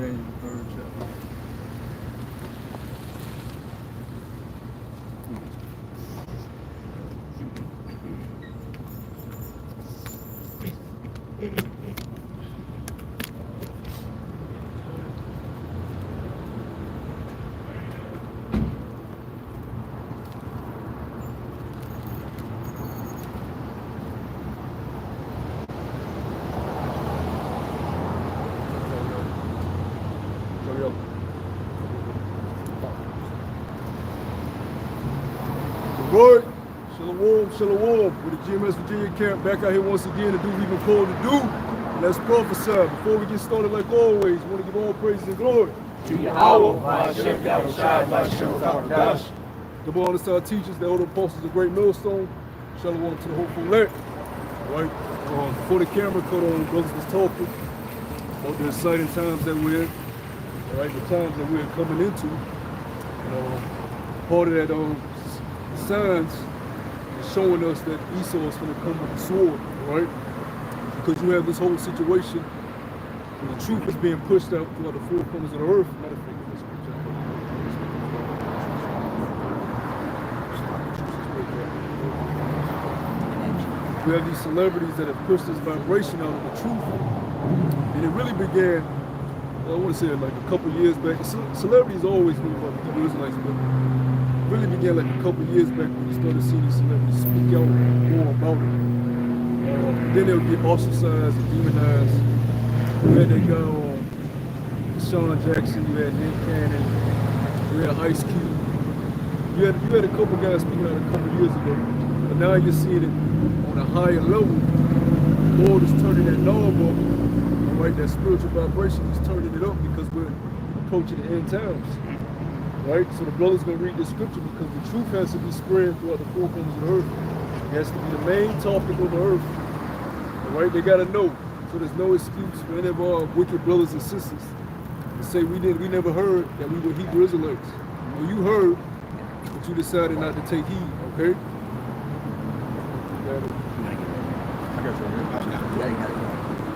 Daniel, the 3rd chapter. Right, Shalom, with the GMS Virginia camp back out here once again to do what we've been called to do. And let's prophesy. Before we get started, like always, we want to give all praise and glory to Yahweh, Hashem, Yahushua, Hashem, Yahudash. The Bible to our teachers, the older apostles, the great millstone. Shalom to the hopeful elect. All right, before the camera cut on, brothers was talking about the exciting times that we're in. All right, the times that we're coming into. Part of that signs showing us that Esau is going to come with the sword, right? Because you have this whole situation where the truth is being pushed out throughout the four corners of the earth. Matter of fact, we have these celebrities that have pushed this vibration out of the truth. And it really began, I want to say like a couple years back. Celebrities always knew about the Hebrew Israelites, but really began like a couple years back when you started seeing these celebrities speak out more about it. Then they'll get ostracized and demonized. You had that guy on Sean Jackson, you had Nick Cannon, you had Ice Cube. You had a couple guys speaking out a couple years ago, but now you're seeing it on a higher level. The Lord is turning that knob up, right? That spiritual vibration is turning it up because we're approaching the end times. Right? So the brother's going to read the scripture because the truth has to be spread throughout the four corners of the earth. It has to be the main topic on the earth. All right? They got to know. So there's no excuse for any of our wicked brothers and sisters to say we never heard that we were Hebrew Israelites. Well, you heard, but you decided not to take heed, okay?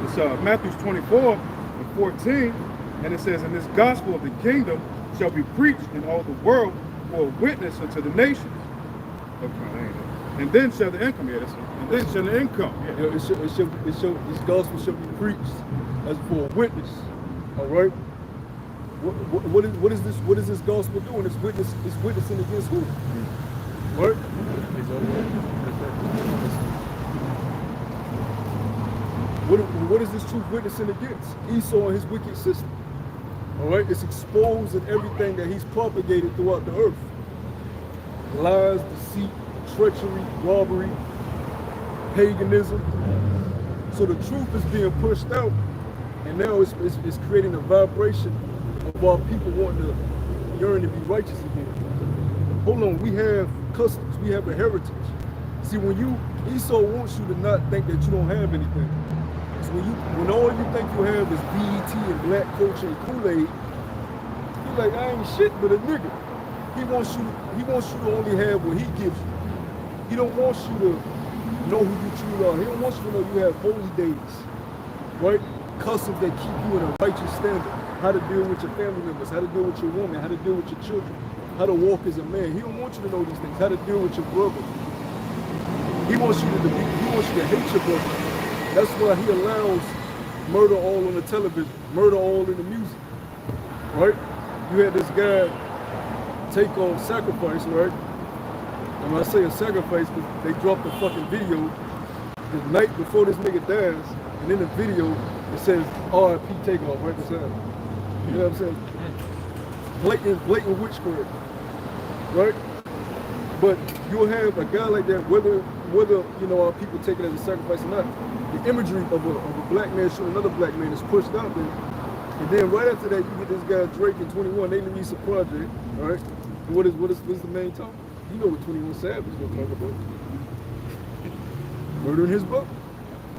It's Matthew 24:14, and it says, "And this gospel of the kingdom shall be preached in all the world for a witness unto the nations. Okay. And then shall the end come." Yeah, and then shall the end come. Yeah. This gospel shall be preached as for a witness. All right. What is this? What is this gospel doing? It's witnessing against who? Right. What is this truth witnessing against? Esau and his wicked system. All right, it's exposing everything that he's propagated throughout the earth. Lies, deceit, treachery, robbery, paganism. So the truth is being pushed out, and now it's creating a vibration of our people wanting to yearn to be righteous again. Hold on, we have customs, we have a heritage. See, Esau wants you to not think that you don't have anything. When all you think you have is BET and black culture and Kool-Aid, he's like, I ain't shit but a nigga. He wants you to only have what he gives you. He don't want you to know who you truly are. He don't want you to know you have holy days, right? Customs that keep you in a righteous standard. How to deal with your family members, how to deal with your woman, how to deal with your children, how to walk as a man. He don't want you to know these things. How to deal with your brother. He wants you to hate your brother. That's why he allows murder all on the television, murder all in the music, right? You had this guy take on sacrifice, right? And when I say a sacrifice, because they dropped the fucking video the night before this nigga dies, and in the video, it says R.I.P. Takeoff right beside. You know what I'm saying? Blatant witchcraft, right? But you'll have a guy like that, whether our people take it as a sacrifice or not, the imagery of a black man shooting another black man is pushed out there. And then right after that, you get this guy Drake in 21, they release a project, all right? And what is the main topic? You know what 21 Savage is going to talk about. Murdering his brother,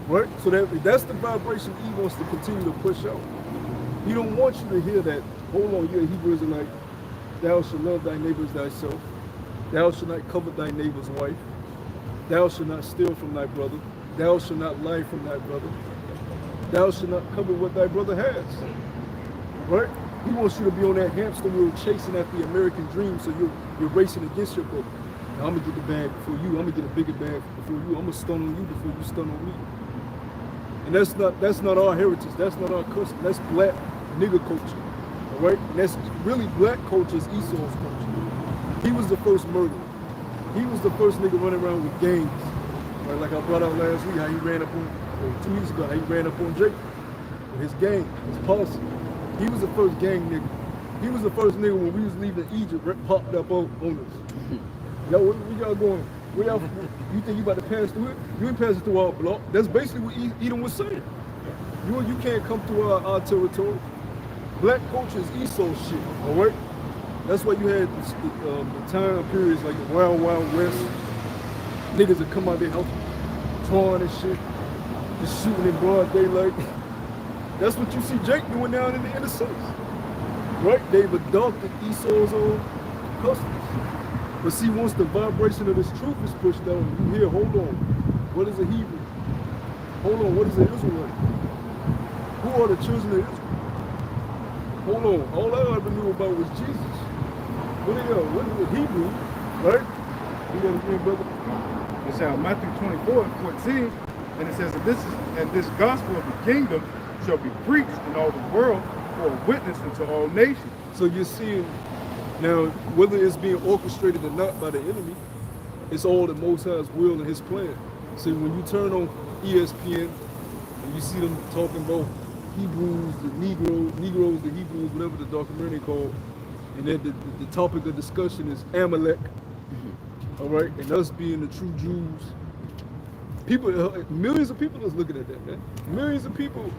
right? So that's the vibration he wants to continue to push out. He don't want you to hear that, hold on, you're a Hebrew Israelite, thou shalt love thy neighbor as thyself, thou shalt not covet thy neighbor's wife, thou shalt not steal from thy brother, thou shalt not lie from thy brother, thou shalt not covet what thy brother has. right? He wants you to be on that hamster wheel chasing after the American dream, so you're racing against your brother. Now, I'm gonna get the bag before you. I'm gonna get a bigger bag before you. I'm gonna stun on you before you stun on me. And that's not our heritage. That's not our custom. That's black nigga culture, all right? And that's really black culture is Esau's culture. He was the first murderer. He was the first nigga running around with gangs. Right? Like I brought out last week, how he ran up on, or 2 weeks ago, how he ran up on Jake with his gang, his posse. He was the first gang nigga. He was the first nigga when we was leaving Egypt, popped up on us. Yo, where y'all going? Where y'all, you think you about to pass through it? You ain't passing through our block. That's basically what Edom was saying. You can't come through our territory. Black culture is Esau shit, all right? That's why you had the time periods like the Wild Wild West. Niggas that come out their house, drawing and shit, just shooting in broad daylight. That's what you see Jake doing down in the inner cities, right? They've adopted Esau's own customs. But see, once the vibration of this truth is pushed down, you hear, hold on, what is a Hebrew? Hold on, what is an Israelite? Who are the children of Israel? Hold on, all I ever knew about was Jesus. What is a Hebrew, right? You got a brother? It's Matthew 24:14, and it says, and this gospel of the kingdom shall be preached in all the world for a witness unto all nations. So you're seeing now, whether it's being orchestrated or not by the enemy, it's all the Most High's will and His plan. See, when you turn on ESPN and you see them talking about Hebrews, the Negroes, the Hebrews, whatever the documentary called, and then the topic of discussion is Amalek, all right, and us being the true Jews. People, millions of people is looking at that, man. Millions of people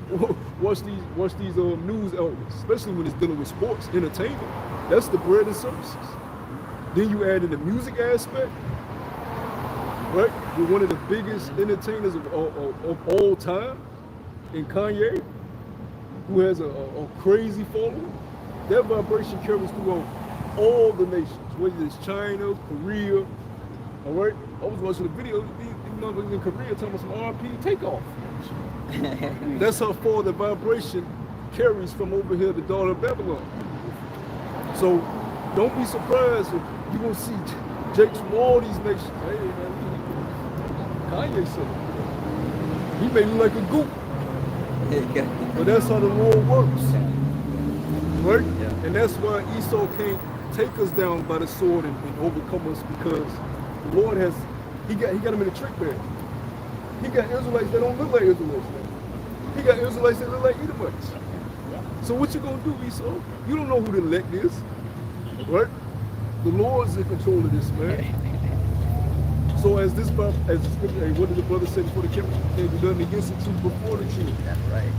watch these news outlets, especially when it's dealing with sports, entertainment. That's the bread and services. Then you add in the music aspect, right? You're one of the biggest entertainers of all time, in Kanye, who has a crazy following. That vibration carries throughout all the nations, whether it's China, Korea, all right? I was watching a video, these motherfuckers in Korea talking about some RP takeoff. That's how far the vibration carries from over here to daughter of Babylon. So don't be surprised if you're gonna see Jakes from all these nations. Hey man, Kanye said it. He may look like a goop. But that's how the Lord works. Right? Yeah. And that's why Esau can't take us down by the sword and overcome us, because the Lord has, he got them in a trick bag. He got Israelites that don't look like Israelites, man. He got Israelites that look like Edomites. So what you gonna do, Esau? You don't know who the elect is, right? The Lord's in control of this, man. So as the scripture, hey, what did the brother say before the camera? Can't be done against the truth before the truth. That's right.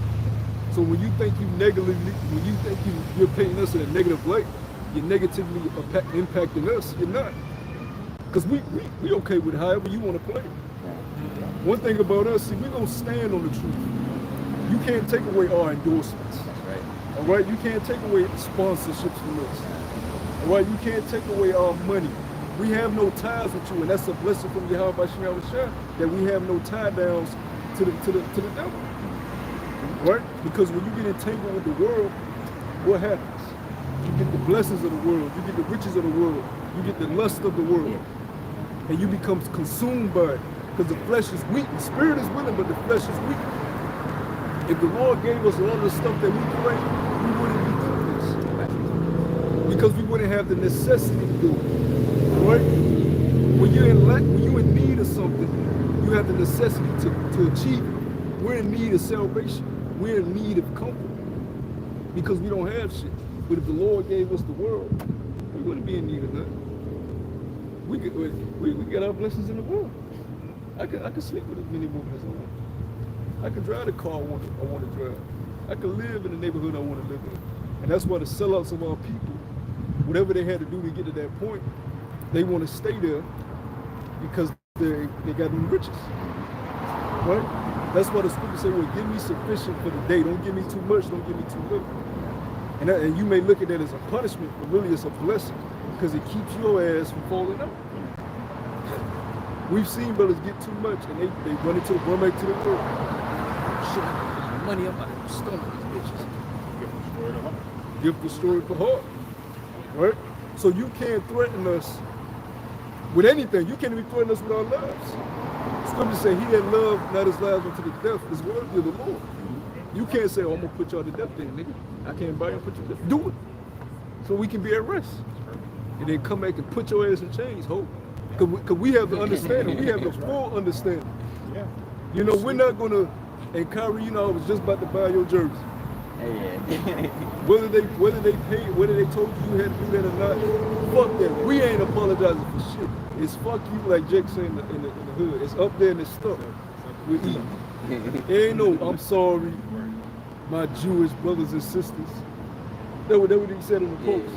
So when you think you're painting us in a negative light, you're negatively impacting us. You're not, because we okay with however you want to play. One thing about us, see, we're gonna stand on the truth. You can't take away our endorsements. That's right. All right, you can't take away sponsorships from us. All right, you can't take away our money. We have no ties with you, and that's a blessing from Yahweh Shah, that we have no tie downs to the devil. Right? Because when you get entangled with the world, what happens? You get the blessings of the world, you get the riches of the world, you get the lust of the world, and you become consumed by it. Because the flesh is weak, the spirit is willing, but the flesh is weak. If the Lord gave us all the stuff that we pray, we wouldn't be doing this. Because we wouldn't have the necessity to do it. Right? When you're in need of something, you have the necessity to achieve it. We're in need of salvation. We're in need of comfort. Because we don't have shit. But if the Lord gave us the world, we wouldn't be in need of nothing. We get our blessings in the world. I could sleep with as many women as I want. I could drive the car I want to drive. I could live in the neighborhood I want to live in. And that's why the sellouts of our people, whatever they had to do to get to that point, they want to stay there because they got them riches, right? That's why the scripture say, well, give me sufficient for the day. Don't give me too much, don't give me too little. And you may look at that as a punishment, but really it's a blessing because it keeps your ass from falling out. We've seen brothers get too much and they run into run back to the world. Shit, money up my stomach, these bitches. gift destroyed the heart. Right? So you can't threaten us with anything. You can't even threaten us with our lives. Scripture say, he that loved not his lives unto the death is worthy of the Lord. You can't say, oh, I'm gonna put y'all to death then, nigga. I can't buy you and put you to death. Do it. So we can be at rest. And then come back and put your ass in chains, hope. Cause we have the understanding. We have the full understanding. Yeah. You know, we're not gonna, and Kyrie, you know, I was just about to buy your jersey. Whether they paid, whether they told you you had to do that or not, fuck that. We ain't apologizing for shit. It's fuck you, like Jake said in the hood. It's up there and it's stuck. We eat. Ain't no, I'm sorry, my Jewish brothers and sisters. That what he said in the post.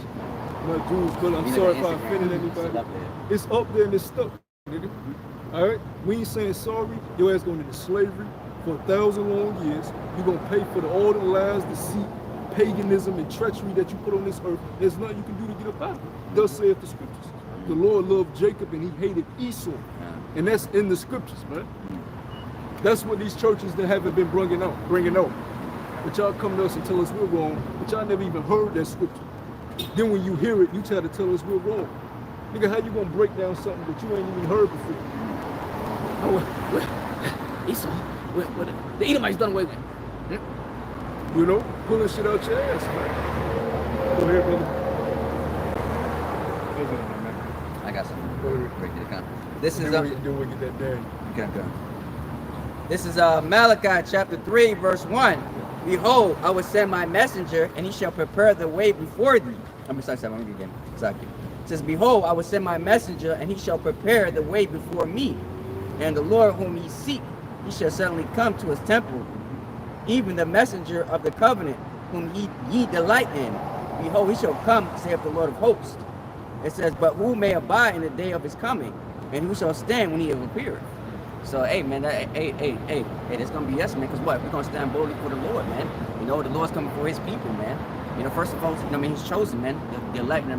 My Jewish brother, I'm sorry if I offended anybody. It's up there and it's stuck, nigga. All right? We ain't saying sorry. Your ass going into slavery for 1,000 long years. You're going to pay for all the lies, deceit, paganism, and treachery that you put on this earth. There's nothing you can do to get up out of it. Thus saith the scriptures. The Lord loved Jacob and he hated Esau. And that's in the scriptures, man. That's what these churches that haven't been bringing out. But y'all come to us and tell us we're wrong, but y'all never even heard that scripture. Then when you hear it, you try to tell us we're wrong. Nigga, how you gonna break down something that you ain't even heard before? Oh, Esau, the Edomites done away with. You know, pulling shit out your ass, man. Go ahead, brother. I got something. Go ahead. Break it down. This is Then we get that dang. Okay, go. This is Malachi chapter 3, verse 1. Behold, I will send my messenger, and he shall prepare the way before thee. I'm sorry, let me read again. Exactly. It says, behold, I will send my messenger, and he shall prepare the way before me. And the Lord whom ye seek, he shall suddenly come to his temple. Even the messenger of the covenant, whom ye delight in. Behold, he shall come, saith the Lord of hosts. It says, but who may abide in the day of his coming? And who shall stand when he appeareth? So, hey, man, hey, that's going to be us, man, because what? We're going to stand boldly for the Lord, man. You know, the Lord's coming for his people, man. You know, first of all, you know, I mean, he's chosen, man, the elect and the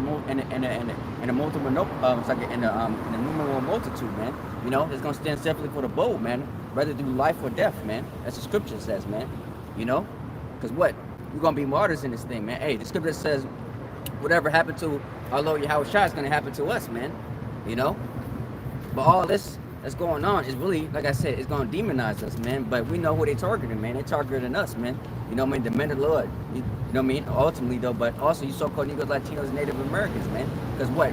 multiple, the numerable multitude, man. You know, it's going to stand separately for the bold, man, rather do life or death, man. That's what the scripture says, man. You know, because what? We're going to be martyrs in this thing, man. Hey, the scripture says whatever happened to our Lord Yahweh Shai is going to happen to us, man. You know, but all this that's going on is really, like I said, it's going to demonize us, man. But we know who they targeting, man. They targeting us, man. You know what I mean? The men of the Lord. You know what I mean? Ultimately, though, but also you so-called Negroes, Latinos, Native Americans, man. Because what?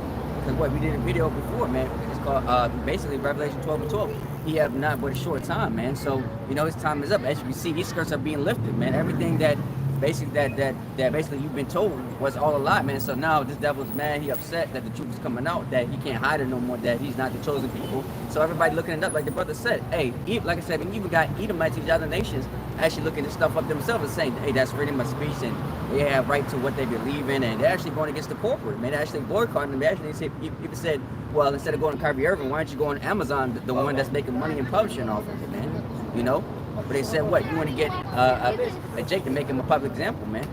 We did a video before, man. It's called, basically, Revelation 12:12. He have not but a short time, man. So, you know, his time is up. As you can see, these skirts are being lifted, man. Everything that basically that basically you've been told was all a lie, man. So now this devil's mad, he upset that the truth is coming out, that he can't hide it no more, that he's not the chosen people. So everybody looking it up, like the brother said. Hey, like I said, we even got Edomites, these other nations actually looking this stuff up themselves and saying, hey, that's freedom of speech and they have right to what they believe in, and they're actually going against the corporate, man. They're actually boycotting them. They actually people said, well, instead of going to Kyrie Irving, why aren't you going to Amazon, the one that's making money and publishing off of it, man? You know? But they said, what? You want to get a Jake to make him a public example, man.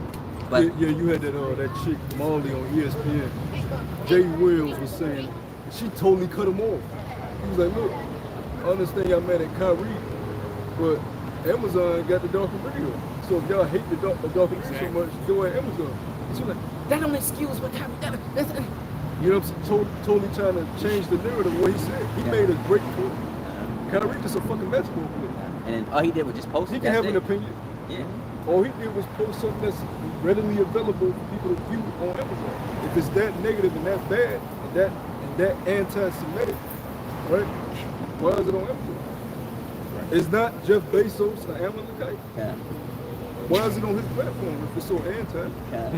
But yeah, you had that chick Molly on ESPN. Jay Wills was saying she totally cut him off. He was like, look, I understand y'all mad at Kyrie, but Amazon got the darker video. So if y'all hate the darker video so much, go at Amazon. She was like, that don't excuse what Kyrie did. You know what I'm saying? Totally trying to change the narrative of what he said. He made a great point. Kyrie just a fucking basketball player. And then all he did was just post it. He can have an opinion. Yeah. All he did was post something that's readily available for people to view on Amazon. If it's that negative and that bad and that anti-Semitic, right? Why is it on Amazon? Right. It's not Jeff Bezos or Amalekite. Yeah. Why is it on his platform if it's so anti? Yeah.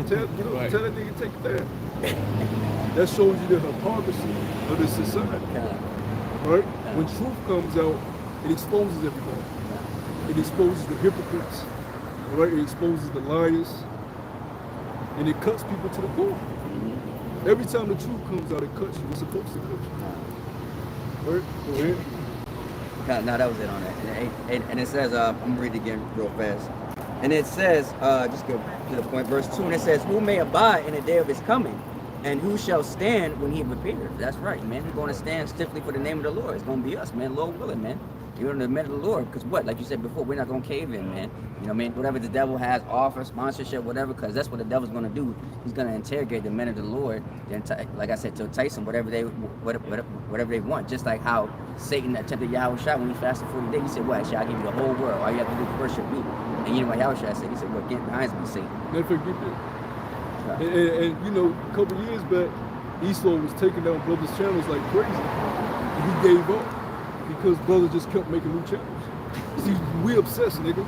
Tell that nigga to take it down. That shows you the hypocrisy of this society. Yeah. Right? Yeah. When truth comes out, it exposes everybody. It exposes the hypocrites, right? It exposes the liars, and it cuts people to the core. Mm-hmm. Every time the truth comes out, it cuts you. It's supposed to cut you. Right? Go ahead. No, that was it on that. And it says, I'm going to read it again real fast. And it says, just go to the point, verse 2, and it says, who may abide in the day of his coming? And who shall stand when he appears? That's right, man. We're going to stand stiffly for the name of the Lord. It's going to be us, man. Lord willing, man. You're in the men of the Lord. Because what? Like you said before, we're not going to cave in, man. You know what I mean? Whatever the devil has, offer, sponsorship, whatever, because that's what the devil's going to do. He's going to interrogate the men of the Lord, like I said, to entice them whatever they want. Just like how Satan attempted Yahushua when he fasted 40 days. He said, what? Shall I give you the whole world? All you have to do is worship me. And you know what Yahushua said? He said, well, get behind me, Satan. Never forget that. And you know, a couple years back, Esau was taking down brothers' channels like crazy. And he gave up because brothers just kept making new channels. See, we obsessed, nigga.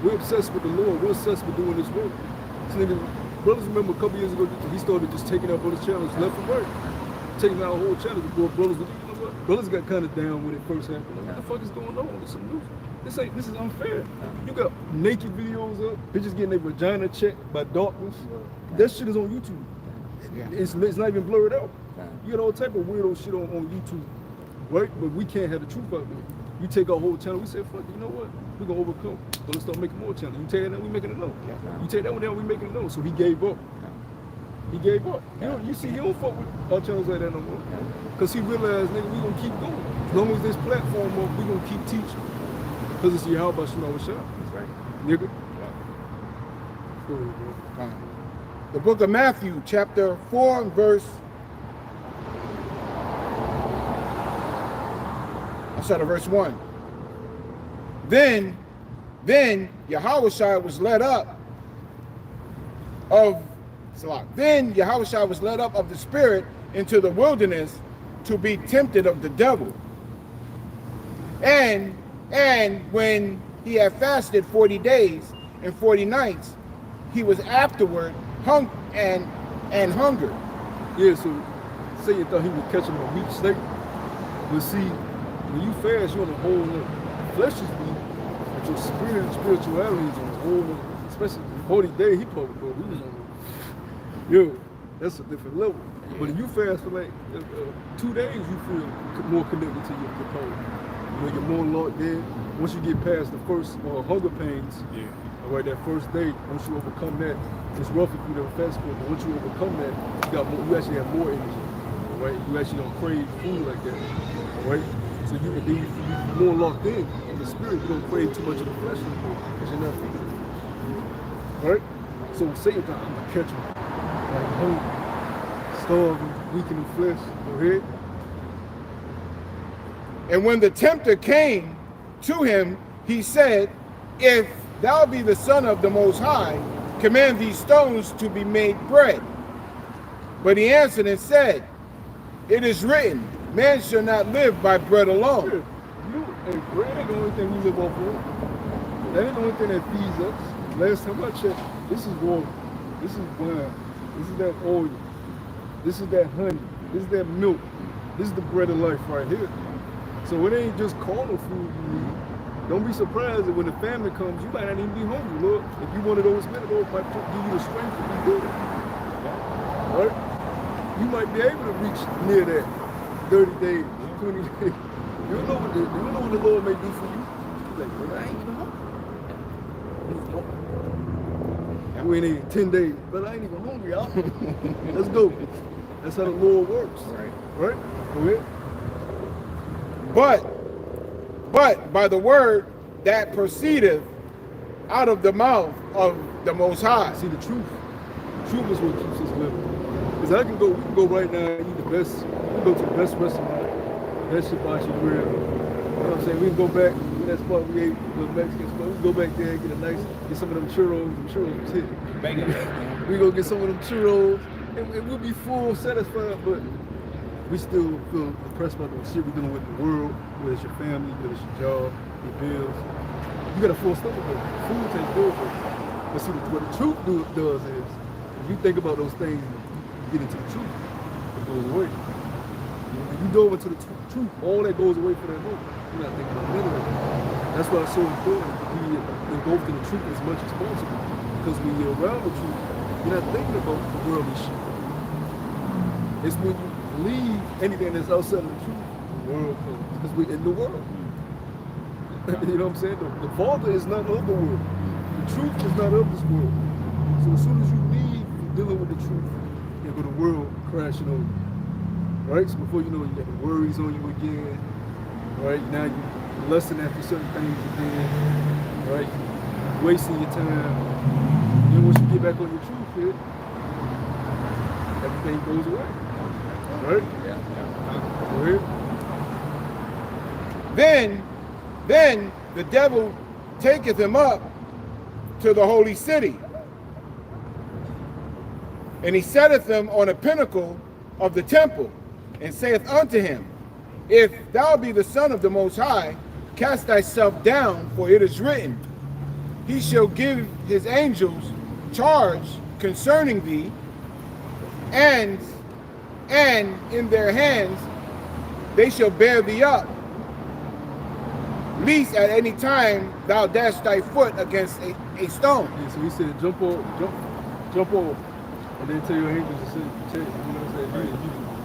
We're obsessed with the Lord. We're obsessed with doing this work. So, nigga, brothers remember a couple years ago, he started just taking out brothers' channels left and right. Taking out a whole channel before brothers, you know what? Brothers got kind of down when it first happened. Like, what the fuck is going on? This is unfair. You got naked videos up, bitches getting their vagina checked by darkness. That shit is on YouTube. It's not even blurred out. You got all type of weirdo shit on YouTube, right? But we can't have the truth out there. You take our whole channel, we say, fuck, you know what? We're gonna overcome. So let's start making more channels. You take that down, we making another. You take that one down, we making another. So he gave up. He gave up. You see, he don't fuck with our channels like that no more. Because he realized, nigga, we gonna keep going. As long as this platform up, we gonna keep teaching. Because it's Yahweh Shema Shah. That's right. Nigga. Go ahead, bro. The book of Matthew, chapter 4, and verse. I'll start at verse 1. Then Yahushua was led up of the Spirit into the wilderness to be tempted of the devil. And when he had fasted 40 days and 40 nights, he was afterward hungered. Yeah, so Satan thought he was catching a weak snake. But see, when you fast, you're on a whole flesh is weak, but your spirit and spirituality is on a whole, especially 40 days, he probably thought he was on yo, that's a different level. But if you fast for like 2 days, you feel more connected to your power. You know, you're more locked in. Once you get past the first hunger pains, all right, that first day, once you overcome that, it's rough if you never fast for it, but once you overcome that, you actually have more energy, all right? You actually don't crave food like that, all right? So you're more locked in the spirit. You don't crave too much of the flesh anymore because you're not feeding. All right? So Satan thought, I'm going to catch him. Like hungry, starving, weak in the flesh. Go ahead. And when the tempter came to him, he said, if thou be the Son of the Most High, command these stones to be made bread. But he answered and said, it is written, man shall not live by bread alone. And bread ain't the only thing we live off of. That ain't the only thing that feeds us. Last time I checked, this is water, this is wine, this is that oil, this is that honey, this is that milk, this is the bread of life right here. So it ain't just carnal food you need. Don't be surprised that when the famine comes, you might not even be hungry, Lord. If you one of those men, Lord might give you the strength to be good. Right? You might be able to reach near that 30 days, 20 days. You don't know what the Lord may do for you. You're like, but I ain't even hungry. We ain't even 10 days, but I ain't even hungry, y'all. Let's go. That's how the Lord works. Right? Go ahead. But by the word that proceedeth out of the mouth of the Most High. See, the truth is what keeps us living. Because we can go right now and eat the best, we can go to the best restaurant, best hibachi grill. You know what I'm saying? We can go back to that spot we ate, the Mexican spot. We can go back there, get some of them churros. Them churros was hit. We go get some of them churros, and we'll be full, satisfied, but we still feel depressed about the shit we're dealing with in the world, whether it's your family, whether it's your job, your bills. You got a full stomach, but food tastes good for you. But see, what the truth does is, if you think about those things, you get into the truth, it goes away. When you go into the truth, all that goes away for that moment. You're not thinking about none of that. That's why it's so important to be engulfed in the truth as much as possible. Because when you're around the truth, you're not thinking about the worldly shit. It's when you leave anything that's outside of the truth, the world comes. Because we're in the world. You know what I'm saying? The Father is not of the world. The truth is not of this world. So as soon as you leave from dealing with the truth, you go the world crashing over you. Right? So before you know it, you got the worries on you again. Right? Now lusting after certain things again, right? Wasting your time. Then once you get back on your truth here, everything goes away. Right? Yeah. Go ahead. Then the devil taketh him up to the holy city, and he setteth him on a pinnacle of the temple, and saith unto him, If thou be the Son of the Most High, cast thyself down, for it is written, He shall give his angels charge concerning thee, and in their hands they shall bear thee up, lest at any time thou dash thy foot against a stone. Yeah, so he said, jump off, and then tell your angels to sit, you know what I'm saying?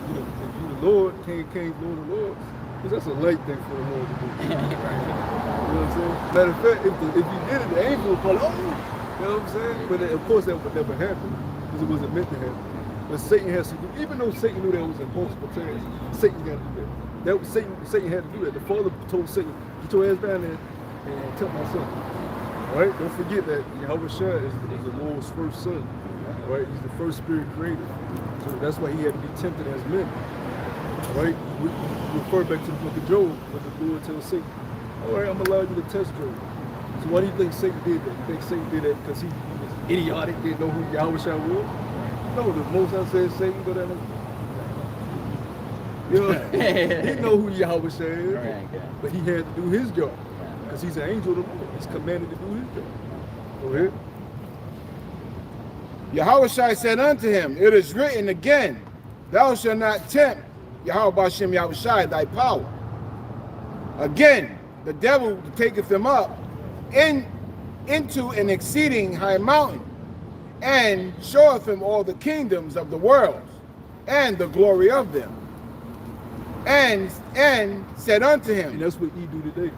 You know, if you the Lord, King of Kings, Lord of Lords, because that's a light thing for the Lord to do. You know what I'm saying? Matter of fact, if you did it, the angel would probably, oh, you know what I'm saying? But of course that would never happen, because it wasn't meant to happen. But Satan has to do, even though Satan knew that was impossible task, Satan got to do that. That was Satan had to do that. The Father told Satan, get your ass down there and tempt my son. Right? Don't forget that Yahweh Shai is the Lord's first son. Right? He's the first spirit created. So that's why he had to be tempted as men. Right? We refer back to the book of Job, but the Lord tells Satan, all right, I'm allowing you to test Job. So why do you think Satan did that? You think Satan did that because he was idiotic, didn't know who Yahweh Shai was? No, the Most High said Satan go down there. You know, he know who Yahweh Shai is, but he had to do his job because he's an angel of the Lord. He's commanded to do his job. Go ahead. Yahweh Shai said unto him, It is written again, Thou shalt not tempt Yahweh Bashem Yahweh Shai thy power. Again, the devil taketh him up into an exceeding high mountain, and showeth him all the kingdoms of the world, and the glory of them. And said unto him, And that's what he do today.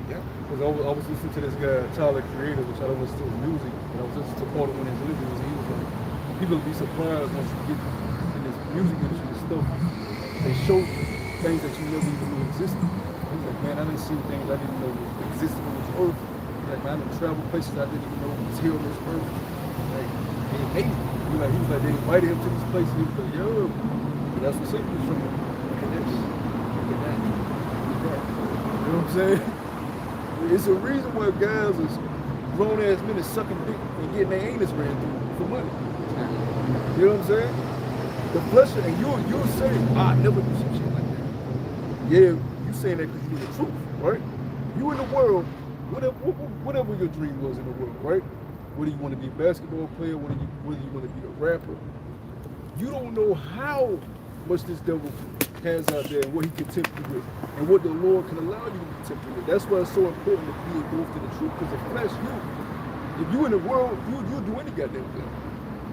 Yeah. Because I was listening to this guy, Tyler Creator, which I don't listen to his music, and I was listening to part of one of his interviews, and he was like, people will be surprised once you get in this music industry and stuff. They show you things that you never even knew existed. He's like, man, I didn't see things I didn't know existed on this earth. He's like, man, I didn't travel places I didn't even know was here on this earth. Like, they hate me. He was like, they invited him to these places. He was like, yo, but that's what Satan was from. Look at this. Look at that. You know what I'm saying? It's a reason why guys is grown ass men is sucking dick and getting their anus ran through for money. You know what I'm saying? The flesh, and you'll say, I never do some shit like that. Yeah, you saying that because you know the truth, right? You in the world, whatever your dream was in the world, right? Whether you want to be a basketball player, whether you want to be a rapper, you don't know how much this devil has out there and what he can tempt you with, and what the Lord can allow you to be tempted with. That's why it's so important to be engulfed in the truth, because the flesh, if you in the world, you'll do any goddamn thing.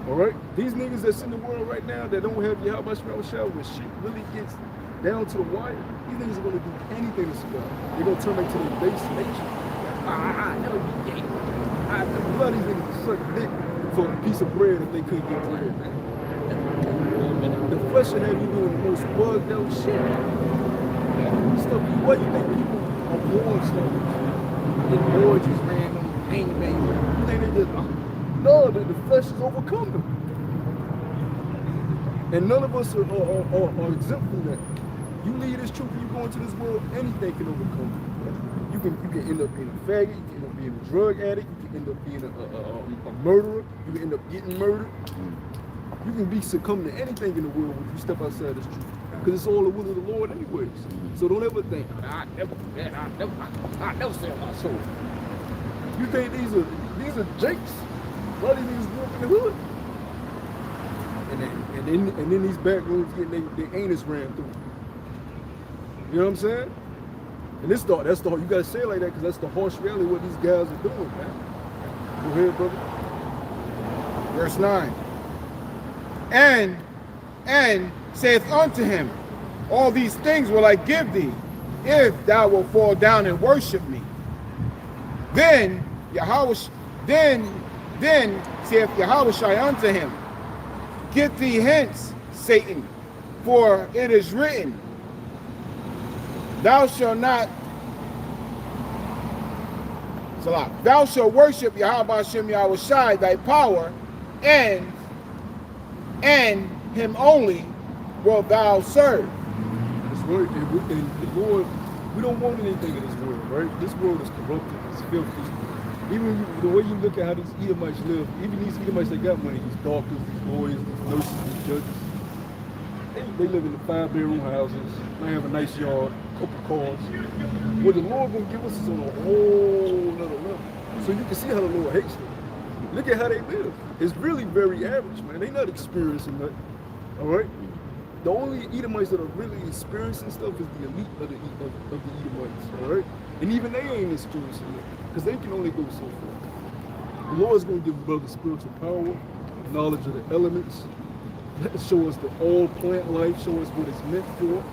All right? These niggas that's in the world right now that don't have Yahweh Shai, when shit really gets down to the wire, these niggas are going to do anything to survive. They're going to turn back to their base nature. I never be gay. A lot of these niggas suck dick for a piece of bread if they couldn't get bread, man. The flesh will have you doing the most bugged out shit. Stuff. Why you think people are born stars? Getting orgies, man, pain, man. You think they just, no, the flesh has overcome them. And none of us are exempt from that. You leave this truth and you go into this world, anything can overcome you. You can end up being a faggot, you can end up being a drug addict, you can end up being a murderer, you can end up getting murdered. You can be succumbed to anything in the world when you step outside this truth. Because it's all the will of the Lord anyways. So don't ever think, I never sell my soul. You think these are jakes? A lot of these niggas grew up in the hood. And then these back rooms getting their anus ran through. You know what I'm saying? And that's the you gotta say it like that because that's the harsh reality of what these guys are doing, man. Go ahead, brother. Verse 9. And saith unto him, All these things will I give thee, if thou wilt fall down and worship me. Then saith Yahweh Shai unto him, Get thee hence, Satan, for it is written, Thou shalt not Salah. Thou shalt worship Yahweh Hashem Yahweh Shai, thy power, and him only wilt thou serve. This word, and the Lord, we don't want anything in this world, right? This world is corrupted, it's filthy. Even the way you look at how these Edomites live, even these Edomites that got money, these doctors, these lawyers, these nurses, these judges, they live in the 5-bedroom houses, they have a nice yard, couple cars. What the Lord gonna give us is on a whole nother level. So you can see how the Lord hates them. Look at how they live. It's really very average, man. They not experiencing nothing. All right? The only Edomites that are really experiencing stuff is the elite of the Edomites, all right? And even they ain't experiencing it, because they can only go so far. The Lord's going to give brothers spiritual power, knowledge of the elements, show us the all plant life, show us what it's meant for,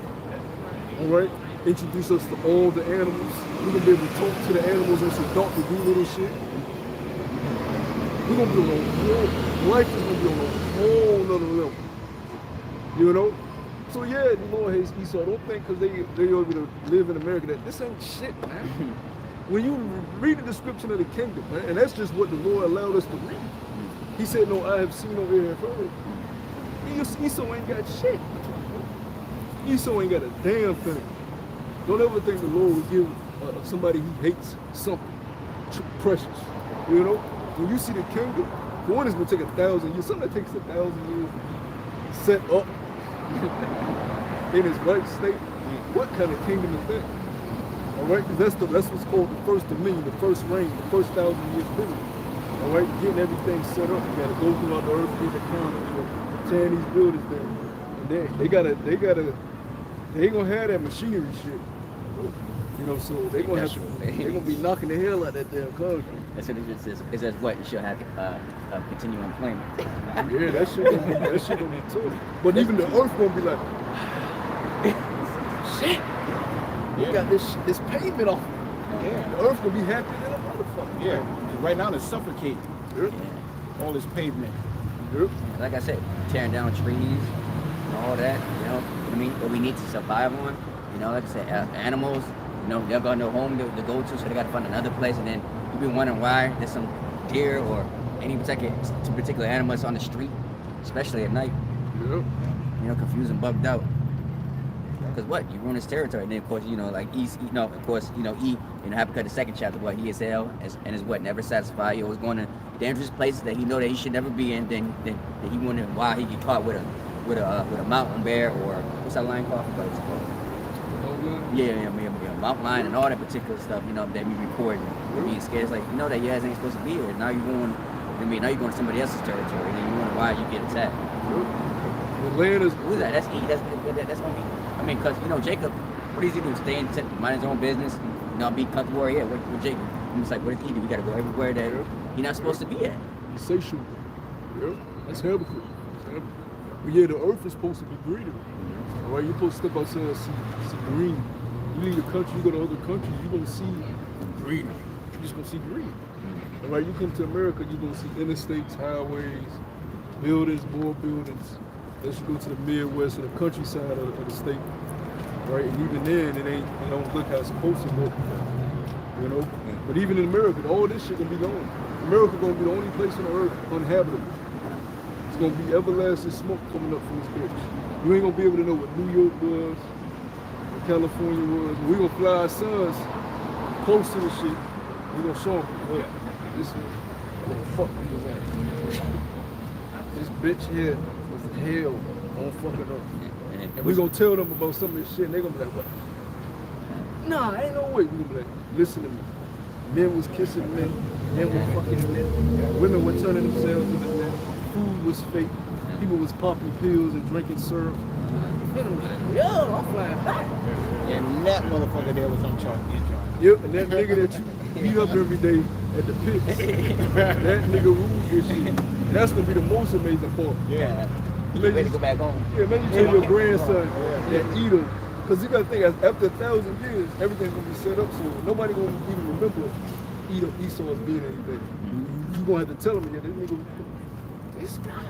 all right? Introduce us to all the animals. We're going to be able to talk to the animals on some Dr. Doolittle shit. We're going to be on a whole, life is going to be on a whole nother level. You know? So yeah, the Lord hates Esau. Don't think because they over to live in America that this ain't shit, man. When you read the description of the kingdom, man, and that's just what the Lord allowed us to read. He said, no, I have seen over here heard. Esau ain't got shit. Esau ain't got a damn thing. Don't ever think the Lord will give somebody who hates something precious. You know? When you see the kingdom, the one is going to take 1,000 years. Something that takes 1,000 years set up in his right state. What kind of kingdom is that? All right, that's what's called the first dominion, the first reign, the first 1,000 years period. All right, getting everything set up. You gotta go throughout the earth, get the counter, tearing these buildings down. And they ain't gonna have that machinery shit. You know, so they gonna be knocking the hell out that damn country. That's what it just says. It says what? You should have continual employment. Yeah, that shit gonna be tough. But even the earth gonna be like, shit. We got this pavement off. Yeah. The earth gonna be happy than a motherfucker. Yeah. Right now it's suffocating. Yep. All this pavement. Yep. Like I said, tearing down trees and all that, you know what I mean? What we need to survive on, you know, like I said, animals, you know, they've got no home to go to, so they got to find another place. And then you've been wondering why there's some deer or any particular animals on the street, especially at night. Yep. You know, confused and bugged out. Because what? You ruin his territory. And then, of course, you know, like E, in Habakkuk, the second chapter, what he is hell and is what? Never satisfied. He always going to dangerous places that he know that he should never be in. Then he wondering why he get caught with a mountain bear or what's that lion called? What it's called? Yeah, mountain lion and all that particular stuff. You know, that we reporting, being scared. It's like you know that your ass ain't supposed to be here. Now you're going. Now you're going to somebody else's territory, and then you wonder why you get attacked. The land is. Who's that? That's E. That's gonna be. I mean, because, you know, Jacob, what does he do? Stay in, mind his own business, you know, be comfortable where he at. With Jacob. And it's like, what does he do? We got to go everywhere that he's not supposed to be at. Insatiable. Yep. That's Habakkuk. But yeah, the earth is supposed to be greener. All right, you're supposed to step outside and see green. You leave the country, you go to other countries, you're going to see green. You're just going to see green. All right, you come to America, you're going to see interstates, highways, buildings, more buildings. Let's go to the Midwest or the countryside of the state, right? And even then, it don't look how it's supposed to look, you know? But even in America, all this shit gonna be gone. America gonna be the only place on the earth uninhabitable. It's gonna be everlasting smoke coming up from this bitch. You ain't gonna be able to know what New York was, what California was. We gonna fly our sons close to the shit. We gonna show them, look, this is where the fuck we was at. This bitch here was hell on fucking earth. And we gonna tell them about some of this shit and they gonna be like, what? Nah, ain't no way. We gonna be like, listen to me. Men was kissing men were fucking men. Women were turning themselves into men. Food was fake. People was popping pills and drinking syrup. And I'm like, yo, I'm flying back. And that motherfucker there was on charge. Yep, and that nigga that you beat up every day at the pits, that nigga ruled this shit. That's gonna be the most amazing part. Yeah. You ready to go back home? Yeah, maybe you tell your grandson that Edom, because you gotta think after 1,000 years, everything's gonna be set up, so nobody gonna even remember Edom, Esau as being anything. You gonna have to tell them again, this nigga, this guy.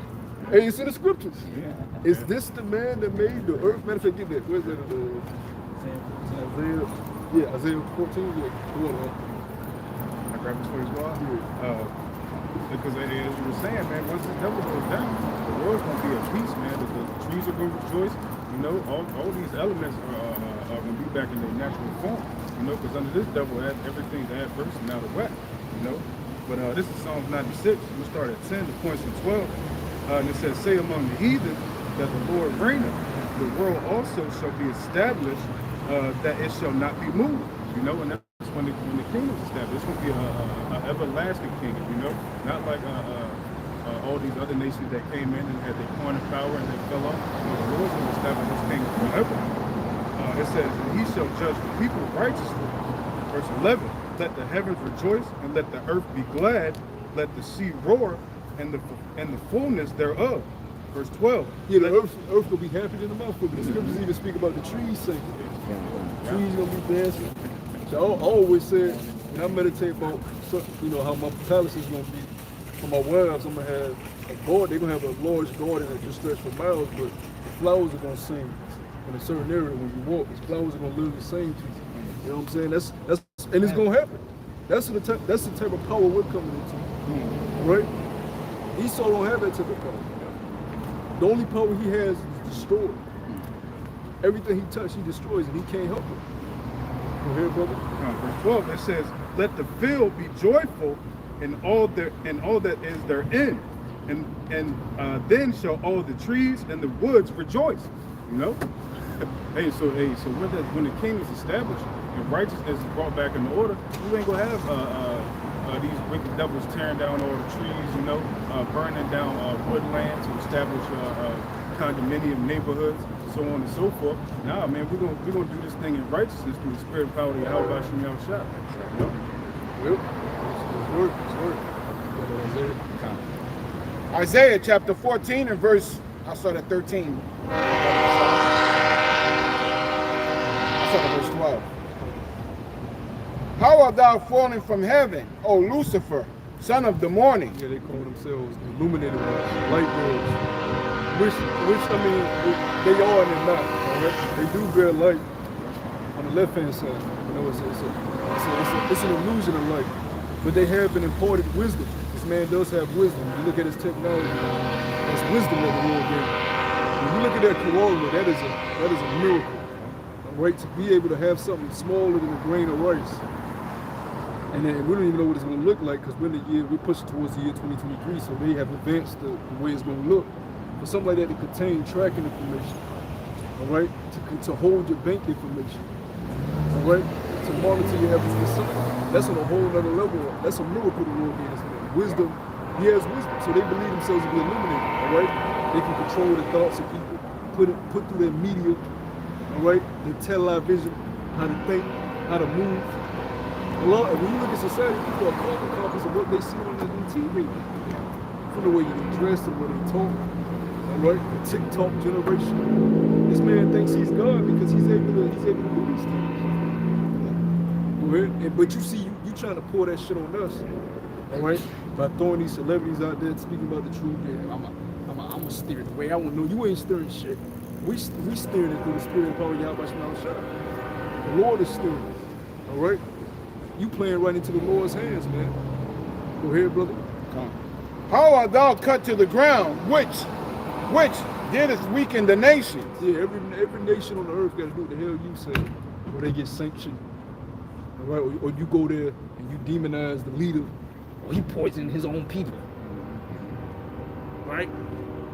Hey, it's in the scriptures. Yeah. Is this the man that made the earth? Matter of fact, get that. Where's that? Isaiah 14. Yeah, go on. Grab his face wall. Because as you were saying, man, once the devil goes down, the world's gonna be at peace, man. The trees are gonna rejoice. You know, all these elements are gonna be back in their natural form. You know, because under this devil, everything's adverse and out of whack. You know, but this is Psalms 96. We start at 10. The points in 12, and it says, "Say among the heathen that the Lord reigneth. The world also shall be established, that it shall not be moved." You know, and that's when the kingdom is established. It's going to be an everlasting kingdom. You know, not like all these other nations that came in and had their coin of power and they fell off. You know, the Lord's going to establish His kingdom forever. It says, "And He shall judge the people righteously." Verse 11, "Let the heavens rejoice and let the earth be glad. Let the sea roar and the fullness thereof." Verse 12. Yeah, the earth will be happy in the mouth. But the scriptures even speak about the trees singing. Trees gonna be dancing. So I always said, when I meditate about, how my palace is gonna be, for my wives, I'm gonna have a garden. They're gonna have a large garden that just stretch for miles, but the flowers are gonna sing in a certain area when you walk. The flowers are gonna literally sing to you. You know what I'm saying? That's and it's gonna happen. That's the type of power we're coming into, right? Esau don't have that type of power. The only power he has is destroy. Everything he touches, he destroys, and he can't help it. Go ahead, brother. Verse 12, it says, "Let the field be joyful in all that is therein, and then shall all the trees and the woods rejoice." You know. So when the king is established and righteousness is brought back into order, you ain't gonna have these wicked devils tearing down all the trees, you know, burning down woodland to establish condominium neighborhoods, so on and so forth. Nah, man, we're gonna do this thing in righteousness through the spirit and power of Yahweh Hashem Yahushua. You know? Well, it's work. Isaiah chapter 14 and I'll start at 13. I'll start at verse 12. "How art thou fallen from heaven, O Lucifer, son of the morning?" Yeah, they call themselves illuminated ones, light bulbs. Which I mean, they are and they're not. Right? They do bear light on the left-hand side. You know, it's an illusion of light. But they have been imparted wisdom. This man does have wisdom. When you look at his technology, that's wisdom that the Lord gave. When you look at that corona, that is a miracle. Right? To be able to have something smaller than a grain of rice. And then we don't even know what it's going to look like because we're pushing towards the year 2023, so they have advanced the way it's going to look. For something like that to contain tracking information, all right, to hold your bank information, all right, to monitor your every facility, that's on a whole other level. That's a miracle the Lord gave us. Wisdom, He has wisdom, so they believe themselves to be illuminated, all right. They can control the thoughts of people, put through their media, all right, their television, how to think, how to move. When you look at society, people are caught copies of what they see on the TV. From the way you dress and what they talk. All right, the TikTok generation. This man thinks he's God because he's able to do these things. Go ahead. But you see, you trying to pour that shit on us, all right? By throwing these celebrities out there speaking about the truth. Yeah, I'm a steer the way I want to know. You ain't steering shit. We steering it through the spirit and power of Yahweh Shemel. The Lord is steering. All right. You playing right into the Lord's hands, man. Go ahead, brother. Come. "How art thou cut to the ground, which didst weaken the nations?" Yeah, every nation on the earth got to do what the hell you say, or they get sanctioned. All right, or you go there and you demonize the leader, or he poisoned his own people. Right?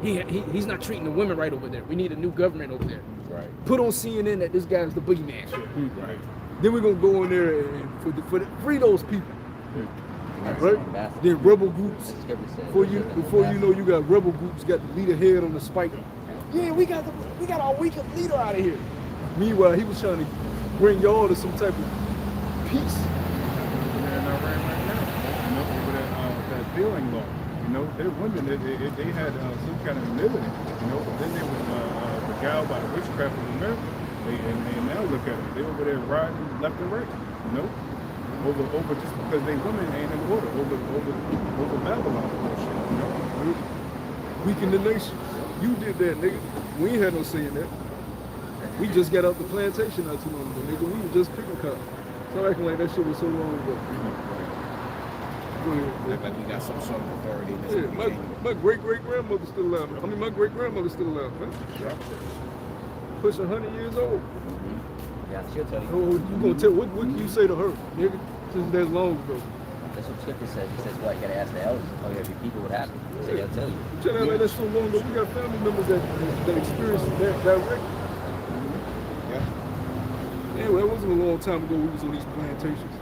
He's not treating the women right over there. We need a new government over there. Right. Put on CNN that this guy's the boogeyman. Right. Then we're gonna go in there and free those people. Right? Then rebel groups. Before you know, you got rebel groups got the leader head on the spike. Yeah, we got our weakest leader out of here. Meanwhile, he was trying to bring y'all to some type of peace. They're not right now. You know, over that billing law. You know, their women, they had some kind of immunity. You know, but then they were beguiled by the witchcraft of America. And now look at them. They over there riding left and right. You know. Over just because they women ain't in order over Babylon bullshit, you know? Weaken the nation. You did that, nigga. We ain't had no say in that. We just got out the plantation not too long ago, nigga. We were just picking cotton. Stop acting like that shit was so long ago. Go ahead. Act like we got some sort of authority in this Yeah, wicked kingdom. my great grandmother's still alive. I mean, my great grandmother's still alive, man. Pushing 100 years old. Yeah, she'll tell you. Oh, you gonna tell what can you say to her, nigga? Since that long ago. That's what Scripture says. He says, "What you gotta ask the elders, or you have your people what happened." So they'll tell you. You tell that like that's so long ago. We got family members that experienced that directly. Yeah. Anyway, that wasn't a long time ago we was on these plantations.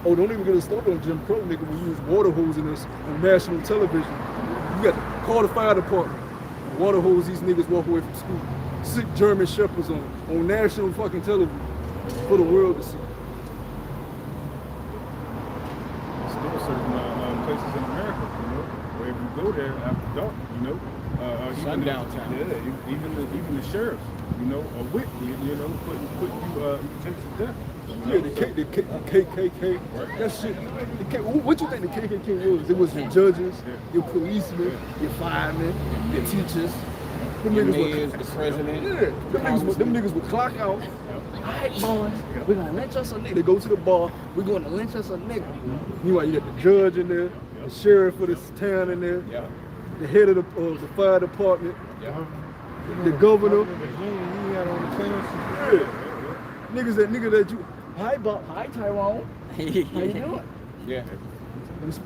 Don't even get us started on Jim Crow, nigga, when you was water hosing us on national television. You got to call the fire department, water hose these niggas walk away from school. Sick German shepherds on national fucking television for the world to see. Still certain places in America, you know, where if you go there after dark, you know, even Sundown town. Yeah, even the sheriffs, you know, are with you, you know, put you to death. Yeah, the KKK, that shit. What you think the KKK was? It was your judges, your policemen, your firemen, your teachers. Them Your niggas mayors, would, the president. yeah, them niggas would clock out. All right, boys, we're gonna lynch us a nigga. They go to the bar, we're gonna lynch us a nigga. Meanwhile, you got the judge in there, the sheriff of this town in there, Yeah. the head of the fire department, Yeah. the governor. Yeah. Niggas that you. Hi, Bob. Hi, Tyrone. How you doing? Yeah.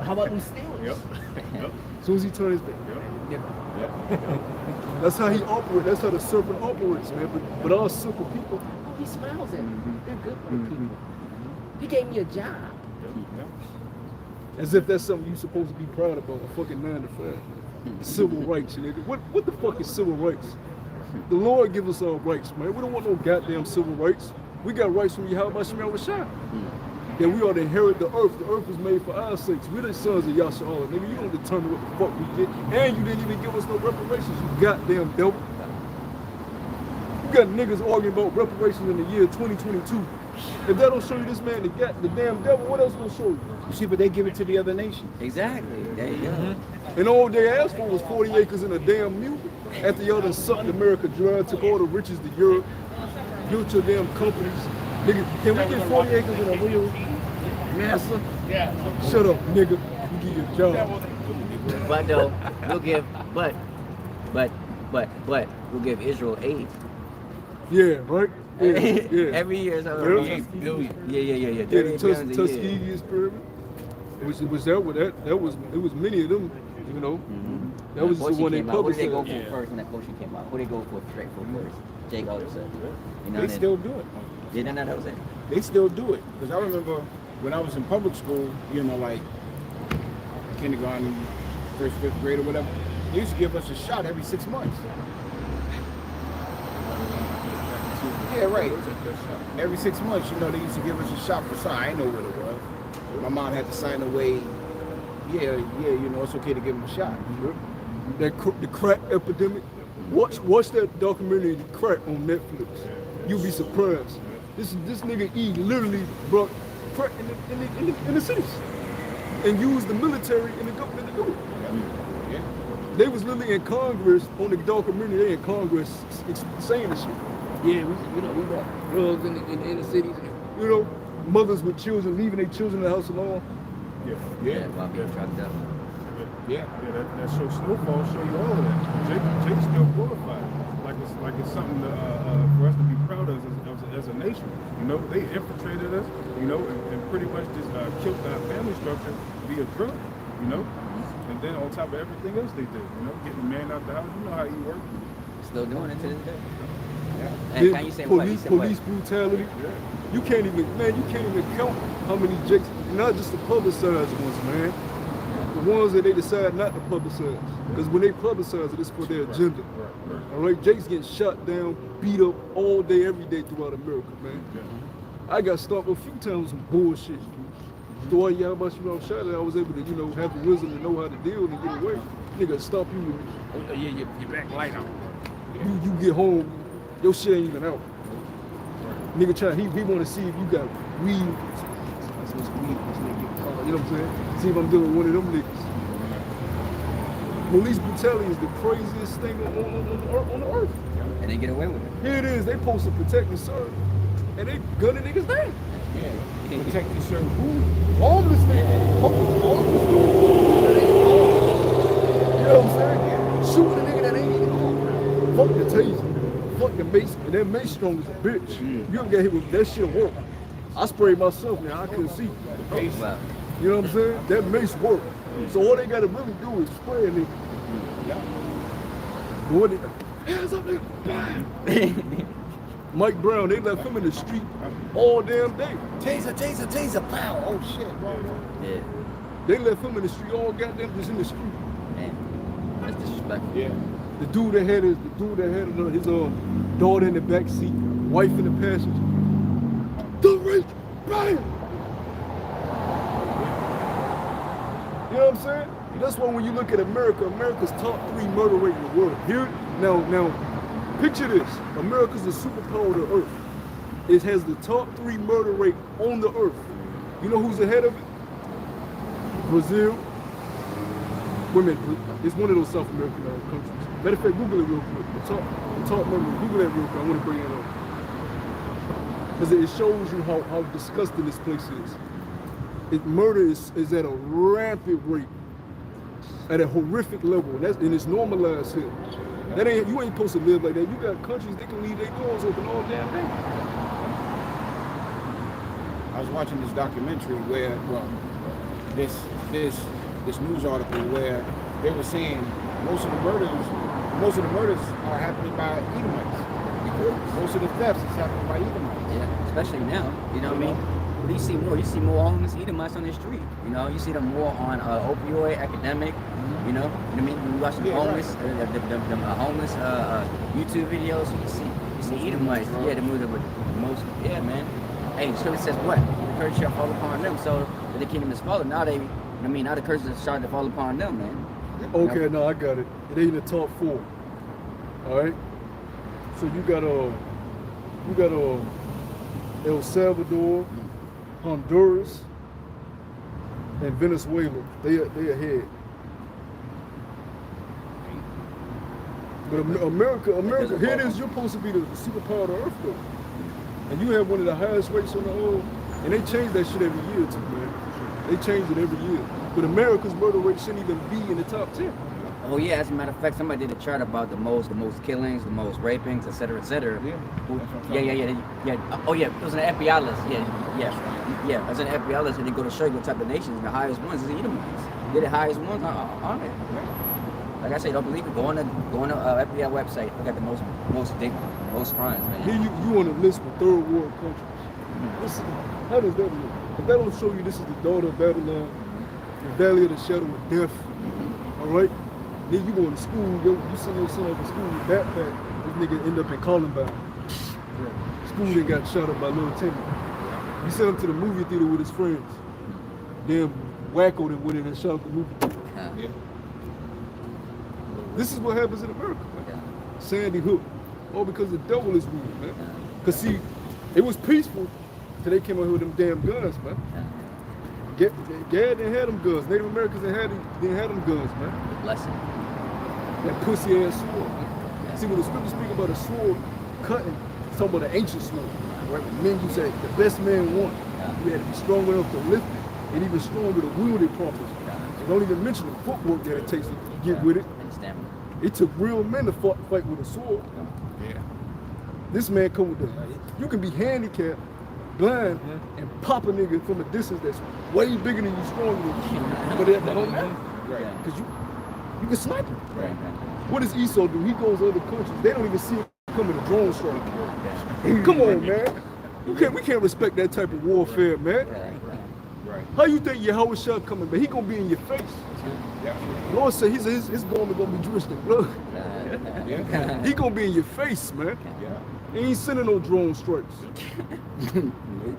How about them Steelers? Yep. As soon as he turns his back. Yep. That's how he operates. That's how the serpent operates, man. But all simple people. He smiles at me. They're good for the people. He gave me a job. As if that's something you're supposed to be proud about. A fucking 9 to 5. Civil rights, nigga. What the fuck is civil rights? The Lord give us our rights, man. We don't want no goddamn civil rights. We got rights from Yahweh Shemel Rashad. That we ought to inherit the earth. The earth was made for our sakes. We're the sons of Yahshua. Nigga, you don't determine what the fuck we did. And you didn't even give us no reparations, you goddamn devil. You got niggas arguing about reparations in the year 2022. If that don't show you this man, the damn devil, what else gonna show you? You see, but they give it to the other nations. Exactly. There you go. And all they asked for was 40 acres and a damn mule. After y'all done sucked America dry, took all the riches to Europe, built your damn companies. Nigga, can we get 40 acres and a mule? NASA? Shut up, nigga. You get your job. But though, we'll give, but we'll give Israel aid. Yeah, right? Yeah, yeah. Every year. So Yeah. Yeah. Yeah, the 38 billion a year. Tuskegee experiment. Was that was it was many of them, you know. That was the Porsche one they came out. What did they published. go for first when that Porsche came out? Who did they go for straight for first? Jake Alderson. You know, They still do it. Yeah, no, that was it. They still do it. Because I remember when I was in public school, you know, like kindergarten, first, fifth grade or whatever, they used to give us a shot every 6 months. Yeah, right. Every 6 months, you know, they used to give us a shot for something. I didn't know what it was. My mom had to sign away. Yeah, you know, it's okay to give them a shot. The crack epidemic. Watch that documentary, The Crack, on Netflix. You'll be surprised. This nigga E literally brought crack in the cities and used the military and the government to do it. Yeah. They was literally in Congress on the documentary. They in Congress saying this shit. Yeah, we got drugs in the cities. You know, mothers with children leaving their children in the house alone. Yeah, while being trucked up. Yeah. That show Snowfall show you all of that. Jake's still glorified. Like it's something for us to be proud of as a nation. You know, they infiltrated us, you know, and pretty much just killed our family structure via drug, you know. And then on top of everything else they did, you know, getting the man out the house, you know how he worked. Still doing it to this day. Yeah. And can you say what? You Police said brutality. You can't even count how many Jakes, not just the publicized ones, man. The ones that they decide not to publicize. Because when they publicize it, it's for their agenda. All right, Jake's getting shot down, beat up all day, every day throughout America, man. I got stopped a few times with some bullshit. Through all y'all about you shot it, I was able to, you know, have the wisdom to know how to deal and get away. Nigga, stop you with, oh yeah, your back light on. You get home, your shit ain't even out. Nigga he wanna see if you got weed. That's what's weed, you know what I'm saying? See if I'm dealing with one of them niggas. Police brutality is the craziest thing on the earth. And they get away with it. Here it is, they supposed to protect and serve, and they gunning niggas down. Yeah. Protect and serve who? Homeless niggas. Homeless dudes. You know what I'm saying? Shooting a nigga that ain't even home. Fuck the taser. Fuck the mace. And that mace strong as a bitch. You ever get hit with that shit work? I sprayed myself, man. I couldn't see. Wow. You know what I'm saying? That mace work. So all they gotta really do is spray a nigga. What it, hands up, nigga. Mike Brown, they left him in the street all damn day. Taser, pow. Oh shit, bro. Yeah. They left him in the street all goddamn just in the street. Man, that's disrespectful. Yeah. The dude that had his daughter in the back seat, wife in the passenger. The race, Brian. You know what I'm saying? That's why when you look at America, America's top 3 murder rate in the world. Here, now, picture this. America's the superpower of the earth. It has the top 3 murder rate on the earth. You know who's ahead of it? Brazil. Wait a minute, it's one of those South American countries. Matter of fact, Google it real quick. The top number, Google that real quick. I want to bring it up. Because it shows you how disgusting this place is. Murder is at a rampant rate. At a horrific level, and it's normalized here. You ain't supposed to live like that. You got countries they can leave their doors open all damn day. I was watching this documentary where, well, this news article where they were saying most of the murders are happening by Edomites. Most of the thefts is happening by Edomites. Yeah, especially now. You know what I mean? What do you see more? You see more homeless Edomites on the street. You know, you see them more on opioid, academic. You know what I mean? When you watch the homeless, homeless YouTube videos, you see Edomites. Yeah, the movie with the most. Yeah, man. Hey, the scripture says what? The curse shall fall upon them, so that the kingdom is fallen. Now now the curse is starting to fall upon them, man. Okay, you know? no, I got it. It ain't in the top 4. All right. So you got El Salvador, Honduras, and Venezuela. They ahead. But America, here it is. You're supposed to be the superpower of the earth, though, and you have one of the highest rates on the whole. And they change that shit every year, too, man. They change it every year. But America's murder rate shouldn't even be in the top 10. Oh yeah, as a matter of fact, somebody did a chart about the most killings, the most rapings, et cetera, et cetera. Yeah. Oh yeah, it was an FBI list. Yeah. It was an FBI list, and they go to show you what type of nations. The highest ones is the Edomites. They're the highest ones on it. Like I say, don't believe it. Go on the FBI website. Look at the most crimes, man. Here you on a list with third world countries. How does that look? If that don't show you this is the daughter of Babylon, the valley of the shadow of death, all right? Then you going to school, you send your son off to school with backpack, this nigga end up in Columbine. School they got shot up by Little Timmy. You sent him to the movie theater with his friends. Damn wacko that went in and shot up the movie theater. Yeah. This is what happens in America, man. Sandy Hook. All because the devil is ruled, man. Cause see, it was peaceful till they came out here with them damn guns, man. Gad didn't have them guns. Native Americans didn't have them guns, man. Blessing. That pussy ass sword, man. See, when the scriptures speak about a sword cutting, it's talking about an ancient sword, right? Men, you say the best man won. You had to be strong enough to lift it, and even stronger to wield it properly. Don't even mention the footwork that it takes to get with it. It took real men to fight with a sword. Yeah. This man come with you can be handicapped, blind, and pop a nigga from a distance that's way bigger than you, stronger than you. But that don't matter. Right. Because you can snipe him. Right. What does Esau do? He goes to other countries. They don't even see him coming to drone strike. Come on, man. We can't respect that type of warfare, man. Right. How you think Yahushua coming, but he gonna be in your face? Lord said his garment gonna be drenched in blood. Yeah. He gonna be in your face, man. Yeah. He ain't sending no drone strikes.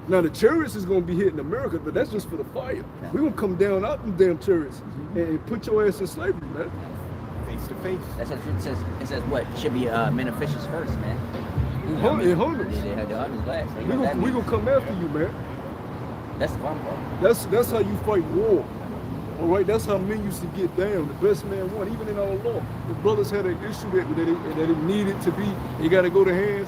Now the chariots is gonna be hitting America, but that's just for the fire. We gonna come down out them damn chariots and put your ass in slavery, man. Face to face. That's what it says what should be men and fishes first, man. In hundreds. They had the hundreds last. We gonna come after you, man. That's the fun part. That's how you fight war. All right, that's how men used to get down. The best man won, even in our law. The brothers had an issue that it needed to be. They got to go to hands.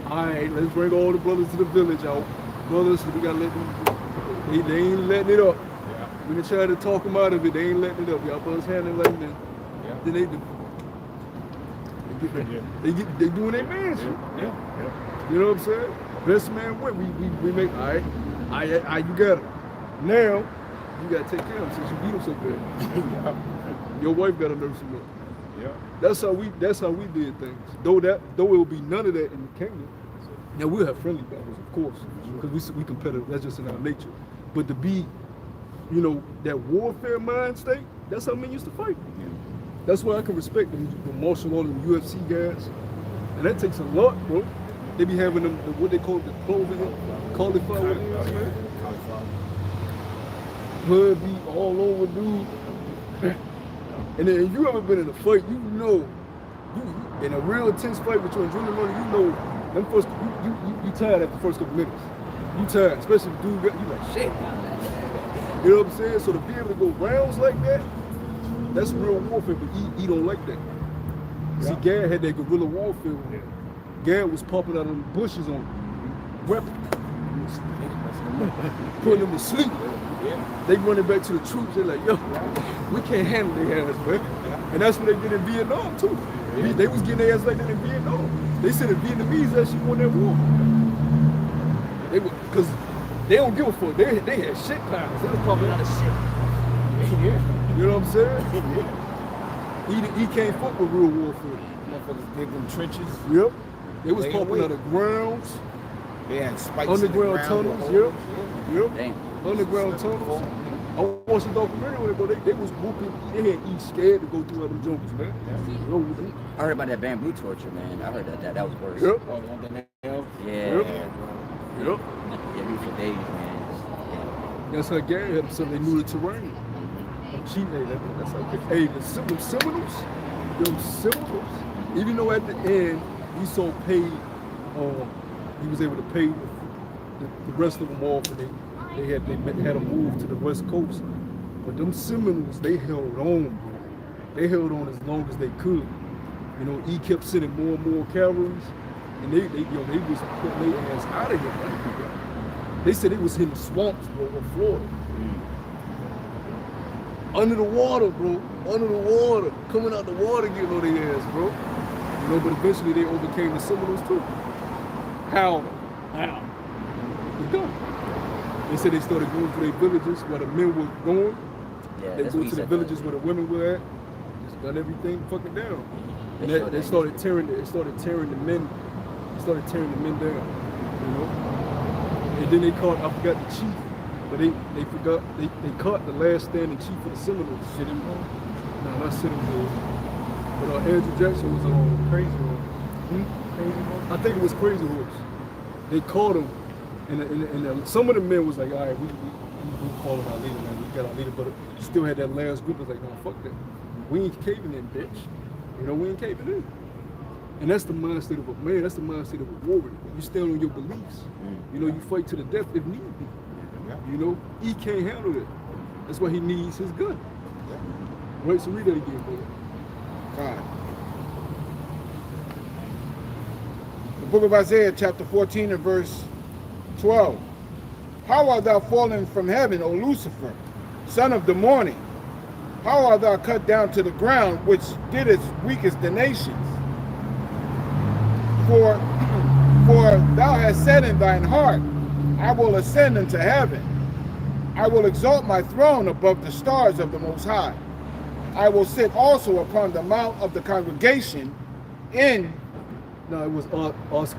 All right, let's bring all the brothers to the village out. brothers, we gotta let them. They ain't letting it up. Yeah. We can try to talk them out of it. They ain't letting it up. Y'all brothers handling like that. Yeah. Then they do. They doing their man shit. Yeah. You know what I'm saying? Best man win. We make all right. You got it. Now you gotta take care of him since you beat him so bad. Your wife gotta nurse him up. Yeah. That's how we did things. Though it will be none of that in the kingdom. Now we'll have friendly battles, of course, because we competitive. That's just in our nature. But to be, you know, that warfare mind state, that's how men used to fight. That's why I can respect them, the martial arts and UFC guys. And that takes a lot, bro. They be having them, what they call the clothing, cauliflower, man. Blood be all over, dude. And then if you ever been in a fight, you know, in a real intense fight with your adrenaline running, you know, them first, you tired after the first couple minutes. You tired, especially if dude, you like, shit. You know what I'm saying? So to be able to go rounds like that, that's real warfare, but he don't like that. See, Gad had that guerrilla warfare. Gad was popping out of the bushes on weapons, putting them to sleep. They running back to the troops. They're like, yo, we can't handle their ass, man. And that's what they did in Vietnam too. They was getting their ass like that in Vietnam. They said the Vietnamese actually won that war. They were, because they don't give a fuck. They had shit piles. They was popping out of shit. You know what I'm saying? He can't fuck with real warfare. Motherfuckers dig them trenches. Yep. They was Lay popping away. out of grounds, They had spikes underground in the ground, tunnels. holes. Yep. Dang. Underground tunnels. I watched a documentary with it, but they was whooping. They had each scared to go through other jungles, man. I heard about that bamboo torture, man. I heard that was worse. Yep. Oh, on the nail. Yeah. Yep. Yeah, Yep. me for days, man. That's how Gary had them, so they knew the terrain. I'm cheating. That's how. Hey, the Seminoles, even though at the end he so paid, he was able to pay the rest of them off, and they had to move to the West Coast. But them Seminoles, they held on. They held on as long as they could. You know, he kept sending more and more cavalries, and they was putting their ass out of here. Right? They said it was in the swamps, bro, of Florida. Under the water, bro. Under the water. Coming out the water getting on their ass, bro. You know, but eventually they overcame the Seminoles too. How? They done. They said they started going to their villages where the men were going. Yeah, They that's go what he to the said, villages where the women were at. Just got everything fucking down. And They showed they that started tearing the men. They started tearing the men down. You know? And then they caught, I forgot the chief. But they forgot, they caught the last standing chief of the Seminoles. Sitting Bull? No, not Sitting Bull. But Andrew Jackson was on Crazy Horse. Crazy Horse? I think it was Crazy Horse. They caught him, and some of the men was like, all right, we call him our leader, man. We got our leader, but still had that last group was like, no, fuck that. We ain't caving in, bitch. You know, we ain't caving in. And that's the mindset of a man. That's the mindset of a warrior. You stand on your beliefs. You know, you fight to the death if need be. You know, he can't handle it. That's why he needs his gun. Right, so read that again, brother. God. The book of Isaiah, chapter 14 and verse 12. How art thou fallen from heaven, O Lucifer, son of the morning? How art thou cut down to the ground, which didst weakest the nations? For thou hast said in thine heart, I will ascend into heaven. I will exalt my throne above the stars of the Most High. I will sit also upon the mount of the congregation in... No, it was Osceola.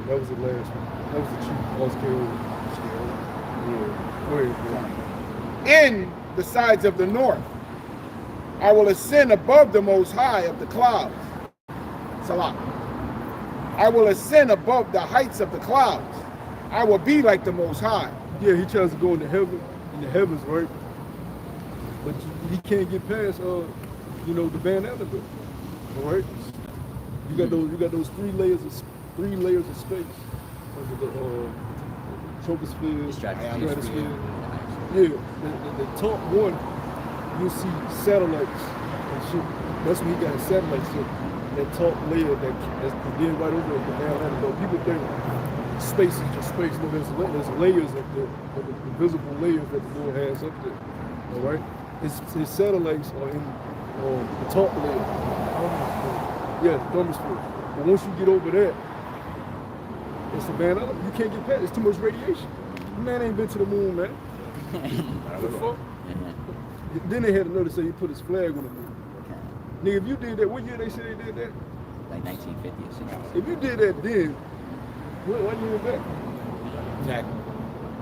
That was the last one. That was the chief, Osceola. Yeah, go ahead, bro. in the sides of the north. I will ascend above the Most High of the clouds. Salah. I will ascend above the heights of the clouds. I will be like the Most High. Yeah, he tries to go into heaven, in the heavens, right? But he can't get past, you know, the Van Allen bill. All right? You got those three layers of space. The troposphere, stratosphere. Yeah, the top one, you'll see satellites and shit. That's when he got his satellite shit. That top layer that's then right over the Van Allen bill. People think space is just space. No, there's layers of the visible layers that the Lord has up there. All right, his satellites are in the top layer. Yeah, the thermosphere. But once you get over that, it's a man up. You can't get past. It's too much radiation. The man ain't been to the moon, man. What the fuck? Then they had another say he put his flag on the moon. Nigga, if you did that, what year they say they did that? Like 1950 or something. If you did that then, why you went back? Jack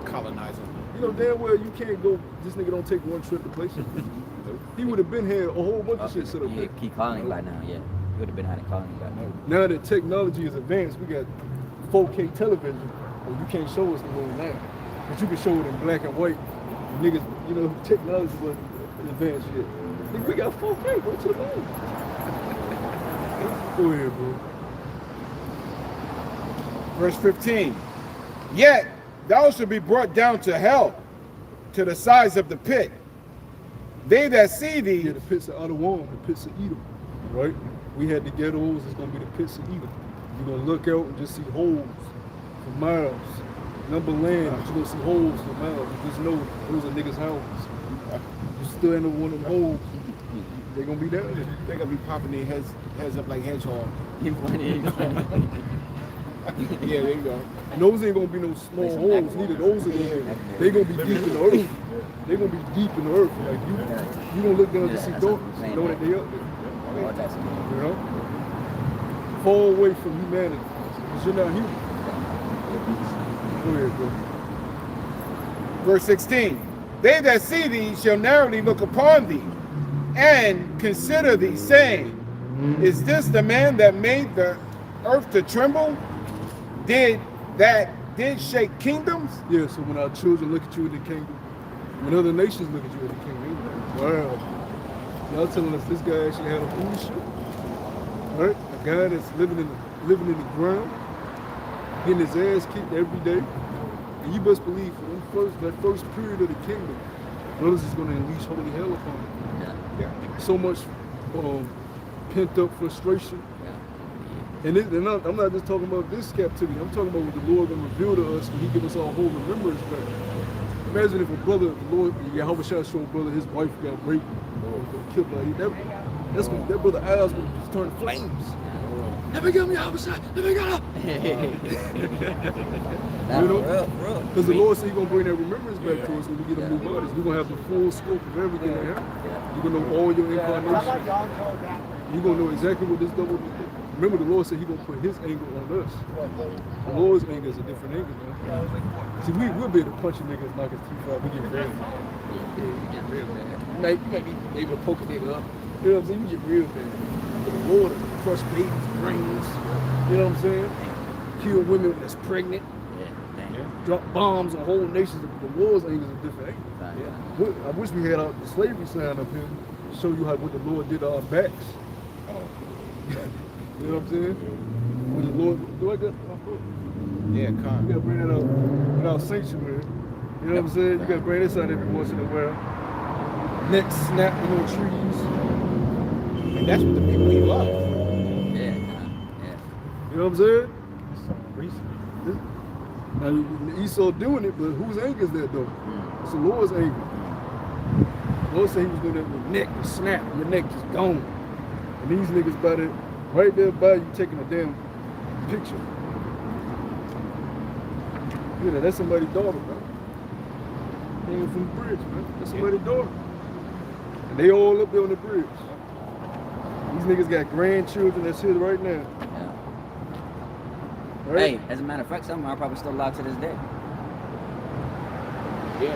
colonizer. You know damn well you can't go. This nigga don't take one trip to places. He would have been here a whole bunch of shit set up Yeah, there. keep calling by now, yeah. You would have been out of calling by now. Now that technology is advanced, we got 4K television. Well, you can't show us the moon now, but you can show it in black and white. Niggas, you know, technology wasn't advanced yet. Nigga, we got 4K. Go to the moon. Go ahead, bro. Verse 15. Yet thou shalt be brought down to hell, to the sides of the pit. They that see thee, Yeah, the pits of Adawam, the pits of Edom, right? We had the ghettos, it's gonna be the pits of Edom. You're gonna look out and just see holes for miles. Number land, but you're gonna see holes for miles. You just know those are niggas' houses. You still in one of them holes, they gonna be down there. they're gonna be popping their heads up like hedgehogs. You funny. Yeah, there you go. And those ain't gonna be no small holes, neither. Those are gonna be, they gonna be deep in the earth. They gonna be deep in the earth. Like you gonna look down to see darkness, you know that they up there. Oh, that's You know? Fall away from humanity. Because you're not human. Go ahead, bro. Verse 16. They that see thee shall narrowly look upon thee, and consider thee, saying, is this the man that made the earth to tremble? Did shake kingdoms? Yeah, so when our children look at you in the kingdom, when other nations look at you in the kingdom, they're like, wow. Y'all telling us this guy actually had a food ship? Right? A guy that's living in the ground, getting his ass kicked every day. And you best believe for that first period of the kingdom, brothers is gonna unleash holy hell upon him. Yeah. So much pent up frustration. And I'm not just talking about this captivity. I'm talking about what the Lord gonna reveal to us when He give us our whole remembrance back. Imagine if a brother, the Lord, Yahweh shall show a brother his wife got raped or killed. Like that brother eyes would just turn flames. Never get me Yahweh, never get up. You know, because the Lord said He's gonna bring that remembrance back to us when we get them new bodies. We're gonna have the full scope of everything that happened. You're gonna know all your incarnations. You're gonna know exactly what this double. Remember, the Lord said He's gonna put His anger on us. The Lord's anger is a different anger, man. See, we'll be able to punch a nigga and knock his teeth out. We get real. You might be able to poke a nigga up. You know what I'm saying? You get real bad. But the Lord will crush babies' brains. You know what I'm saying? Kill women that's pregnant. Drop bombs on whole nations. The Lord's anger is a different anger. I wish we had the slavery sign up here to show you what the Lord did to our backs. You know what I'm saying? When the Lord, do I got my book? Yeah, You gotta bring that up in our sanctuary. You know what I'm saying? You gotta bring this out every once in a while. Necks snapping on trees. and that's what the people he loves. Yeah. You know what I'm saying? Now Esau doing it, but whose anger is that though? It's the Lord's anger. The Lord said He was doing that with neck to snap, your neck just gone. And these niggas by there, right there by you taking a damn picture. Yeah, that's somebody's daughter, man. Hanging from the bridge, man. That's somebody's daughter. And they all up there on the bridge. These niggas got grandchildren that's here right now. Right? Hey, as a matter of fact, some are probably still alive to this day. Yeah,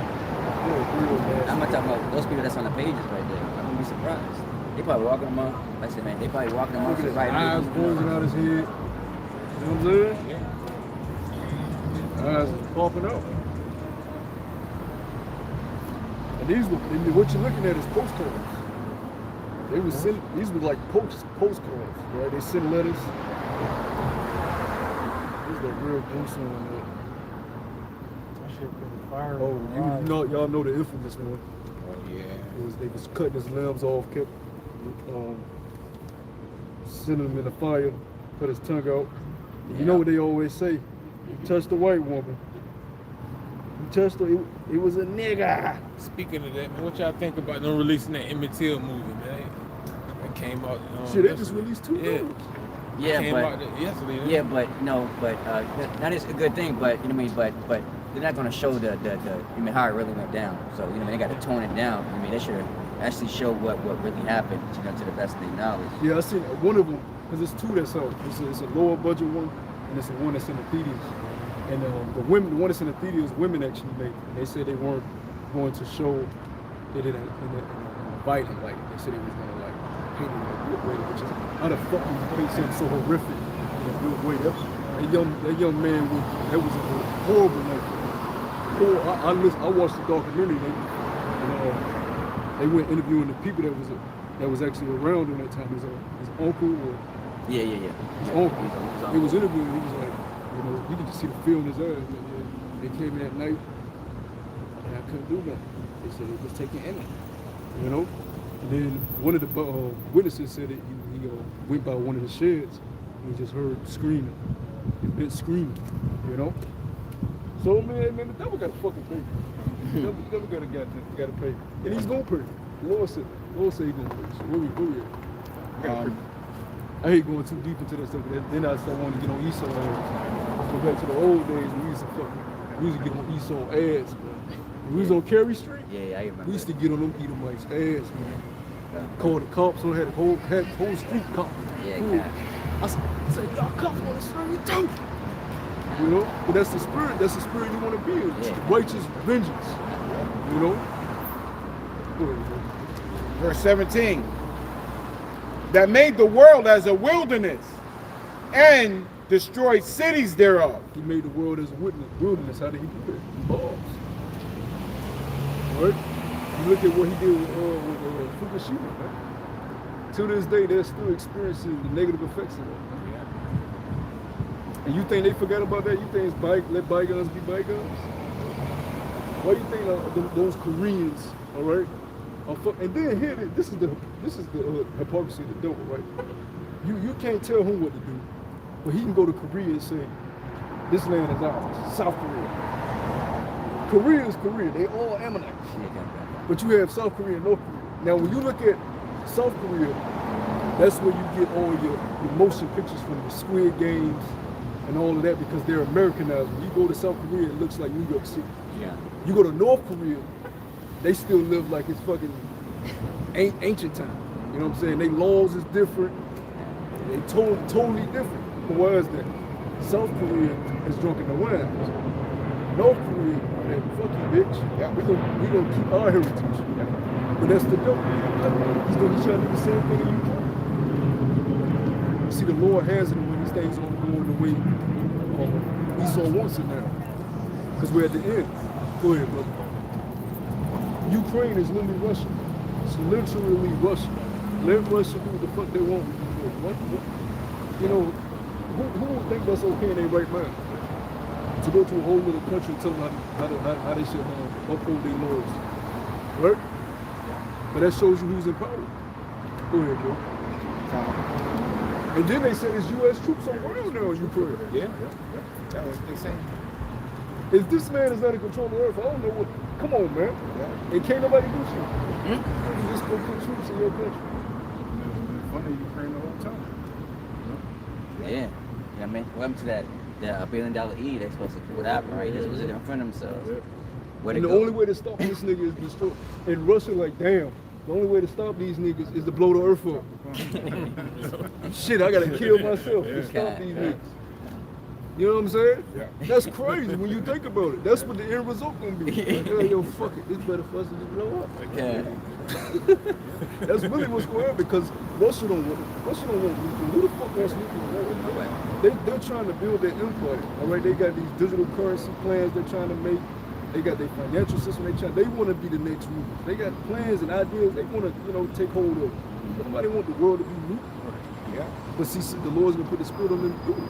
I'm not talking about those people that's on the pages right there. I wouldn't be surprised. They probably walking them up. Like I said, man, they probably walking them up look to at the his right. eyes bulging out his head. You know what I'm saying? Yeah. Eyes is popping out. And these were, and what you're looking at is postcards. They was send, these were like postcards, right? They send letters. This is like real gruesome on that. Oh, you know, y'all know the infamous one. Oh yeah. They was cutting his limbs off, kept sending him in the fire, cut his tongue out. You know what they always say? He touched a white woman. He touched her. It was a nigga. Speaking of that, man, what y'all think about them releasing that Emmett Till movie, man? That came out. Shit, they just released 2 Yeah. movies. Yeah, came but out yesterday. man. yeah, but no, but that is a good thing. But you know what I mean. But they're not gonna show the I mean how it really went down. So you know they got to tone it down. I mean they should actually show what really happened. You know to the best of their knowledge. Yeah, I seen one of them because it's 2 that's out. It's a lower budget one, and it's the one that's in the theaters. And the one that's in the theaters, women actually made. And they said they weren't going to show it in a violent light. They said they was gonna like paint it in a good way, which is how the fuck you paint something so horrific in a good way. That young man that was a horrible night. I watched the documentary. They went interviewing the people that was actually around during that time. His uncle or Yeah. his uncle. He was interviewing. He was like, you can just see the feel in his eyes. They came in that night, and I couldn't do nothing. They said it was taking Emmett. And then one of the witnesses said that he went by one of the sheds and he just heard screaming, and been screaming. So man, the devil got to fucking pay. The devil got to pay, and he's gonna pay. The Lord said he's gonna pay. So where we at? I hate going too deep into that stuff. Then I start wanting to get on Esau ass. Go back to the old days when we used to get on Esau ass, man. When we was on Cary Street. Yeah, I remember. We used to get on them Edomites ass, man. Called the cops, so had the whole street cop. Yeah, Cool. God. I said, y'all cops want to serve you too. But that's the spirit you want to be in. Yeah. Righteous vengeance. Go ahead, bro. Verse 17. That made the world as a wilderness and destroyed cities thereof. He made the world as a wilderness. How did he do that? Bombs. Right? You look at what he did with Fukushima, man. To this day, they're still experiencing the negative effects of that. And you think they forgot about that? You think it's let bygones be bygones? Why do you think those Koreans, all right? And then here, this is the hypocrisy of the devil, right? You can't tell him what to do, but he can go to Korea and say, this land is ours, South Korea. Korea is Korea, they all Ammonites. But you have South Korea and North Korea. Now when you look at South Korea, that's where you get all your motion pictures from the Squid Games and all of that, because they're Americanized. When you go to South Korea, it looks like New York City. Yeah. You go to North Korea, they still live like it's fucking ancient time. You know what I'm saying? Their laws is different. They totally different. But why is that? South Korea is drunk in the wine. North Korea, man, fuck you, bitch. Yeah, we gonna keep our heritage. But that's the dope. He's gonna try to do the same thing in Ukraine. See, the Lord has it when these things don't go the way Esau wants it now. Because we're at the end. Go ahead, brother. Ukraine is literally Russia. It's literally Russia. Let Russia do what the fuck they want. Who would think that's okay in their right mind? To go to a whole little country and tell them how they should uphold their laws. Right? But that shows you who's in power. Go ahead, bro. And then they said there's U.S. troops around now in Ukraine. Yeah. That's what they say. If this man is not in control of the earth, I don't know what. Come on, man. And can't nobody do shit. You just go put troops in your country. Funny, Ukraine the whole time. Yeah. I mean, what happened to that $1 billion E they're supposed to put out, right? They're supposed to defend themselves. Where'd it And the go? only way to stop this nigga is destroy. And Russia, like, damn. The only way to stop these niggas is to blow the earth up. Shit, I gotta kill myself to stop these niggas. You know what I'm saying? Yeah. That's crazy when you think about it. That's what the end result gonna be. Like, yo, fuck it. It's better for us to just blow up. Yeah. That's really what's going on, because Russia don't want nuclear. Who the fuck wants nuclear? They're trying to build their empire. All right, they got these digital currency plans they're trying to make. They got their financial system. They want to be the next rulers. They got plans and ideas. They want to, take hold of. Nobody want the world to be nuclear. Yeah. But see, the Lord's gonna put the spirit on them to do it.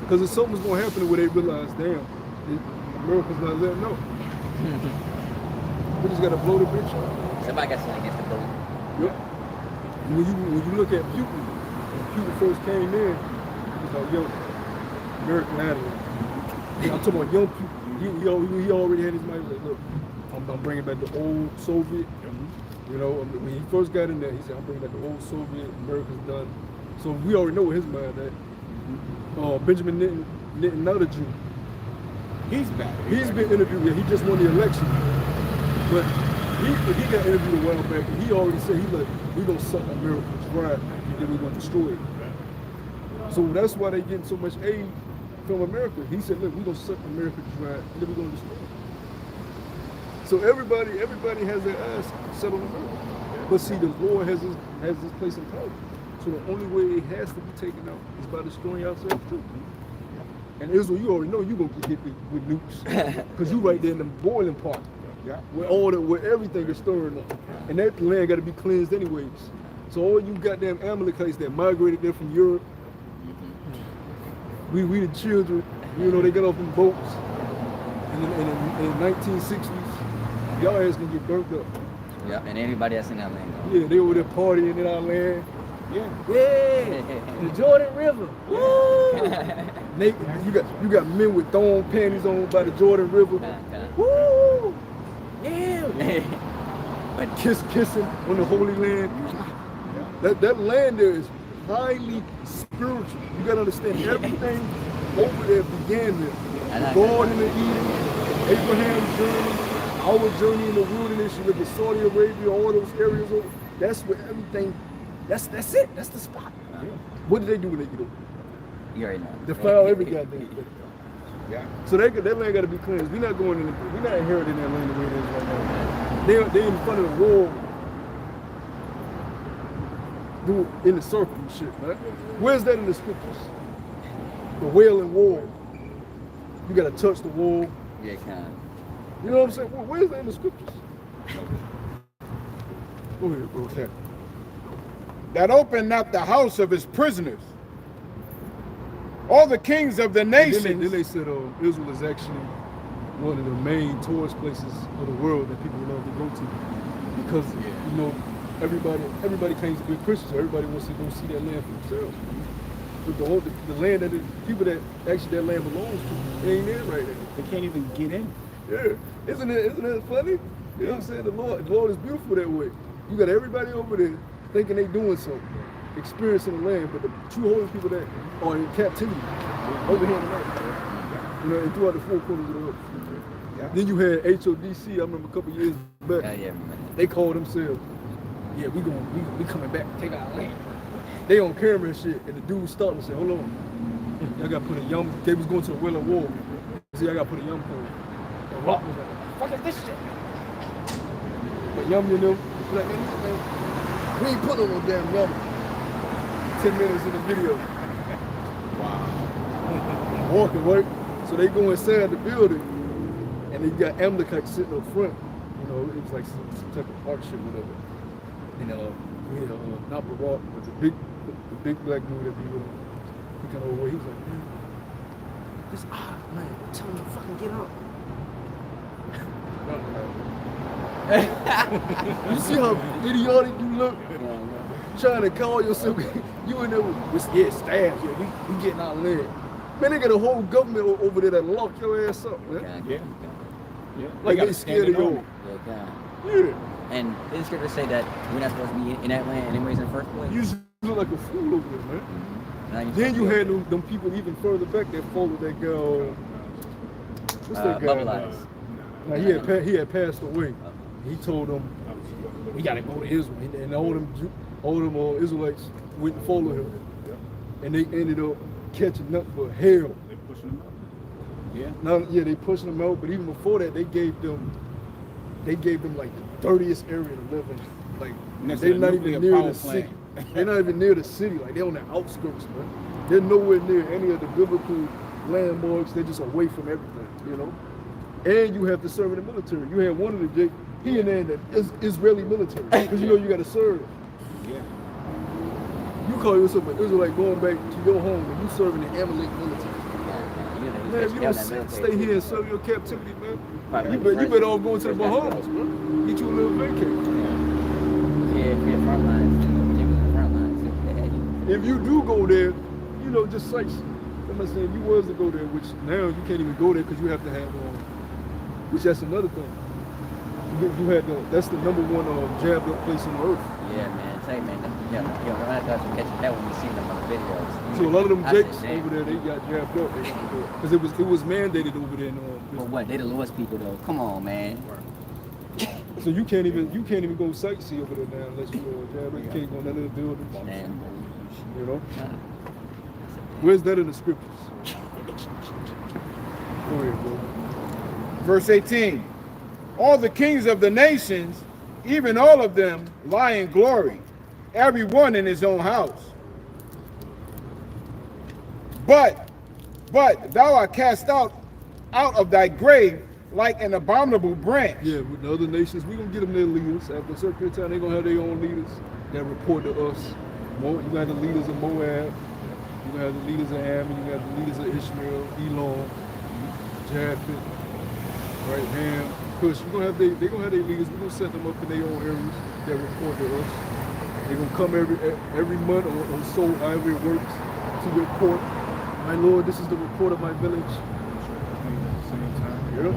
Because if something's gonna happen where they realize, damn, America's not letting know. We just gotta blow the bitch up. Somebody got something against the building. Yep. And when you look at Putin, when Putin first came in, he was like, yo, American attitude. I'm talking about young people. He already had his mind like, look, I'm bringing back the old Soviet. You know, when he first got in there, he said, I'm bringing back the old Soviet. America's done. So we already know where his mind at. Benjamin Netanyahu. He's back. He's been interviewed. Yeah, he just won the election. But he got interviewed a while back, and he already said, we're going to suck America dry, and then we're going to destroy it. So that's why they're getting so much aid from America. He said, look, we're going to suck America dry, and then we're going to destroy it. So everybody has their eyes set on America. But see, the Lord has this place in power. So the only way it has to be taken out is by destroying ourselves too. And Israel, you already know you're going to get hit with nukes. Because you right there in the boiling pot. Yeah. Where everything is stirring up. And that land got to be cleansed anyways. So all you goddamn Amalekites that migrated there from Europe, we the children, you know, they got off in boats in the 1960s. Y'all ass gonna get burnt up. Yeah, and anybody that's in that land. Yeah, they were there partying in our land. Yeah. The Jordan River. Woo! Naked. You got men with thong panties on by the Jordan River. Woo! Yeah. But Kissing on the Holy Land. That land there is highly spiritual. You gotta understand everything over there began there. The Garden of Eden, Abraham's journey, our journey in the wilderness, you look at Saudi Arabia, all those areas over. That's where everything. That's it. That's the spot. What do they do when they get over? you already know. Defile every goddamn thing. Yeah. So that land got to be cleansed. We're not inheriting that land the way it is right now. They in front of the wall, in the circle and shit, man. Where's that in the scriptures? The Wailing Wall. You got to touch the wall. Yeah, kind of. You know what I'm saying? Where's that in the scriptures? Go ahead, bro. Okay. That opened up the house of his prisoners. All the kings of the nations. Then they said Israel is actually one of the main tourist places of the world that people love to go to. Because, you know, everybody claims to be Christians, so everybody wants to go see that land for themselves. But the land that people that actually that land belongs to, it ain't there right now. They can't even get in. Yeah. Isn't it funny? You know what I'm saying? The Lord is beautiful that way. You got everybody over there thinking they doing something, experiencing the land, but the true holy people that are in captivity over here in the land. You know, and throughout the four corners of the earth. Yeah. Then you had HODC, I remember a couple years back. Yeah. They called themselves, we coming back to take our land. They on camera and shit, and the dude stopped and said, hold on. Y'all gotta put a yum, they was going to the Wailing Wall. See, I gotta put a yum on. And Rock was like, fuck is this shit? But Yum, you know, like, man, we ain't put on no damn Yum. 10 minutes in the video. Wow. Walking, right? So they go inside the building, and they got Amalekites sitting up front. You know, it was like some type of art shit, whatever. And not Barack, but the big black dude that be with him. He kind of away. He was like, man, this man, tell him to fucking get up. You see how idiotic you look? Trying to call yourself, you in there with staff, we getting our land. Man, they got a whole government over there that lock your ass up, man. Yeah. Like they scared of you. Yeah. And didn't scripture say that we're not supposed to be in that land anyways in the first place? You just look like a fool over there, man. Mm-hmm. Then you had them people even further back that followed that girl. What's that guy? Bubble Eyes. Now, he had passed away. He told them, we gotta go to Israel. And all them Israelites went and followed him. And they ended up catching nothing but hell. They pushing them up. Now, they pushing them out, but even before that, they gave them like the dirtiest area to live in. Like they're not even near the city. They're not even near the city. Like they're on the outskirts, man. They're nowhere near any of the biblical landmarks. They're just away from everything, you know. And you have to serve in the military. You had one of the he in there in the Israeli military because you know you got to serve. Yeah. You call yourself an Israelite going back to your home and you serving the Amalek military. Man, if you don't stay here and serve your captivity, man, you better all go to the Bahamas, man. Get you a little vacation. Yeah, front lines. Front lines. If you do go there, you know, just sightsee. I'm not saying you was to go there, which now you can't even go there because you have to have, which that's another thing. You had that's the number one jabbed up place on earth. Yeah, man. Tell you, man. I thought you catching that when you seen them on the videos. So a lot of them I said, jakes damn. over there, they got jabbed up because it was mandated over there. But what? They the lowest people though. Come on, man. So you can't even go sightsee over there now unless you jab up. You can't go none of the buildings. Man. You know? Where's that in the scriptures? Go ahead, bro. Verse 18. All the kings of the nations, even all of them, lie in glory, every one in his own house. But thou art cast out of thy grave like an abominable branch. Yeah, with the other nations, we're going to get them their leaders. After a certain period of time, they're going to have their own leaders that report to us. You got the leaders of Moab. You got the leaders of Ammon. You got the leaders of Ishmael, Elon, Japheth, right, Ham, Cush. They're going to have their leaders. We're going to set them up in their own areas that report to us. They're going to come every month or so, however it works, to report. My Lord, this is the report of my village. At the same time, Yep.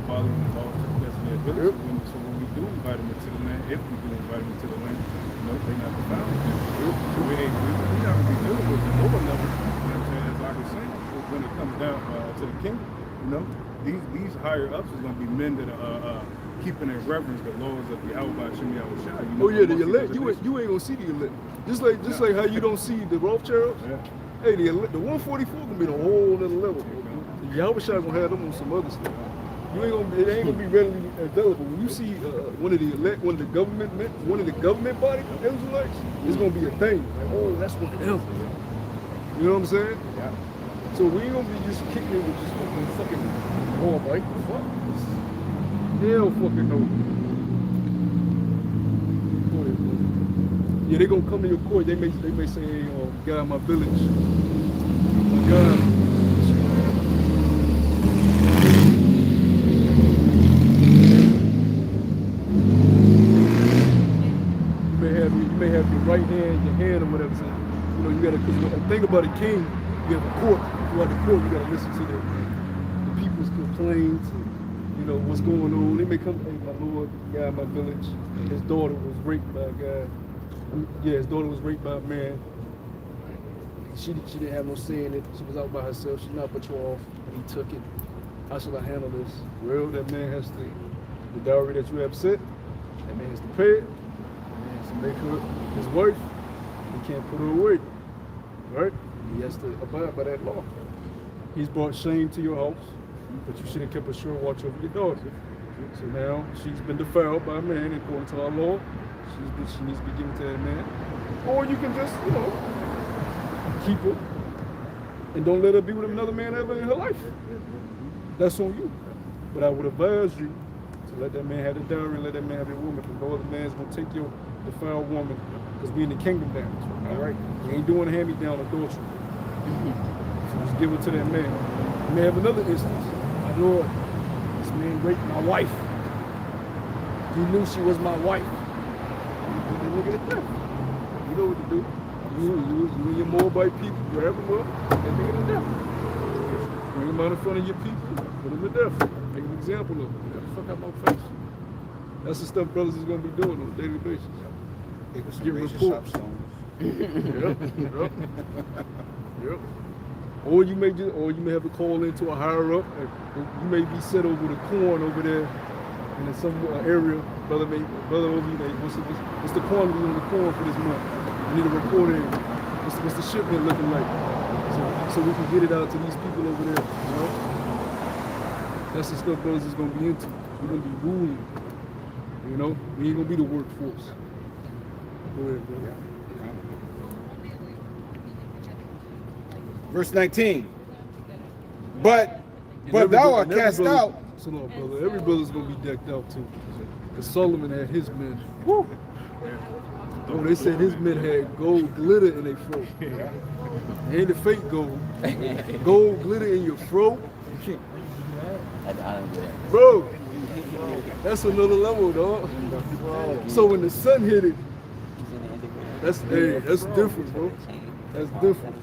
following the laws of their village. Yep. So when we do invite them into the land, if we do invite them into the land, they're not found. So we're not going to be dealing with the lower level. You know what I'm saying? As I was saying, when it comes down to the kingdom, these higher ups is going to be men that are keeping in reverence the laws of Yahweh Shem Yahushua. Oh yeah, the elect. You ain't gonna see the elect. Just like how you don't see the Rothschilds. Yeah. Hey, the 144 gonna be the whole other level. The Yahushua gonna have them on some other stuff. It ain't gonna be readily available. When you see one of the government body Israelites, it's gonna be a thing. Like, oh, that's one of them. You know what I'm saying? Yeah. So we ain't gonna be just kicking it with just fucking like the fuck. Hell fucking no. Go ahead, bro. Yeah, they gonna come to your court. They may say, hey, guy in my village, my God. You may have your right hand, your hand, or whatever. So, you gotta. Cause think about a king. You have a court. Throughout the court, you gotta listen to the people's complaints. And, what's going on. They may come, hey, my Lord, the guy in my village, his daughter was raped by a guy. His daughter was raped by a man. She didn't have no say in it. She was out by herself. She's not patrol off. He took it. How should I handle this? Well, that man has to, the dowry that you have set, that man has to pay it. That man has to make her his wife. He can't put her away. Right? He has to abide by that law. He's brought shame to your house, but you should have kept a sure watch over your daughter. So now she's been defiled by a man according to our law. She needs to be given to that man. Or you can just, keep her and don't let her be with another man ever in her life. That's on you. But I would advise you to let that man have the dowry and let that man have your woman, because no other man's gonna take your defiled woman, because we in the kingdom now. All right? We ain't doing hand-me-down adultery. So just give it to that man. You may have another instance. My Lord, this man raped my wife. He knew she was my wife. You look at that. You know what to do. You and your Moabite people, grab them up and make it to death. Bring them out in front of your people, put them to death. Make an example of them. Get the fuck out my face. That's the stuff brothers is going to be doing on a daily basis. Get reports. Yep. Or you may have to call into a higher up. You may be set over the corn over there in some area. Brother over you, what's the quantity on the corn for this month? I need a report in. What's the shipment looking like? So we can get it out to these people over there. That's the stuff brothers is gonna be into. We're gonna be ruling. We ain't gonna be the workforce. Go ahead, brother. Verse 19. But thou art cast out. So no, brother. Every brother's gonna be decked out too. Because Solomon had his men. Woo! Oh, they said his men had gold glitter in their throat. Ain't the fake gold. Gold glitter in your throat. I don't do that. Bro, that's another level, dog. So when the sun hit it, that's different, bro. That's different.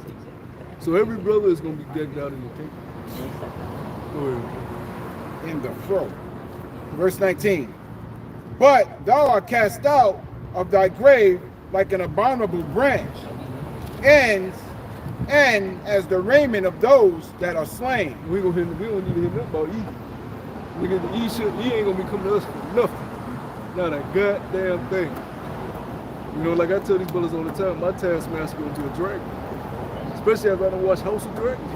So every brother is going to be decked out in the kingdom. Go ahead. In the throat. Verse 19. But thou art cast out of thy grave like an abominable branch, and as the raiment of those that are slain. We don't need to hear nothing about Egypt. Nigga, the Egypt, he ain't gonna be coming to us for nothing. Not a goddamn thing. You know, like I tell these brothers all the time, my taskmaster gonna be a dragon. Especially after I don't watch House of Dragons. I'm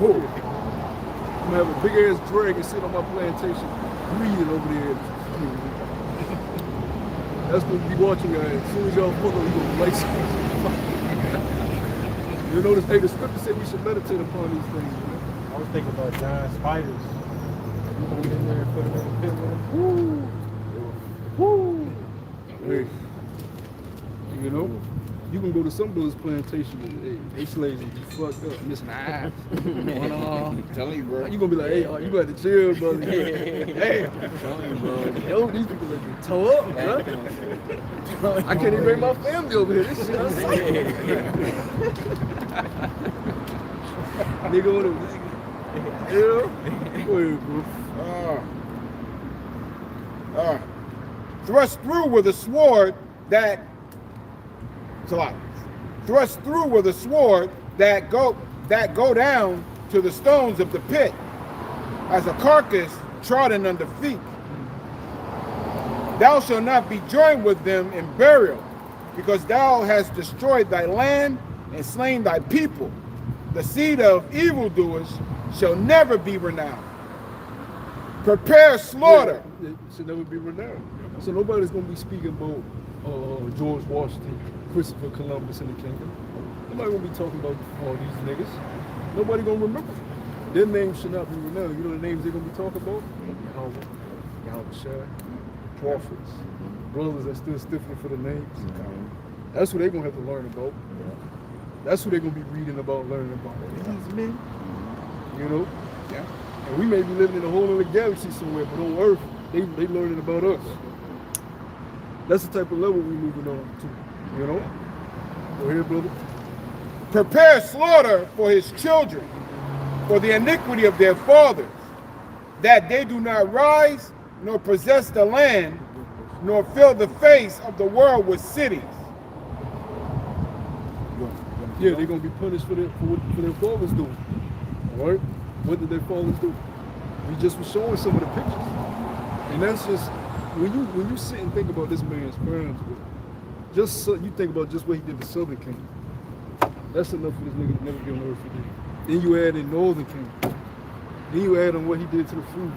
gonna have a big ass dragon sit on my plantation, breathing over there. That's what we be watching guys. As soon as y'all fuck up, you gonna light something. You notice, hey, the scripture said we should meditate upon these things, man. I was thinking about giant spiders. You can get in there and put them in the pit with them. Woo! Hey, you know, you can go to some brothers' plantation and hey, they slaves will be fucked up, missing eyes, one arm. Tell you, bro. You gonna be like, hey, you got to chill, brother. Hey, yo, these people like to toe up, huh? I can't even bring my family over here. This shit unsafe. Nigga on the, you know? Go ahead, bro. Thrust through with a sword that thrust through with a sword that go down to the stones of the pit, as a carcass trodden under feet. Thou shalt not be joined with them in burial, because thou hast destroyed thy land and slain thy people. The seed of evildoers shall never be renowned. Prepare slaughter. Yeah, it should never be renowned. So nobody's gonna be speaking about George Washington, Christopher Columbus in the kingdom. Nobody gonna be talking about all these niggas. Nobody gonna remember. Their names should not be renowned. You know the names they're gonna be talking about? Yahweh Shai, prophets, brothers that still stiffing for the names. That's what they're gonna have to learn about. That's what they're gonna be reading about, learning about. These men, you know? Yeah. And we may be living in a whole other galaxy somewhere, but on Earth, they learning about us. That's the type of level we moving on to, you know? Go ahead, brother. Prepare slaughter for his children, for the iniquity of their fathers, that they do not rise, nor possess the land, nor fill the face of the world with cities. Yeah, they're gonna be punished for their fathers doing. All right, what did their fathers do? We just was showing some of the pictures, and that's just when you sit and think about this man's crimes. Just so you think about just what he did to Southern Kingdom. That's enough for this nigga to never be on earth again. Then you add in Northern Kingdom. Then you add on what he did to the food.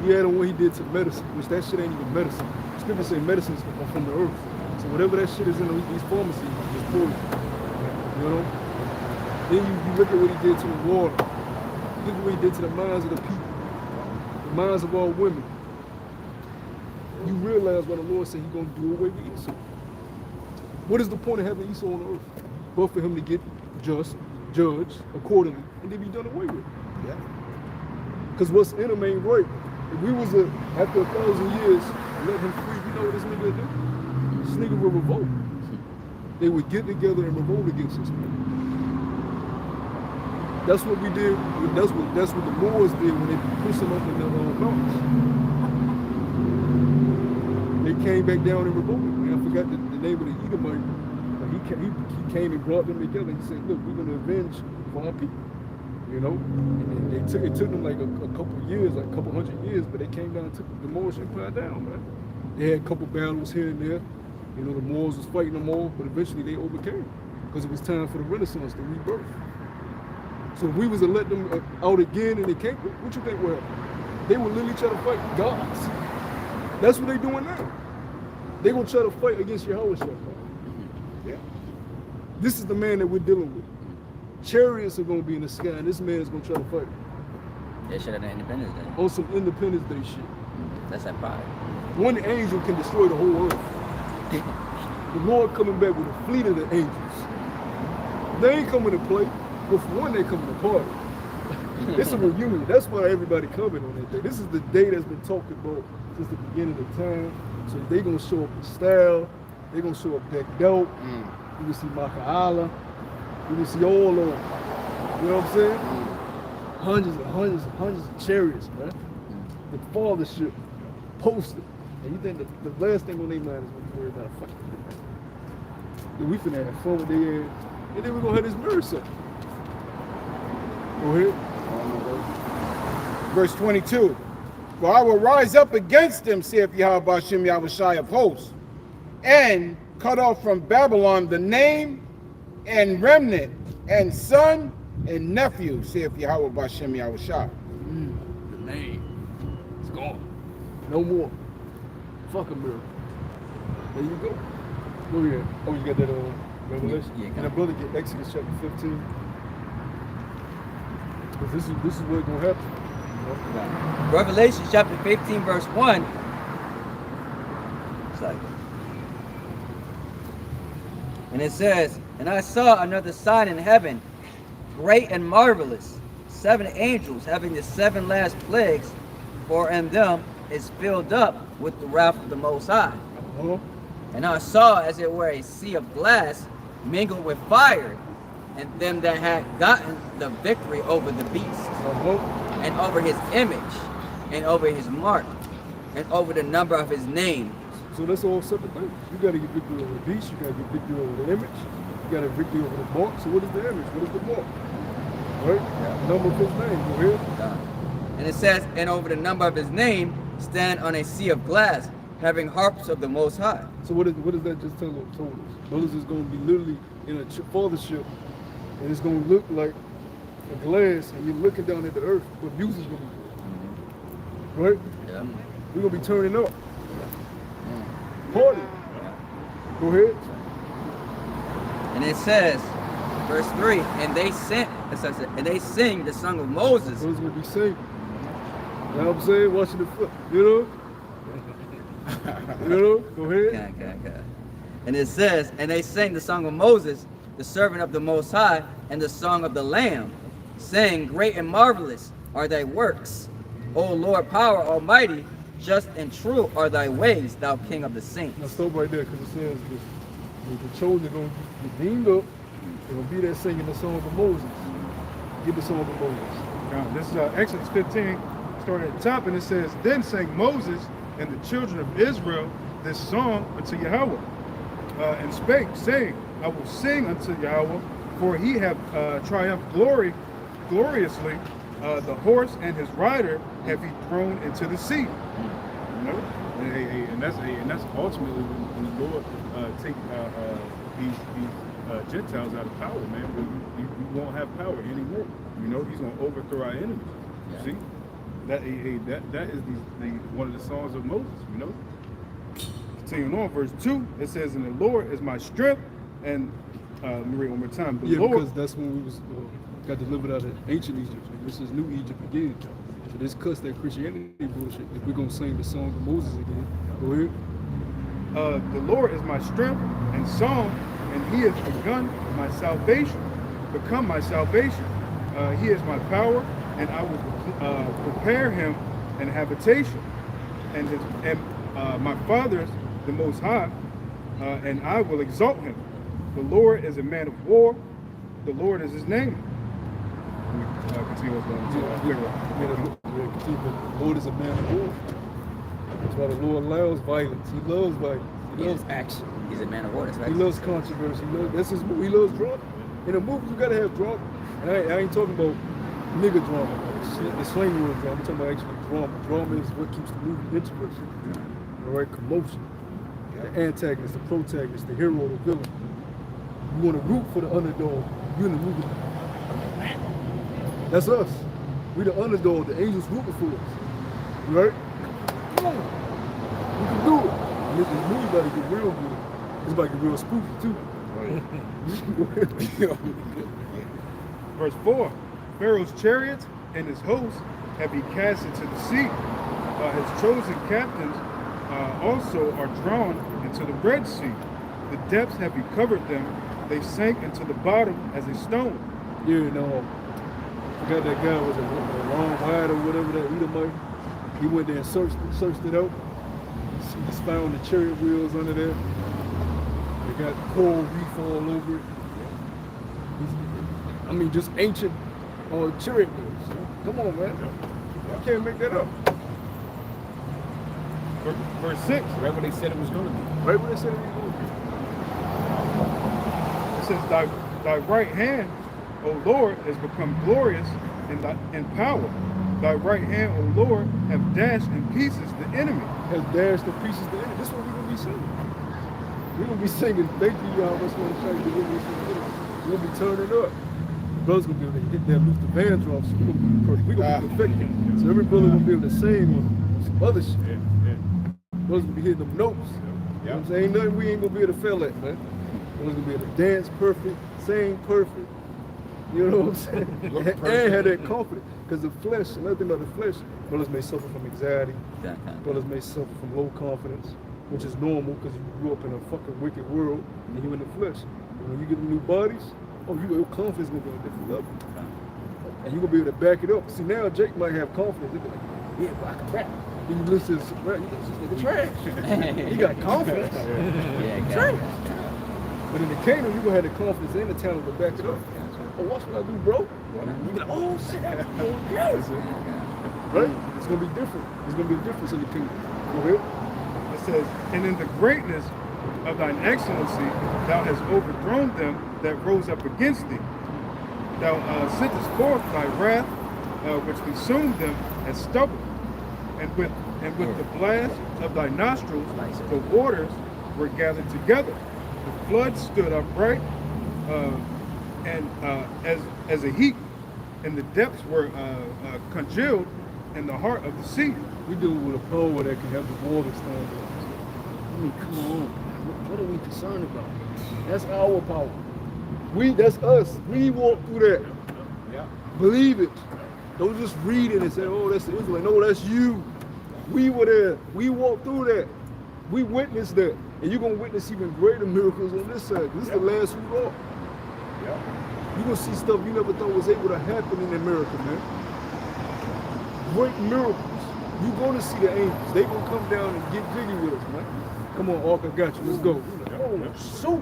You add on what he did to medicine, which that shit ain't even medicine. Scripture say medicine is from the earth. So whatever that shit is in these pharmacies is poison. You know? Then you look at what he did to the water. Look at what he did to the minds of the people. The minds of all women. You realize what the Lord said he's going to do away with Esau. What is the point of having Esau on earth? But for him to get judged accordingly, and then be done away with. Yeah. Because what's in him ain't right. If we was after 1,000 years, let him free, you know what this nigga would do? This nigga would revolt. They would get together and revolt against us, man. That's what we did. That's what the Moors did when they pushed them up in the mountains. They came back down and revolted. Man, I forgot the name of the Edomite. But he came and brought them together. He said, "Look, we're gonna avenge for our people." You know, and it took them like a couple of years, like a couple hundred years, but they came down and took the Moorish Empire down, man. They had a couple battles here and there. You know, the Moors was fighting them all, but eventually they overcame because it was time for the Renaissance, the rebirth. So if we was to let them out again and they came, what you think would happen? They would literally try to fight gods. That's what they doing now. They gonna try to fight against Yahweh. Yeah. This is the man that we're dealing with. Chariots are gonna be in the sky, and this man is gonna try to fight They should have done Independence Day. on some Independence Day shit. That's that pride. One angel can destroy the whole earth. The Lord coming back with a fleet of the angels. They ain't coming to play, but for one, they coming to party. It's a reunion. That's why everybody coming on that day. This is the day that's been talked about since the beginning of time. So they gonna show up in style. They gonna show up decked out. You can see Maka'ala. You can see all of them. You know what I'm saying? Hundreds and hundreds and hundreds of chariots, man. The fathership posted. And you think that the last thing on their mind is when you worry about a fucking we finna have fun with their ass. And then we're gonna have this mirror set. Go ahead. Verse 22. For I will rise up against them, saith Yahweh Bashem Yahushai of hosts, and cut off from Babylon the name and remnant and son and nephew, saith Yahweh Bashem Yahushai. The name. It's gone. No more. Fuck a mirror. There you go. Go ahead. Oh, you got that Revelation? Yeah, and the brother get Exodus chapter 15. Because this is what's gonna happen. Revelation chapter 15, verse 1. It's like, and it says, and I saw another sign in heaven, great and marvelous, 7 angels having the 7 last plagues, for in them is filled up with the wrath of the Most High. And I saw, as it were, a sea of glass mingled with fire, and them that had gotten the victory over the beast, and over his image, and over his mark, and over the number of his name. So that's all separate things. You got to get victory over the beast. You got to get victory over the image. You got to victory over the mark. So what is the image? What is the mark? Right? Number of his name. Go ahead. And it says, and over the number of his name, stand on a sea of glass, having harps of the Most High. So what is that just told us? Brothers is going to be literally in a fathership, and it's going to look like a glass, and you're looking down at the earth, but music's going to be. Right? Yeah. We're going to be turning up. Party. Go ahead. And it says, verse 3, and they sing the song of Moses. Brothers going to be singing. You know what I'm saying? Watching the foot. You know? Go ahead. Okay. And it says, and they sang the song of Moses, the servant of the Most High, and the song of the Lamb, saying, great and marvelous are thy works, O Lord, power almighty, just and true are thy ways, thou King of the saints. Now stop right there, because it says the chosen are going to be redeemed up. They're going to be there singing the song of Moses. Get the song of Moses. Now, this is Exodus 15, starting at the top, and it says, then sang Moses and the children of Israel this song unto Yahweh, and spake, saying, I will sing unto Yahweh, for he have triumphed gloriously. The horse and his rider have he thrown into the sea. You know, and that's ultimately when the Lord take these Gentiles out of power, man. We won't have power anymore. You know, he's gonna overthrow our enemies. You see, that is one of the songs of Moses. You know. Continuing on, verse 2, it says, "And the Lord is my strength." And let me read one more time. The Lord, because that's when we was got delivered out of ancient Egypt. This is new Egypt again. So this cuss that Christianity bullshit. If we're gonna sing the song of Moses again, go ahead. the Lord is my strength and song, and he has begun my salvation, become my salvation. He is my power, and I will prepare him an habitation, and my father's the Most High, and I will exalt him. The Lord is a man of war. The Lord is his name. Continue what's going on. The Lord is a man of war. That's why the Lord allows violence. He loves violence. He loves action. He's a man of war. That's right. He loves controversy. That's his movie. He loves drama. In a movie, you gotta have drama. And I ain't talking about nigga drama, the slang word drama. I'm talking about actually drama. Drama is what keeps the movie interesting. All right, commotion. The antagonist, the protagonist, the hero, the villain. You want to root for the underdog. You in the movie. That's us. We the underdog. The angels rooting for us. Right? Come on. We can do it. And this movie about to get real good. It's about to get real spooky too. Verse 4, Pharaoh's chariots and his hosts have he cast into the sea. His chosen captains also are drawn into the Red Sea. The depths have he covered them. They sank into the bottom as a stone. Yeah, no. I forgot that guy was a long wide or whatever, that Edomite. He went there and searched it out. He just found the chariot wheels under there. They got coral reef all over it. I mean, just ancient or cheerleaders. Come on, man. You can't make that up. Verse 6. Right when they said it was gonna be. Right when they said it was going to It says, thy right hand, O Lord, has become glorious in power. Thy right hand, O Lord, have dashed in pieces the enemy. has dashed to pieces the enemy. This is what we're gonna be singing. We're gonna be singing, thank you, y'all. What's gonna show you? We're gonna be turning up. Brothers gonna be able to hit that Luther Vandross. So we're gonna be perfect. We're gonna be perfected. So every brother gonna be able to sing on some other shit. Brothers gonna be hitting them notes. You know what I'm saying? Ain't nothing we ain't gonna be able to fail at, man. Brothers gonna be able to dance perfect, sing perfect. You know what I'm saying? And have that confidence. Because the flesh, another thing about the flesh, brothers may suffer from anxiety. Brothers may suffer from low confidence, which is normal because you grew up in a fucking wicked world and you in the flesh. And when you get the new bodies, your confidence gonna be on a different level. And you're gonna be able to back it up. See, now Jake might have confidence. He'll be like, yeah, but I can rap. Then you listen to some rap, you listen to this nigga trash. He got confidence. Trash. But in the kingdom, you're gonna have the confidence and the talent to back it up. Oh, watch what I do, bro. You be like, oh shit, that's right? It's gonna be different. It's gonna be a difference in the kingdom. Go ahead. It says, and in the greatness of thine excellency, thou hast overthrown them that rose up against thee. Thou sentest forth thy wrath, which consumed them as stubble. And with the blast of thy nostrils, the waters were gathered together. The flood stood upright, and as a heap, and the depths were congealed in the heart of the sea. We dealing with a power that can have the water stand up. I mean, come on. What are we concerned about? That's our power. That's us. We walk through that. Yeah. Believe it. Don't just read it and say, oh, that's the Israelite. No, that's you. We were there. We walked through that. We witnessed that. And you're going to witness even greater miracles on this side. This is the last hurrah. Yeah. You're going to see stuff you never thought was able to happen in America, man. Great miracles. You're going to see the angels. They're going to come down and get jiggy with us, man. Come on, Ark, I got you. Let's go. Like, oh, shoot.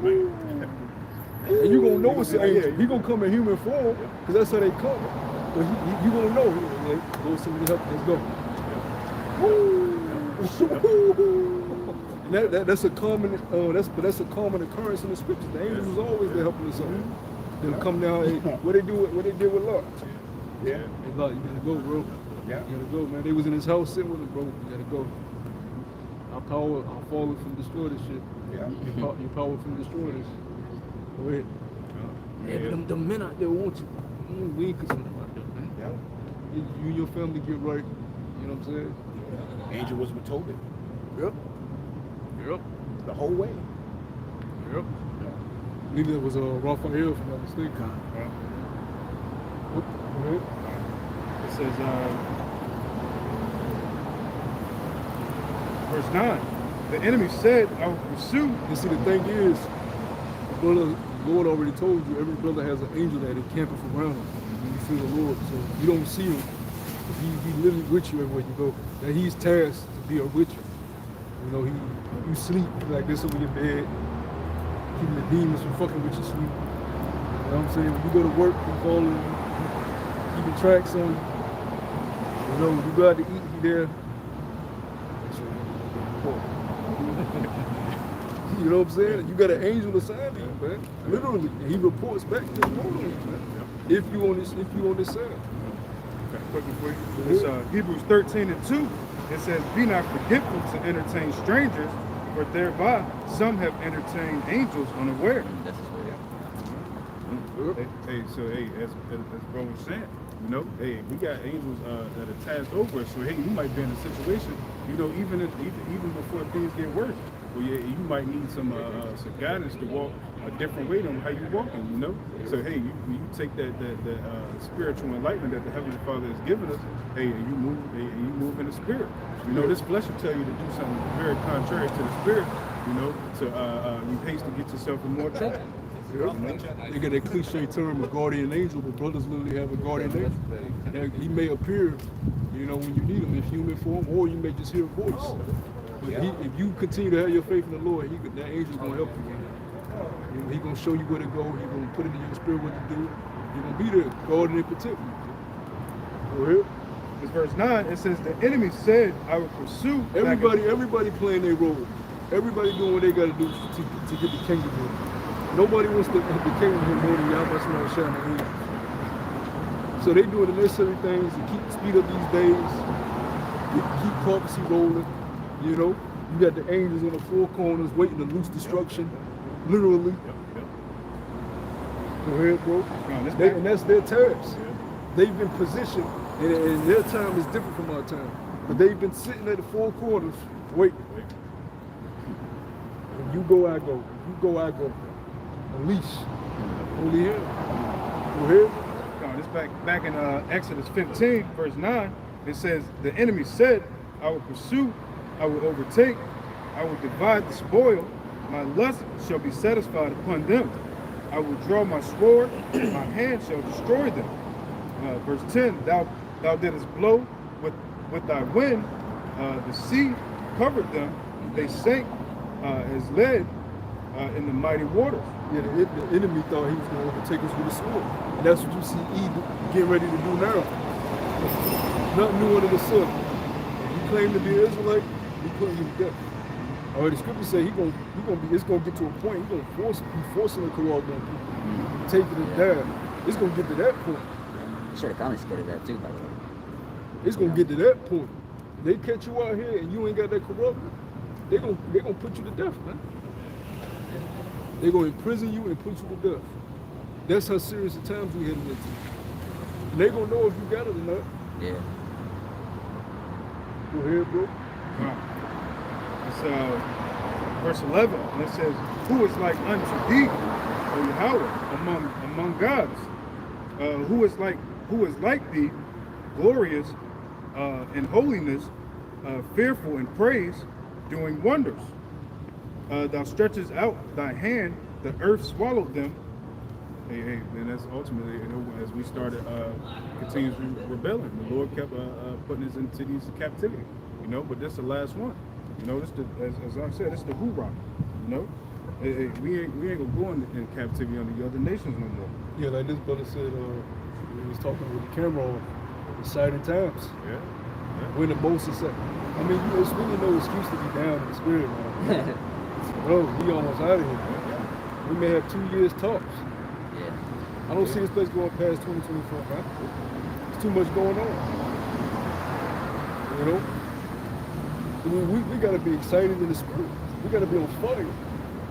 And you're going to know it's an angel. He's going to come in human form because that's how they come. But you're going to know. Like, go see me help. Let's go. And that's a common that's a common occurrence in the scriptures. The angels was always there helping us out. They'll come down. Hey, what they did with Lot. Yeah. Hey, Lot, you gotta go, bro. Yeah. You gotta go, man. They was in his house sitting with him, bro. You gotta go. Our power from destroy this shit. Yeah. Your power from destroy this. Go ahead. Yeah, but them men out there want you. We ain't concerned about that, man. Yeah. You and your family get right. You know what I'm saying? Angel was with Tobit Yep. Yep. the whole way. Yep. I believe that was Raphael, if I'm not mistaken. Go ahead. It says, verse 9, the enemy said, I will pursue. You see, the thing is, the Lord already told you, every brother has an angel that encampeth around him when you feel the Lord. So you don't see him. He literally with you everywhere you go. That he's tasked to be with you. You know, you sleep like this over your bed, keeping the demons from fucking with your sleep. You know what I'm saying? When you go to work, you following you, keeping tracks on you. You know, when you go out to eat, he there. You know what I'm saying? You got an angel assigned to you, man. Literally. And he reports back to you normally, man. If you on this side. Okay, quickly for you. It's Hebrews 13:2. It says, be not forgetful to entertain strangers, for thereby some have entertained angels unaware. Hey, as bro was saying, you know, hey, we got angels that are tasked over us. So hey, you might be in a situation, you know, even before things get worse. Well, yeah, you might need some guidance to walk a different way than how you walking, you know. So hey, you take that spiritual enlightenment that the Heavenly Father has given us. Hey, and you move in the spirit. You know, this flesh will tell you to do something very contrary to the spirit. You know, so you haste to get yourself in more trouble. They got that cliche term of guardian angel, but brothers literally have a guardian angel. And he may appear, you know, when you need him in human form, or you may just hear a voice. But if you continue to have your faith in the Lord, that angel's gonna help you. He's gonna show you where to go. He's gonna put it in your spirit what to do. You're gonna be there, guarding and protecting you. Go ahead. This verse 9, it says, the enemy said, I will pursue. Everybody playing their role. Everybody doing what they gotta do to get the kingdom in. Nobody wants the kingdom here more than Yahweh Shema Shah and the angels. So they doing the necessary things to speed up these days, keep prophecy rolling. You know, you got the angels in the four corners waiting to loose destruction, literally. Go ahead, bro. And that's their task. They've been positioned, and their time is different from our time. But they've been sitting at the four corners waiting. When you go, I go. You go, I go. Unleash. Only him. Go ahead. This back in Exodus 15, verse 9, it says, the enemy said, I will pursue, I will overtake, I will divide the spoil, my lust shall be satisfied upon them. I will draw my sword, my hand shall destroy them. Verse 10, thou didst blow with thy wind, the sea covered them, they sank as lead in the mighty waters. Yeah, the enemy thought he was going to overtake us with a sword. And that's what you see E getting ready to do now. Nothing new under the sun. You claim to be an Israelite, we put you to death. All right, the scripture say it's gonna get to a point, he's gonna be forcing the Quran on people, taking it down. It's gonna get to that point. Should have confiscated that too, by the way. It's gonna get to that point. They catch you out here and you ain't got that corruption, they gonna put you to death, man. They're gonna imprison you and put you to death. That's how serious the times we heading into. And they gonna know if you got it or not. Yeah. Go ahead, bro. It's verse 11, and it says, who is like unto thee, O Yahweh, among gods? Who is like thee, glorious in holiness, fearful in praise, doing wonders? Thou stretches out thy hand, the earth swallowed them. Hey, and that's ultimately, you know, as we started continuously rebelling, the Lord kept putting us into these captivity, you know. But this is the last one, you know. This as I said, this is the hoorah, you know. We ain't gonna go in captivity under the other nations no more. Yeah, like this brother said, he was talking with the camera on, exciting times. Yeah. When the most is, I mean, it's really no excuse to be down in the spirit, man. Bro, we almost out of here. We may have 2 years tops. Yeah. I don't see this place going past 2024, man. There's too much going on. You know? I mean, we gotta be excited in the spirit. We gotta be on fire.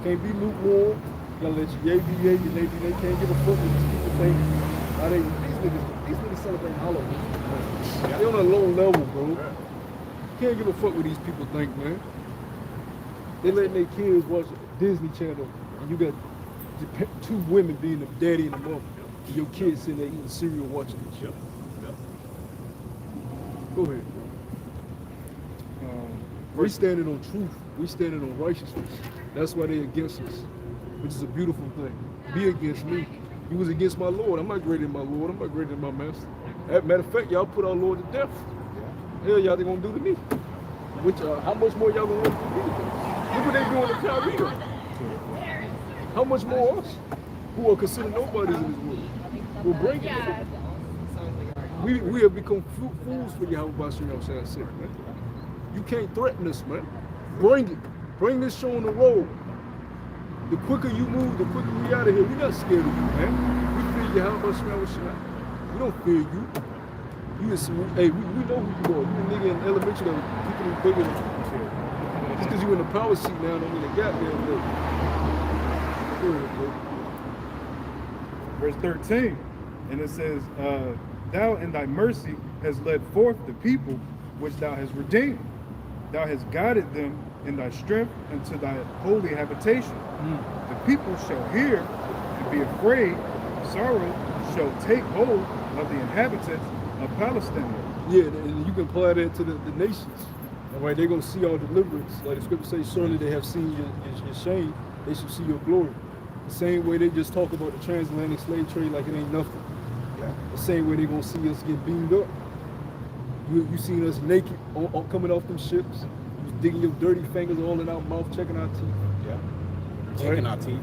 Can't be lukewarm. You gotta let your yay be yay, your nay be nay. Can't give a fuck what these people think. How these niggas celebrate Halloween. They on a low level, bro. Can't give a fuck what these people think, man. They letting their kids watch Disney Channel, and you got two women being the daddy and the mom, and your kids sitting there eating cereal watching this shit. Go ahead. We standing on truth. We standing on righteousness. That's why they against us, which is a beautiful thing. Be against me. You was against my Lord. I'm not greater than my Lord. I'm not greater than my master. As a matter of fact, y'all put our Lord to death. Hell, y'all they gonna do to me. Which, how much more y'all gonna want to do to me? Look what they doing to Kyrie. How much more us, who are considered nobodies in this world, will bring it? We have become fools for Yahweh Shem said, man. You can't threaten us, man. Bring it. Bring this show on the road. The quicker you move, the quicker we out of here. We're not scared of you, man. We fear Yahweh Shem. We don't fear you. You just, hey, we know who you are. You a nigga in elementary that people who bigger than you. Just because you in the power seat now don't mean they got there. Verse 13, and it says, thou in thy mercy hast led forth the people which thou hast redeemed. Thou hast guided them in thy strength into thy holy habitation. The people shall hear and be afraid. Sorrow shall take hold of the inhabitants of Palestine. Yeah, and you can apply that to the nations. All right, they're going to see our deliverance. Like the scripture says, surely they have seen your shame. They shall see your glory. The same way they just talk about the transatlantic slave trade like it ain't nothing. The same way they're going to see us get beamed up. You seen us naked coming off them ships. You digging your dirty fingers all in our mouth, checking our teeth. Yeah. Checking our teeth.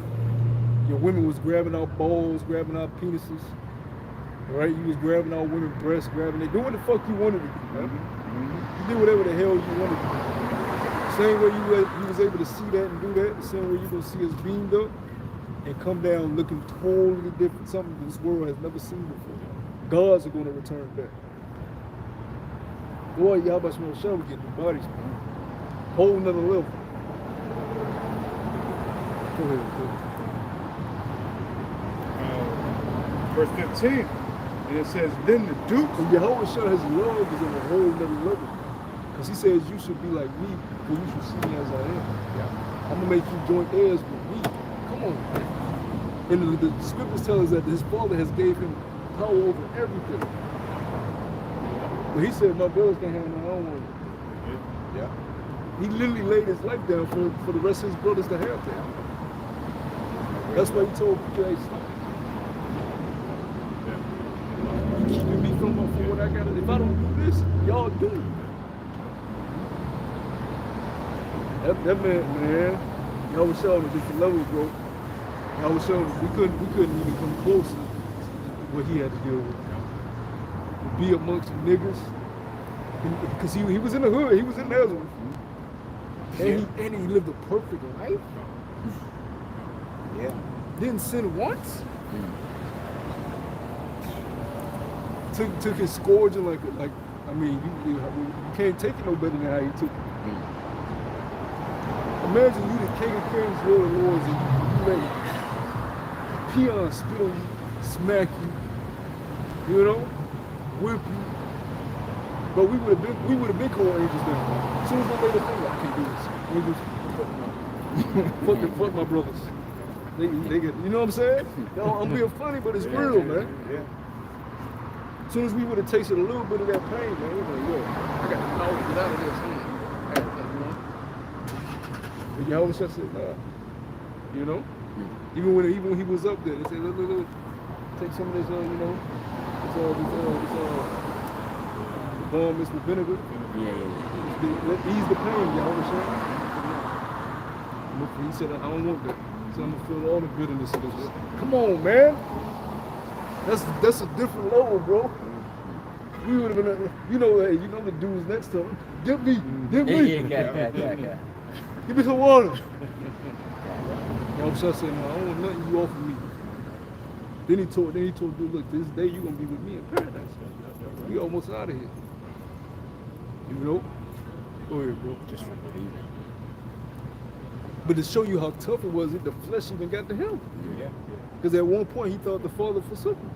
Your women was grabbing our balls, grabbing our penises. Right? You was grabbing all women's breasts, grabbing it, doing what the fuck you wanted to do, man. You did whatever the hell you wanted to do. Same way you was able to see that and do that, the same way you gonna see us beamed up and come down looking totally different, something this world has never seen before. Gods are gonna return back. Boy, y'all about to show we get new bodies, man. Whole nother level. Go ahead, go ahead. Verse 15, and it says, then the dukes, And Yahweh Shah, his love is on a whole nother level. Because he says you should be like me, for you should see me as I am. I'm gonna make you joint heirs with me. Come on, man. And the scriptures tell us that his father has gave him power over everything. But he said my brothers can have my own one. Yeah. He literally laid his life down for the rest of his brothers to have that. That's why he told Peter, hey, stop. You keeping me from what I got. If I don't do this, y'all do it. That man, y'all was showing a different level, bro. Y'all was showing we couldn't even come close to what he had to deal with. To be amongst the niggas. Because he was in the hood, he was in Nazareth. And he lived a perfect life. Yeah. Didn't sin once. Took his scourging like I mean, you can't take it no better than how he took it. Imagine you the king of kings, lord of lords, and you let peons spit on you, smack you, whip you. But we would have been called angels then. As soon as they made a finger, I can't do this. Angels, fuck my brothers. They get, you know what I'm saying? I'm being funny, but it's real, man. Yeah. As soon as we would have tasted a little bit of that pain, man, we were like, yo, I got the power to get out of this. But Yahweh Shah said, nah. Even when he was up there, they said, look, take some of this, the balm mixed with vinegar. Ease the pain, Yahweh Shah. He said, I don't want that. He said, I'm gonna feel all the bitterness of this. Come on, man. That's a different level, bro. We would have been, the dudes next to him. Give me. Yeah. Give me some water. Yahweh Shah said, no, I don't want nothing you offer me. Then he told dude, look, this day you're gonna be with me in paradise. We almost out of here. Go ahead, bro. Just for believing. But to show you how tough it was, the flesh even got to him. Yeah. Because at one point he thought the Father forsook him.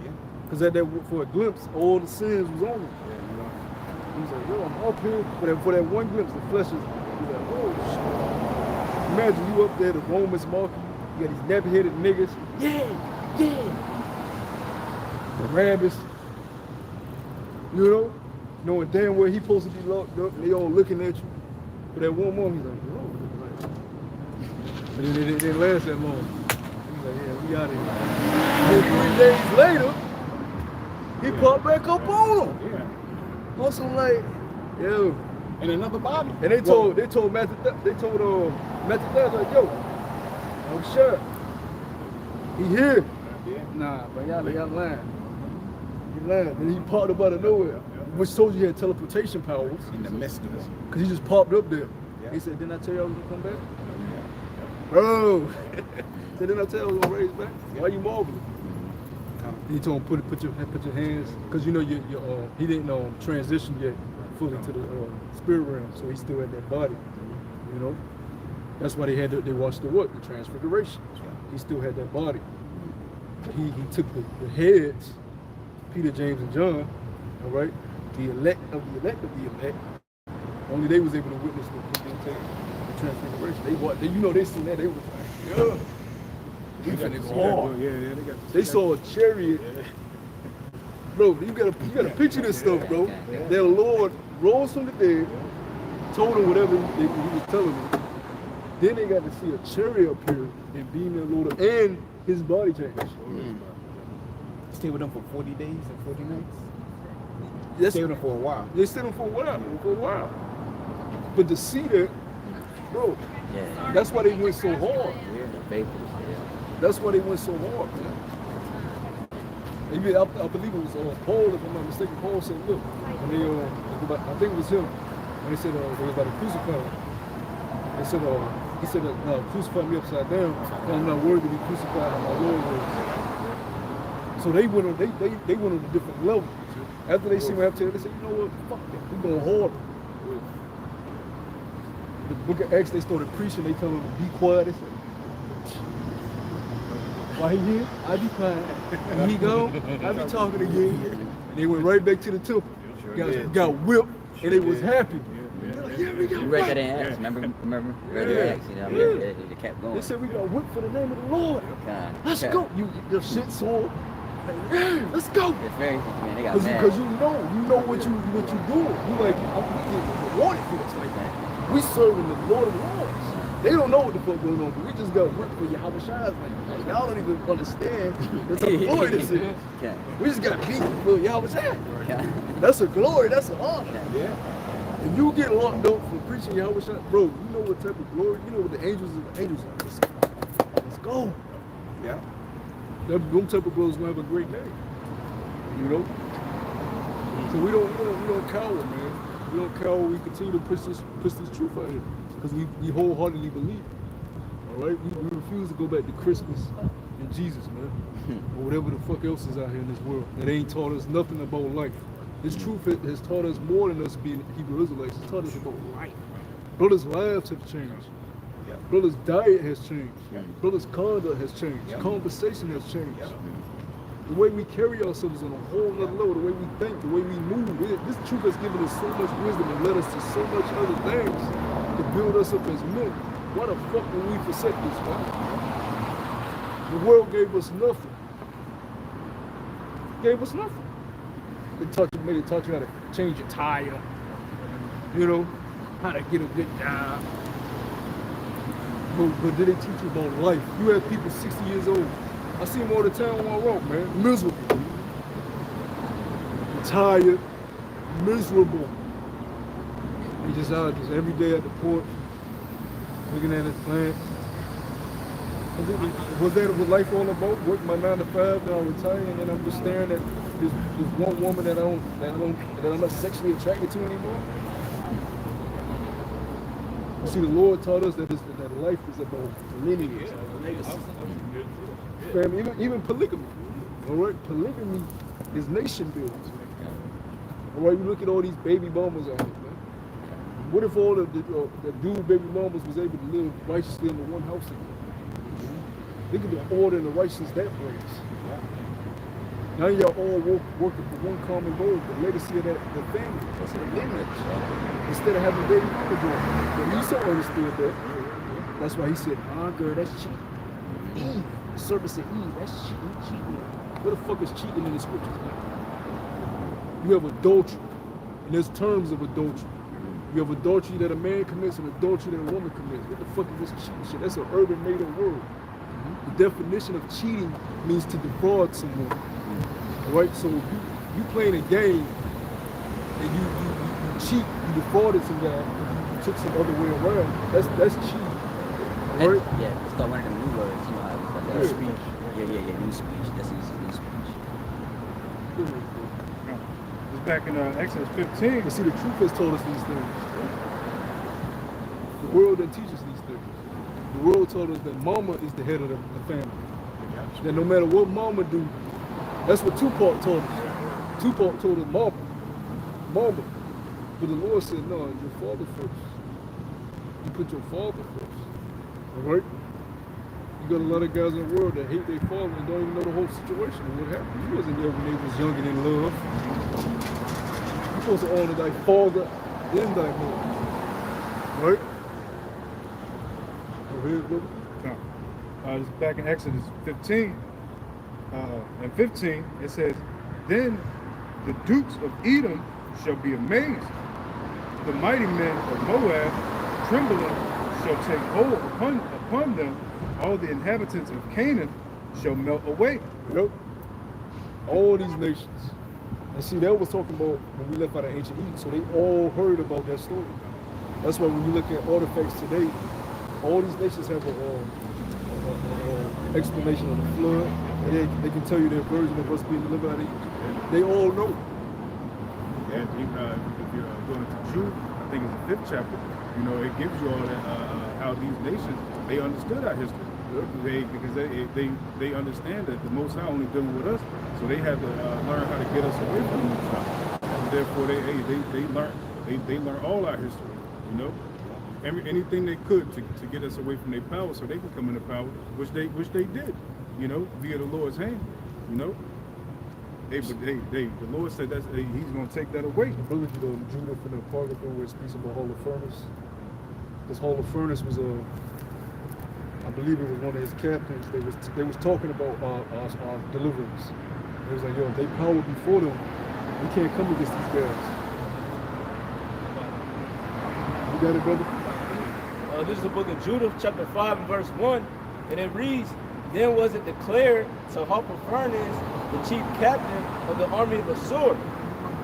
Yeah. Because for a glimpse, all the sins was on him. He was like, yo, I'm up here. But for that one glimpse, the flesh is like, oh shit. Imagine you up there, the Romans marking you. You got these nappy-headed niggas. Yeah. The rabbits. Knowing damn well he supposed to be locked up, they all looking at you. But at one moment, he's like, oh. But it didn't last that long. He's like, yeah, we out of here. And 3 days later, he popped back up on him. On some like, yo. And another body. And they told Matthew, like, yo, I'm sure. He here. Nah, but y'all lying. He lying. And he popped up out of nowhere. Which told you he had teleportation powers. In the midst of it. Because he just popped up there. Yeah. He said, didn't I tell you I was going to come back? Bro. Said, didn't I tell you I was going to raise back? Why you marveling? He told him, put your hands, because he didn't transition yet fully to the spirit realm, so he still had that body, That's why they watched the transfiguration. He still had that body. He took the heads, Peter, James, and John, all right, the elect of the elect of the elect. Only they was able to witness the transfiguration. They seen that. They was like, yeah. We finna go hard. They saw a chariot. Bro, you gotta picture this stuff, bro. Their Lord rose from the dead, told them whatever he was telling them. Then they got to see a chariot appear and beam their Lord, and his body changed. Stay with them for 40 days and 40 nights? Yes. Stay with them for a while. They stayed with them for a while. But to see that, bro, that's why they went so hard. That's why they went so hard, man. Maybe I believe it was Paul, if I'm not mistaken. Paul said, look, when they I think it was him. When they said they were about to crucify him. They said he said crucify me upside down. I'm not worthy to be crucified how my Lord was. So they went on they went on a different level. After they see what happened to them, they said, you know what, fuck that, we're going harder. The book of Acts, they started preaching, they told them to be quiet. They said, why he here? I be quiet. And he gone, I be talking again. And they went right back to the temple. Got whipped, and they was happy. Yeah, we got You read that in whipped. Acts, remember? You read it in Acts, you know, it kept going. They said we got whipped for the name of the Lord. God. Let's go. Your shit sore. Yeah, let's go. It's very, man, they got mad. Because you know what you doing. You like, we getting rewarded for this. Like, we serving the Lord of Lords. They don't know what the fuck going on, but we just got work for Yahweh Shai's. Like, y'all don't even understand the type of glory this is. Okay. We just got beat for Yahweh Shai. Okay. That's a glory, that's an honor. Yeah. If you get locked up for preaching Yahweh Shai, bro, you know what type of glory, you know what the angels are. Let's go. Yeah. Them type of brothers gonna have a great day. You know? So we don't cower, man. We don't cower, we continue to push this truth out here. Because we wholeheartedly believe it. Alright? We refuse to go back to Christmas and Jesus, man. Or whatever the fuck else is out here in this world. That ain't taught us nothing about life. This truth has taught us more than us being Hebrew Israelites. It's taught us about life. Brothers' lives have changed. Brothers' diet has changed. Brothers' conduct has changed. Conversation has changed. The way we carry ourselves on a whole nother level, the way we think, the way we move. This truth has given us so much wisdom and led us to so much other things to build us up as men. Why the fuck would we forsake this, man? The world gave us nothing. Gave us nothing. They taught you how to change your tire. You know, how to get a good job. But did they teach you about life? You have people 60 years old. I see them all the time on my road, man. Miserable. Tired. Miserable. They just out just every day at the port, looking at his plant. Was life all about? Working my 9 to 5, then I'm retiring, and then I'm just staring at this one woman that I'm not sexually attracted to anymore. You see, the Lord taught us that life is about lineage, legacy. Family, even polygamy. All right, polygamy is nation building. All right, you look at all these baby mamas out here, man. What if all the dude baby mamas was able to live righteously in the one house together? Look at the order and the righteousness that brings. Now y'all all working for one common goal, the legacy of the family. That's the lineage. Instead of having baby mama doing it. But Esau understood that. That's why he said, girl, that's cheating. Eve, the serpent said, Eve, that's cheating. What the fuck is cheating in the scriptures, man? You have adultery, and there's terms of adultery. You have adultery that a man commits and adultery that a woman commits. What the fuck is this cheating shit? That's an urban made-up word. The definition of cheating means to defraud someone. Alright, so if you playing a game and you cheat, you defrauded some guy, you took some other way around, that's cheating. Alright? Yeah, it's called one of them new words, you know how it's called. New speech. Yeah, new speech. That's easy, new speech. It's back in Exodus 15. But see, the truth has told us these things. The world doesn't teach us these things. The world told us that mama is the head of the family. That no matter what mama do, that's what Tupac told us. Tupac told us mama. But the Lord said, no, your father first. You put your father first. All right? You got a lot of guys in the world that hate their father and don't even know the whole situation and what happened. You wasn't there when they was young and in love. You're supposed to honor thy father then thy mother. Right? Go ahead, brother. It's back in Exodus 15 and 15, it says, then the dukes of Edom shall be amazed. The mighty men of Moab, trembling, shall take hold upon them. All the inhabitants of Canaan shall melt away. Yep. All these nations. And see, that was talking about when we left out of ancient Egypt, so they all heard about that story. That's why when you look at artifacts today, all these nations have explanation of the flood. They can tell you their version of what's being delivered out of Egypt. They all know. And if you're going to Jude, I think it's the 5th chapter, you know, it gives you all that, how these nations, they understood our history. Because they understand that the Most High only dealing with us, so they have to learn how to get us away from the Most High. And therefore, they learn all our history, you know. Anything they could to get us away from their power, so they can come into power, which they did, you know, via the Lord's hand, you know. The Lord said that He's going to take that away. I believe Judah from the Apocrypha where it speaks about Holofernes. This Holofernes was I believe it was one of his captains. They was talking about our deliverance. It was like, yo, they power before them. We can't come against these guys. You got it, brother? This is the book of Judah, chapter 5 and verse 1, and it reads, "Then was it declared to Holofernes, the chief captain of the army of Assur,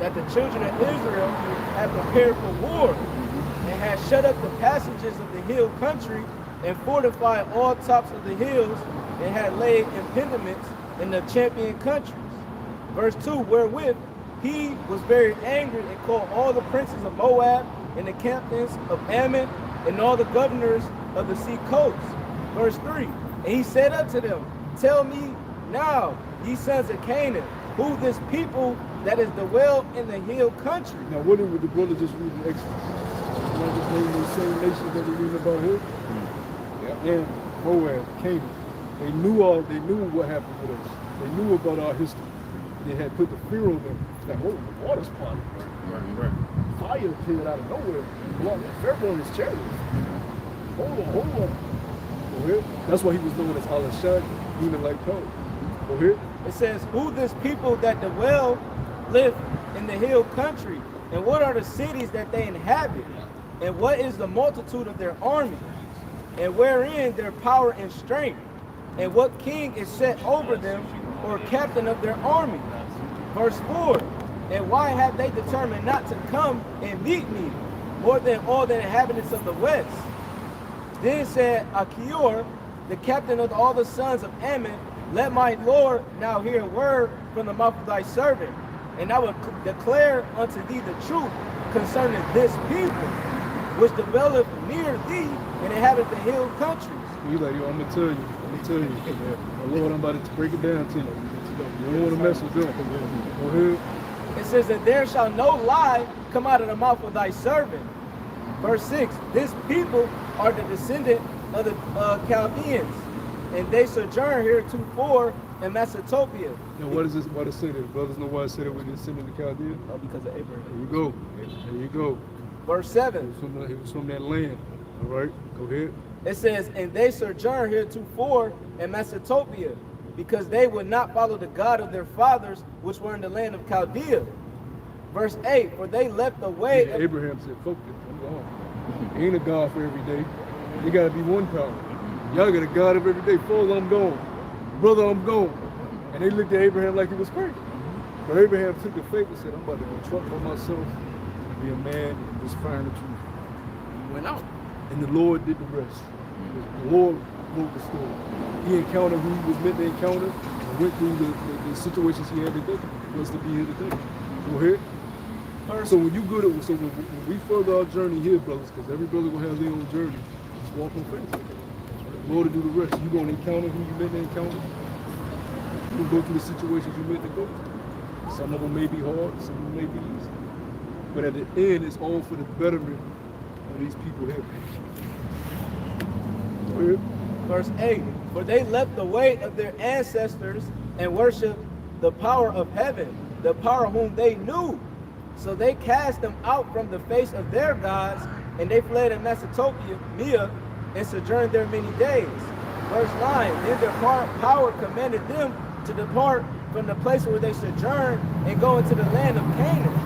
that the children of Israel had prepared for war, and had shut up the passages of the hill country, and fortified all tops of the hills, and had laid impediments in the champion countries." Verse 2, "Wherewith he was very angry, and called all the princes of Moab, and the captains of Ammon, and all the governors of the sea coast." Verse 3, "And he said unto them, Tell me now, ye sons of Canaan, who this people that is dwell in the hill country?" Now, what did the brother just read in Exodus? You want to just name those same nations that we're reading about here? And Moab, Canaan. They knew what happened with us. They knew about our history. They had put the fear on them. It's like, oh, the water's parted. Right. Fire appeared out of nowhere. Along with Pharaoh and his chariots. Hold on. Go ahead. That's why he was known as Al-Ashad, meaning like power. Go ahead. It says, "Who this people that dwell live in the hill country, and what are the cities that they inhabit, and what is the multitude of their army, and wherein their power and strength, and what king is set over them, or captain of their army?" Verse 4, "And why have they determined not to come and meet me, more than all the inhabitants of the west?" Then said Achior, the captain of all the sons of Ammon, "Let my lord now hear a word from the mouth of thy servant, and I will declare unto thee the truth concerning this people, which dwelleth near thee and inhabit the hill countries." He's like, yo, I'm gonna tell you. My Lord, I'm about to break it down to you. You don't want to mess with them. Go ahead. It says that there shall no lie come out of the mouth of thy servant. Verse 6, "This people are the descendant of the Chaldeans, and they sojourn heretofore in Mesopotamia." Now, what is this? Why does it say that? Brothers know why it said that we descended the Chaldeans? Because of Abraham. There you go. Verse 7, He was from that land. All right, go ahead. it says, "And they sojourn heretofore in Mesopotamia, because they would not follow the God of their fathers, which were in the land of Chaldea." Verse 8, "For they left the way of..." Abraham said, fuck it, I'm gone. Ain't a God for every day. They gotta be one power. Y'all got a God of every day. Father, I'm gone. Brother, I'm gone. And they looked at Abraham like he was crazy. But Abraham took the faith and said, I'm about to go trust for myself and be a man who's find the truth. He went out. And the Lord did the rest. The Lord wrote the story. He encountered who he was meant to encounter and went through the situations he had to do was to be here today. Go ahead. So when you go to, so when we further our journey here, brothers, because every brother will have their own journey, just walk on faith. The Lord will do the rest. You're going to encounter who you meant to encounter. You'll go through the situations you meant to go through. Some of them may be hard, some of them may be easy. But at the end, it's all for the betterment of these people here. Go ahead. Verse 8, "For they left the way of their ancestors and worshiped the power of heaven, the power whom they knew. So they cast them out from the face of their gods, and they fled in Mesopotamia and sojourned there many days." Verse 9, "Then their power commanded them to depart from the place where they sojourned and go into the land of Canaan,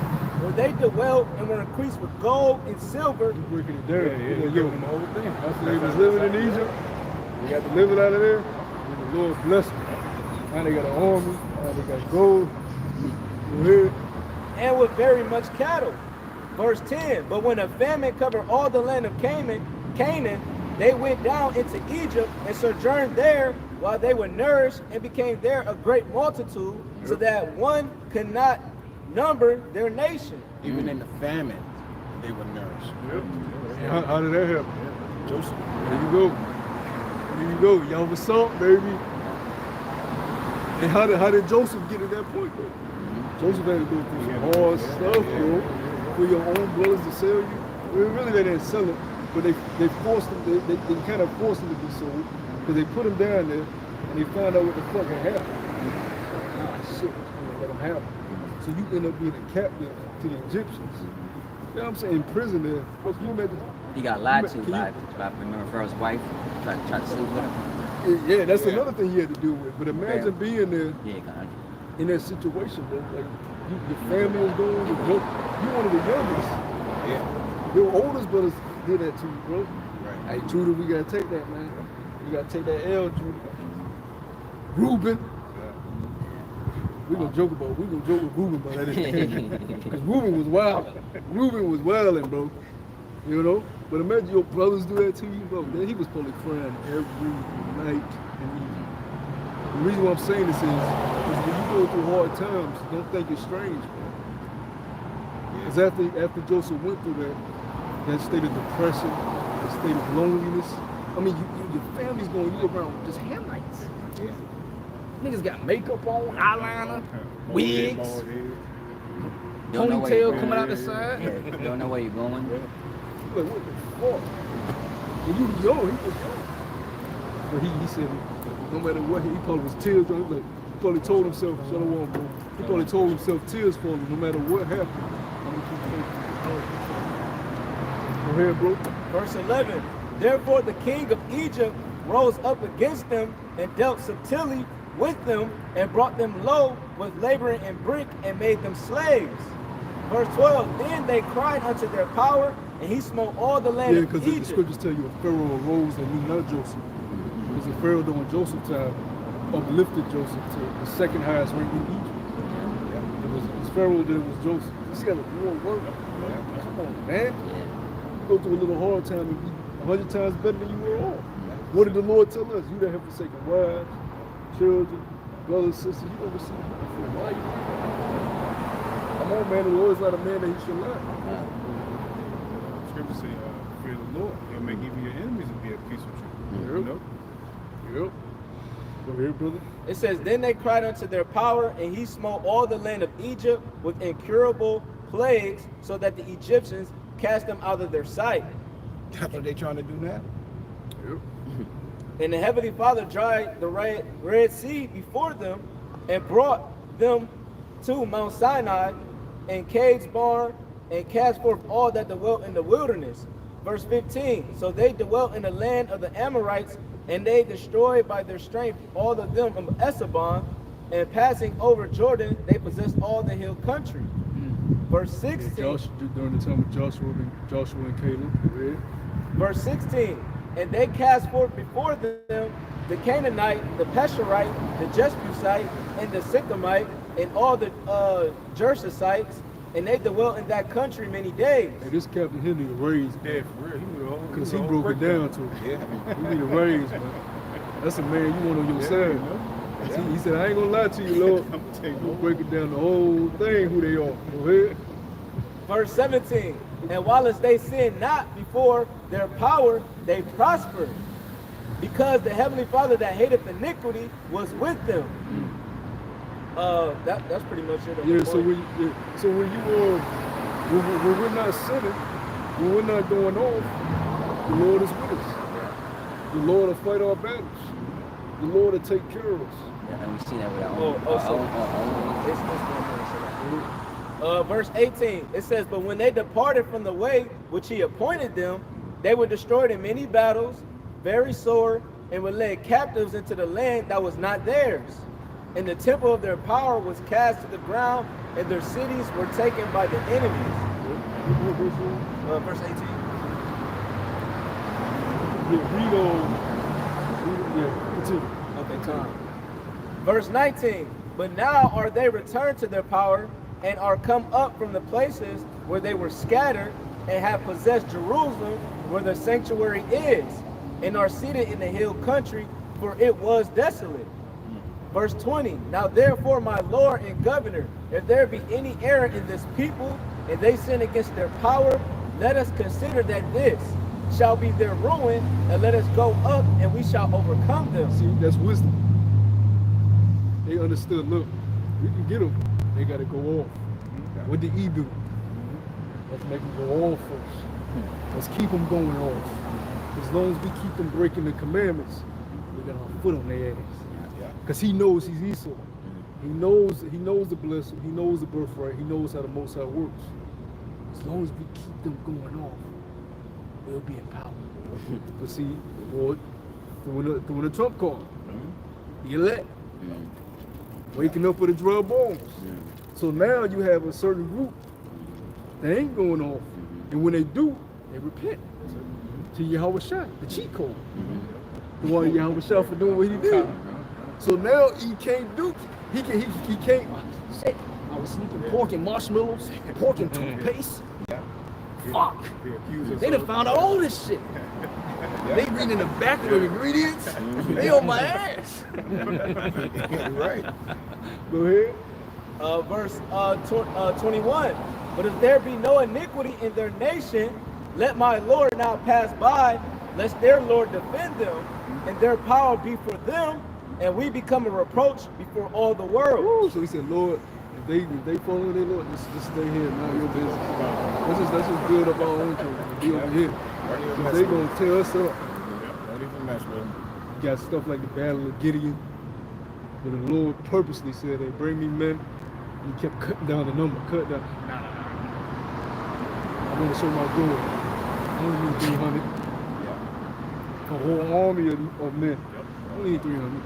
where they dwelt and were increased with gold and silver." You're breaking it down. Yeah, You're give them the whole thing. after they was living in Egypt, they got delivered out of there, and the Lord blessed them. Now they got an army, now they got gold. Go ahead. "And with very much cattle." Verse 10, "But when a famine covered all the land of Canaan, they went down into Egypt and sojourned there while they were nourished and became there a great multitude, so that one could not number their nation. Even in the famine, they were nourished. How did that happen? Joseph. There you go. There you go. Y'all was salt, baby. And how did Joseph get to that point, though? Joseph had to go through some hard stuff, bro, for your own brothers to sell you. Well, really, they didn't sell him, but they forced him. They kind of forced him to be sold because they put him down there and they found out what the fuck had happened. Ah, shit, let him have him. So you end up being a captive to the Egyptians. You know what I'm saying? In prison there. What can you imagine? He got lied to by Pharaoh's wife. Tried to sleep with him. Yeah, that's another thing he had to deal with. But imagine being there Yeah, God. in that situation, bro. Like your family is going, you one of the youngest. Yeah. Your oldest brothers did that to you, bro. Right. Hey, Judah, we gotta take that, man. You gotta take that L, Judah. Reuben. We gonna joke with Reuben about that. Because Reuben was wild. Reuben was wilding, bro. You know? But imagine your brothers do that to you, bro. Then he was probably crying every night and evening. The reason why I'm saying this is when you go through hard times, don't think it's strange, bro. Because after Joseph went through that state of depression, that state of loneliness, I mean, your family's going, you around just Hamites. Yeah. Niggas got makeup on, eyeliner, wigs, Don't know where ponytail you're coming out the going. side. Yeah, don't know where you're going. Like, what the fuck? And you was young, he was young. But he said, no matter what, he probably was tears. He probably told himself, Shalom, bro. He probably told himself tears falling, no matter what happened. I'm gonna keep faithful. Go ahead, bro. Verse 11. Therefore the king of Egypt rose up against them and dealt subtilly with them and brought them low with laboring and brick and made them slaves. Verse 12. Then they cried unto their power, and he smote all the land Yeah, of because the Egypt. scriptures tell you a Pharaoh arose and knew not Joseph. Because the Pharaoh during Joseph's time uplifted Joseph to the second highest rank in Egypt. It was Pharaoh, then it was Joseph. You see how the war worked? Come on, man. You go through a little hard time and be 100 times better than you were all. What did the Lord tell us? You that have forsaken wives, children, brothers, sisters, you gonna receive for life. Come on, man. The Lord is not a man that he should lie. Scripture say, fear the Lord. He'll make even your enemies and be at peace with you. You know? Yep. Go ahead, brother. It says, then they cried unto their power, and he smote all the land of Egypt with incurable plagues, so that the Egyptians cast them out of their sight. That's what they trying to do now. Yep. And the Heavenly Father dried the Red Sea before them, and brought them to Mount Sinai, and Cade's barn, and cast forth all that dwelt in the wilderness. Verse 15, so they dwelt in the land of the Amorites, and they destroyed by their strength all of them of Esabon, and passing over Jordan, they possessed all the hill country. Verse 16. During the time of Joshua and Caleb. Go ahead. Verse 16, and they cast forth before them the Canaanite, the Peshurite, the Jebusite, and the Sychemite, and all the Jerushites, and they dwelt in that country many days. Hey, this Captain Henry raised, Yeah, for real. He knew the whole. because he broke it down to him. Yeah. You need a raise, man. That's a man you want on your side. He said, I ain't gonna lie to you, Lord. I'm gonna tell you. We'll break it down the whole thing, who they are. Go ahead. Verse 17, and while as they sinned not before their power, they prospered, because the Heavenly Father that hateth iniquity was with them. That's pretty much it. Yeah, so when we're not sinning, when we're not going off, the Lord is with us. The Lord will fight our battles. The Lord will take care of us. Yeah, and we see that with our own. Verse 18, it says, but when they departed from the way which he appointed them, they were destroyed in many battles, very sore, and were led captives into the land that was not theirs. And the temple of their power was cast to the ground, and their cities were taken by the enemies. Verse 18. Read on. Continue. Okay, time. Verse 19, but now are they returned to their power, and are come up from the places where they were scattered, and have possessed Jerusalem, where the sanctuary is, and are seated in the hill country, for it was desolate. Verse 20, now therefore, my Lord and governor, if there be any error in this people, and they sin against their power, let us consider that this shall be their ruin, and let us go up, and we shall overcome them. See, that's wisdom. They understood, look, we can get them. They got to go off. What did he do? Let's make them go off first. Let's keep them going off. As long as we keep them breaking the commandments, we got our foot on their ass. Because he knows he's Esau. He knows the blessing. He knows the birthright. He knows how the Most High works. As long as we keep them going off, we'll be in power. But see, the Lord throwing a trump card. The elect. Waking up with the dry bones. So now you have a certain group that ain't going off. And when they do, they repent to Yahweh Shai, the cheat code. The one Yahweh Shai for doing what he did. So now he can't do, he can't say, I was sneaking pork and marshmallows, pork and toothpaste. Fuck. They done found out all this shit. They reading in the back of the ingredients. They on my ass. Right. Go ahead. Verse 21, but if there be no iniquity in their nation, let my Lord now pass by, lest their Lord defend them, and their power be for them, and we become a reproach before all the world. Ooh, so he said, Lord, if they follow their Lord, just stay here, not your business. Let's just build up our own children. Be over here. Because they gonna tear us up. Don't even mess with them. You got stuff like the Battle of Gideon, where the Lord purposely said, "Hey, bring me men." And he kept cutting down the number, cut down. I want to show my glory. I only need 300. A whole army of men. I only need 300.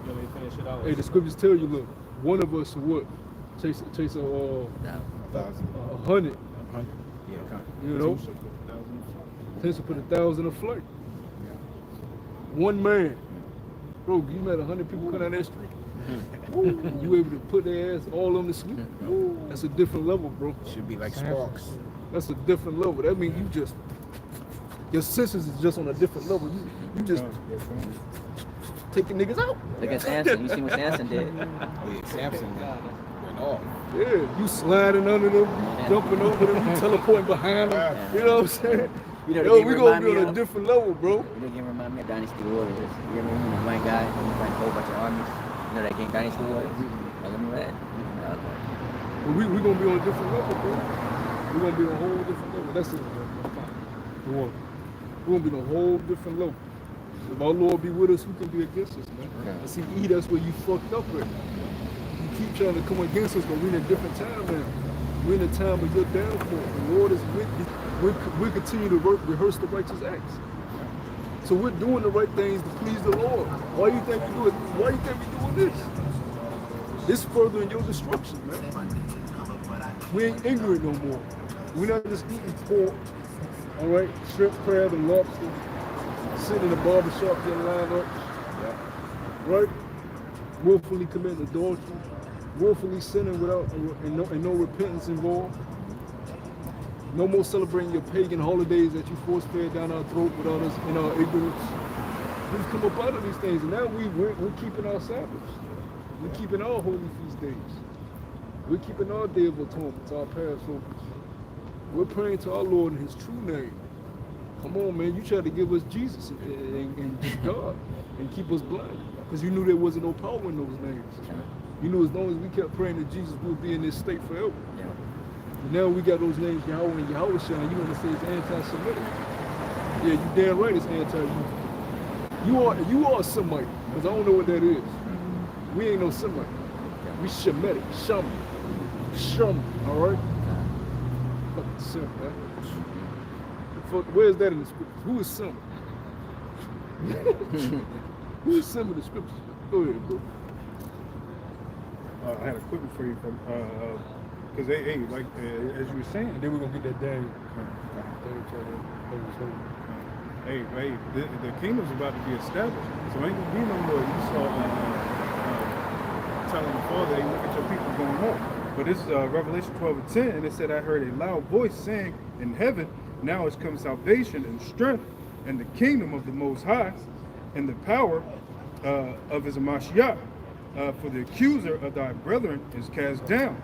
You want me to finish it out? Hey, the scriptures tell you, look, one of us will what? Chase a 100. You know? Tends to put 1,000 afloat. One man. Bro, you met 100 people come down that street. You able to put their ass all on the sleep. That's a different level, bro. Should be like sparks. That's a different level. That means you just, your senses is just on a different level. You just taking niggas out. Look at Samson. You see what Samson did? Oh yeah, Samson went off. Yeah, you sliding under them, you jumping over them, you teleporting behind them. You know what I'm saying? You know, Yo, we gonna be on a different level, bro. You know, game remind me of Dynasty Warriors. You remember one guy who fight a whole bunch of armies? You know that game, Dynasty Warriors? I remember that. But we gonna be on a different level, bro. We gonna be on a whole different level. That's it. We're gonna be on a whole different level. If our Lord be with us, who can be against us, man? And see, that's where you fucked up with. You keep trying to come against us, but we're in a different time now. We're in a time of your downfall. The Lord is with you. We continue to rehearse the righteous acts. So we're doing the right things to please the Lord. Why you think we do it? Why you think we doing this? This furthering your destruction, man. We ain't ignorant no more. We're not just eating pork, all right, shrimp, crab, and lobster, sitting in the barbershop getting lined up, right? Willfully committing adultery, willfully sinning without and no repentance involved. No more celebrating your pagan holidays that you force-fed down our throat without us in our ignorance. We've come up out of these things, and now we're keeping our Sabbaths. We're keeping our holy feast days. We're keeping our Day of Atonement, our Passovers. We're praying to our Lord in His true name. Come on, man, you tried to give us Jesus and God and keep us blind because you knew there wasn't no power in those names. You knew as long as we kept praying to Jesus, we'll be in this state forever. But now we got those names, Yahweh and Yahweh Shai, and you want to say it's anti-Semitic. Yeah, you damn right it's anti-you. You are a Semite, because I don't know what that is. We ain't no Semite. We Shemitic, Shum, all right? Fucking Sem, man. Where's that in the scriptures? Who is Sem? Who is Sem in the scriptures? Go ahead, bro. I had a quick one for you from, because hey, like as you were saying, And then we're going to get that Daniel. hey, the kingdom's about to be established, so ain't gonna be no more Esau telling the father, hey, look at your people going home. But this is Revelation 12:10, and it said, I heard a loud voice saying, in heaven, now has come salvation and strength and the kingdom of the Most High and the power of his Mashiach. For the accuser of thy brethren is cast down,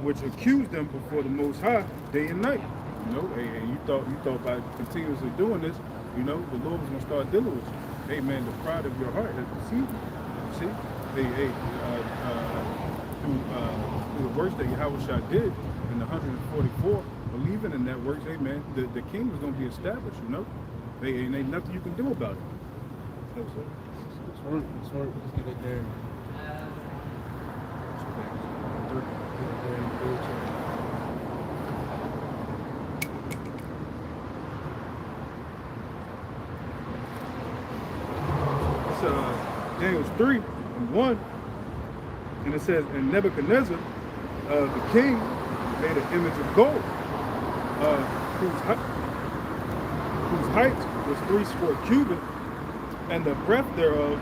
which accused them before the Most High day and night. You know, and you thought by continuously doing this, you know, the Lord was going to start dealing with you. Hey, man, the pride of your heart has deceived you. See? Through the works that Yahushua did in the 144, believing in that works, hey, man, the kingdom is going to be established, you know? And ain't nothing you can do about it. That's it. It's work. Let's get it there. Daniel 3:1, and it says, and Nebuchadnezzar, the king, made an image of gold, whose height was 3 square cubits, and the breadth thereof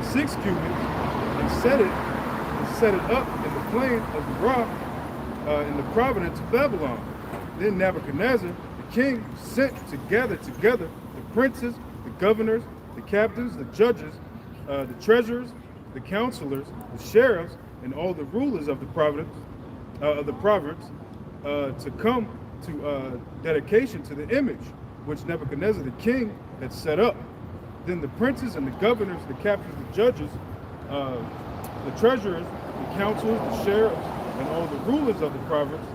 6 cubits, and set it up in the plain of the rock in the province of Babylon. Then Nebuchadnezzar, the king, sent to gather together the princes, the governors, the captains, the judges, the treasurers, the counselors, the sheriffs, and all the rulers of the province, to come to dedication to the image which Nebuchadnezzar the king had set up. Then the princes and the governors, the captains, the judges, the treasurers, the counselors, the sheriffs, and all the rulers of the province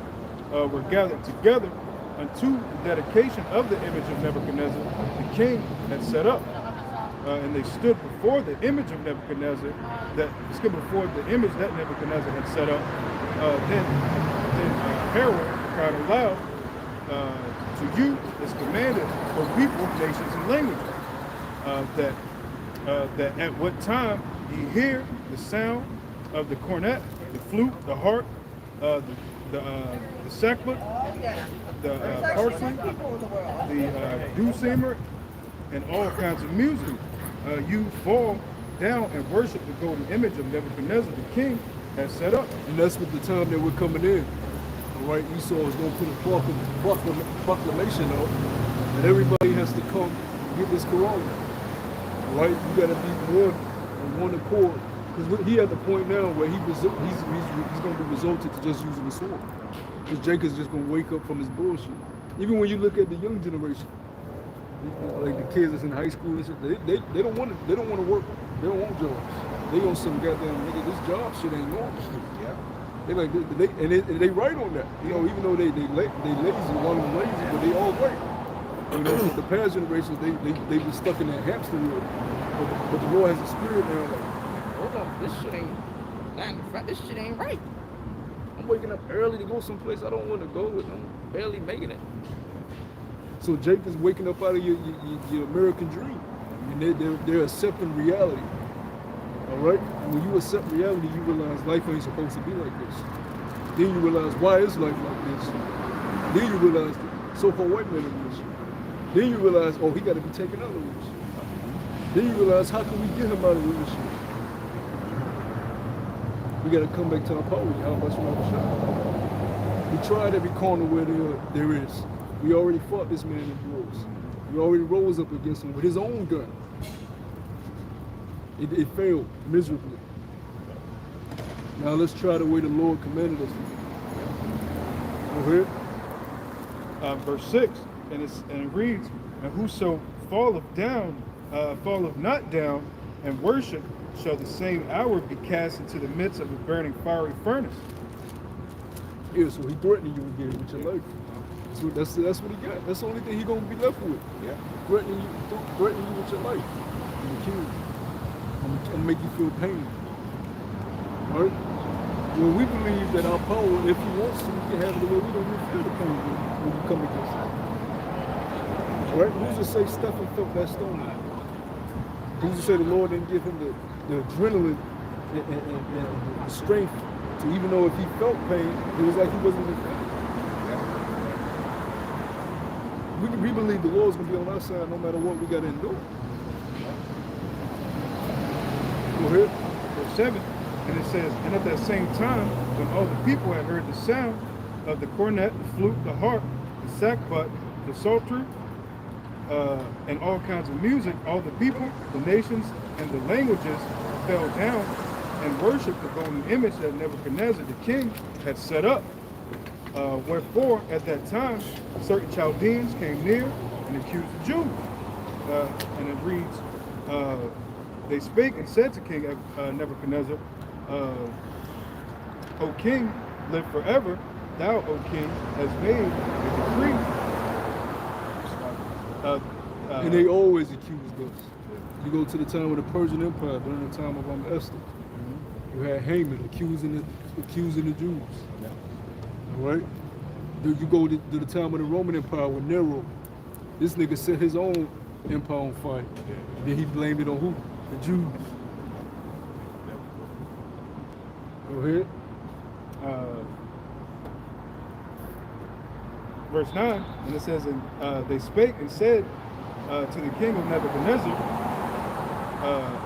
were gathered together unto the dedication of the image of Nebuchadnezzar the king had set up. And they stood before the image of Nebuchadnezzar, that Nebuchadnezzar had set up. Then Herod cried aloud, to you is commanded for people, nations, and languages, that at what time ye hear the sound of the cornet, the flute, the harp, the sackbut, the parsley, the dulcimer, and all kinds of music, you fall down and worship the golden image of Nebuchadnezzar the king has set up. And that's what the time that we're coming in. All right, Esau is going to put a proclamation out, and everybody has to come get this Quran. All right, you got to be on one accord, because he at the point now where he's going to be resulted to just using the sword. Because Jacob's just going to wake up from his bullshit. Even when you look at the young generation, like the kids that's in high school, they don't want to work. They don't want jobs. They on some goddamn nigga. This job shit ain't going. Yeah. They like they right on that. You know, even though they lazy, one of them lazy, but they all right. You know, the past generations they been stuck in that hamster wheel. But the Lord has a spirit now. Like, hold on, this shit ain't right. I'm waking up early to go someplace I don't want to go, and I'm barely making it. So Jacob's waking up out of your American dream. I mean, they're accepting reality. All right? And when you accept reality, you realize life ain't supposed to be like this. Then you realize, why is life like this? Then you realize the so-called white man is rich. Then you realize, oh, he got to be taken out of rich. Then you realize, how can we get him out of rich? We got to come back to our power. How much we have a shot? We tried every corner where there is. We already fought this man in drawers. We already rose up against him with his own gun. It failed miserably. Now let's try the way the Lord commanded us to do. Go ahead. Verse 6, and it reads, and whoso falleth not down and worship, shall the same hour be cast into the midst of a burning fiery furnace. Yeah, so he threatening you again with your life. So that's what he got. That's the only thing he's gonna be left with. Yeah. Threatening you with your life. I'm gonna kill you. I'm gonna make you feel pain. All right? Well, we believe that our power, if he wants to, we can have it the way we don't even feel the pain when you come against it. All right? Who's to say Stephen felt that stone? Who's to say the Lord didn't give him the adrenaline and the strength to, even though if he felt pain, it was like he wasn't in pain. We believe the Lord's going to be on our side no matter what we got to endure. Go ahead. Verse 7, and it says, and at that same time, when all the people had heard the sound of the cornet, the flute, the harp, the sackbut, the psaltery, and all kinds of music, all the people, the nations, and the languages fell down and worshipped the golden image that Nebuchadnezzar the king had set up. Wherefore, at that time, certain Chaldeans came near and accused the Jews. And it reads, they spake and said to King Nebuchadnezzar, O king, live forever. Thou, O king, has made a decree. And they always accused us. You go to the time of the Persian Empire, during the time of Esther. You had Haman accusing the Jews. All right? You go to the time of the Roman Empire with Nero. This nigga set his own empire on fire. And then he blamed it on who? The Jews. Go ahead. Verse 9, and it says, and they spake and said to the king of Nebuchadnezzar,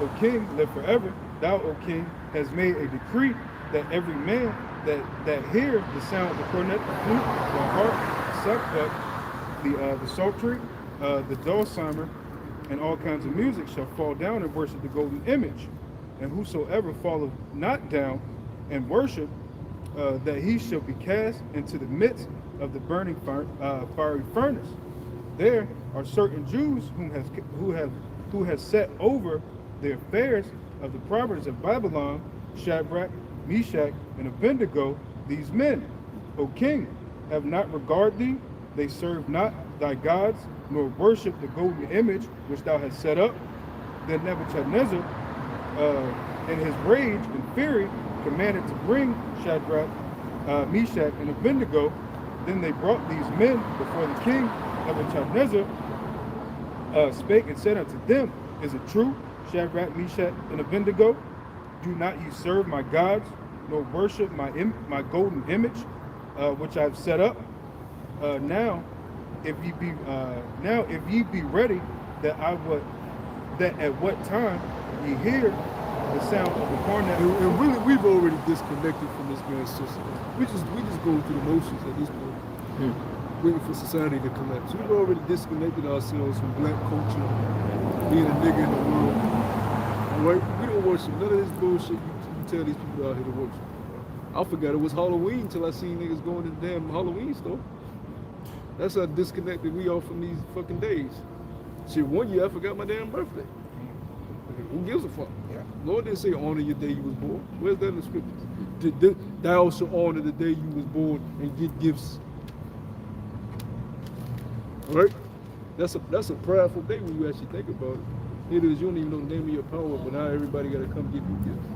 O king, live forever. Thou, O king, has made a decree that every man that hear the sound of the cornet, the flute, the harp, the sackbut, the psaltery, the dulcimer, and all kinds of music shall fall down and worship the golden image. And whosoever falleth not down and worship, that he shall be cast into the midst of the burning fiery furnace. There are certain Jews who have set over the affairs of the province of Babylon, Shadrach, Meshach, and Abednego, these men. O king, have not regard thee, they serve not thy gods, nor worship the golden image which thou hast set up. Then Nebuchadnezzar, in his rage and fury, commanded to bring Shadrach, Meshach, and Abednego. Then they brought these men before the king. Nebuchadnezzar spake and said unto them, Is it true, Shadrach, Meshach, and Abednego? Do not ye serve my gods, nor worship my golden image, which I have set up? Now, if ye be ready, that at what time ye hear the sound of the cornet. And really, we've already disconnected from this man's system. We just go through the motions at this point, waiting for society to collapse. We've already disconnected ourselves from black culture, being a nigga in the world. All right? We don't worship none of this bullshit you tell these people out here to worship. I forgot it was Halloween until I seen niggas going to the damn Halloween store. That's how disconnected we are from these fucking days. Shit, one year I forgot my damn birthday. Who gives a fuck? Yeah. Lord didn't say honor your day you was born. Where's that in the scriptures? Thou shalt honor the day you was born and get gifts. All right? That's a prideful day when you actually think about it. It is, you don't even know the name of your power, but now everybody got to come give you gifts.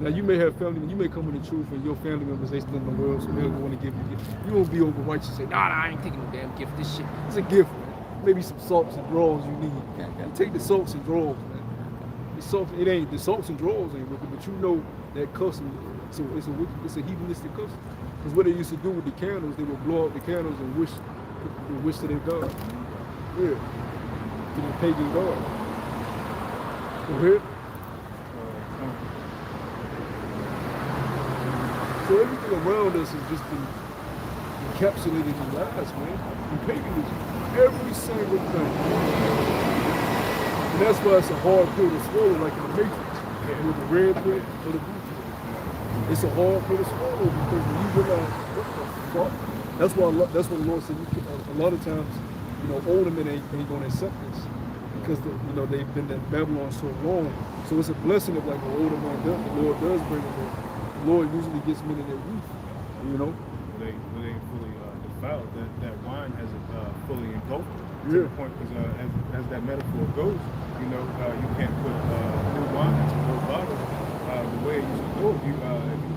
Now you may have family, you may come in the truth and your family members, they still in the world, so they'll want to give you gifts. You won't be over righteous and say, nah, I ain't taking no damn gift. This shit, it's a gift, man. Maybe some salts and drawers you need. You take the salts and drawers, man. The salts and drawers ain't wicked, but you know that custom, so it's a heathenistic custom. Because what they used to do with the candles, they would blow out the candles and wish to their God. Yeah. To their pagan God. Go ahead. So everything around us has just been encapsulated in lies, man. In paganism. Every single thing. And that's why it's a hard pill to swallow, like in the Matrix. With the red pill or the blue pill. It's a hard pill to swallow because when you realize what the fuck, that's what the Lord said. A lot of times, older men ain't gonna accept this because they've been in Babylon so long. So it's a blessing if like an older man does. The Lord does bring them in. The Lord usually gets men in their youth, They ain't fully defiled. That wine hasn't fully engulfed to the point because as that metaphor goes, you can't put new wine into an old bottle. The way it used to go, if you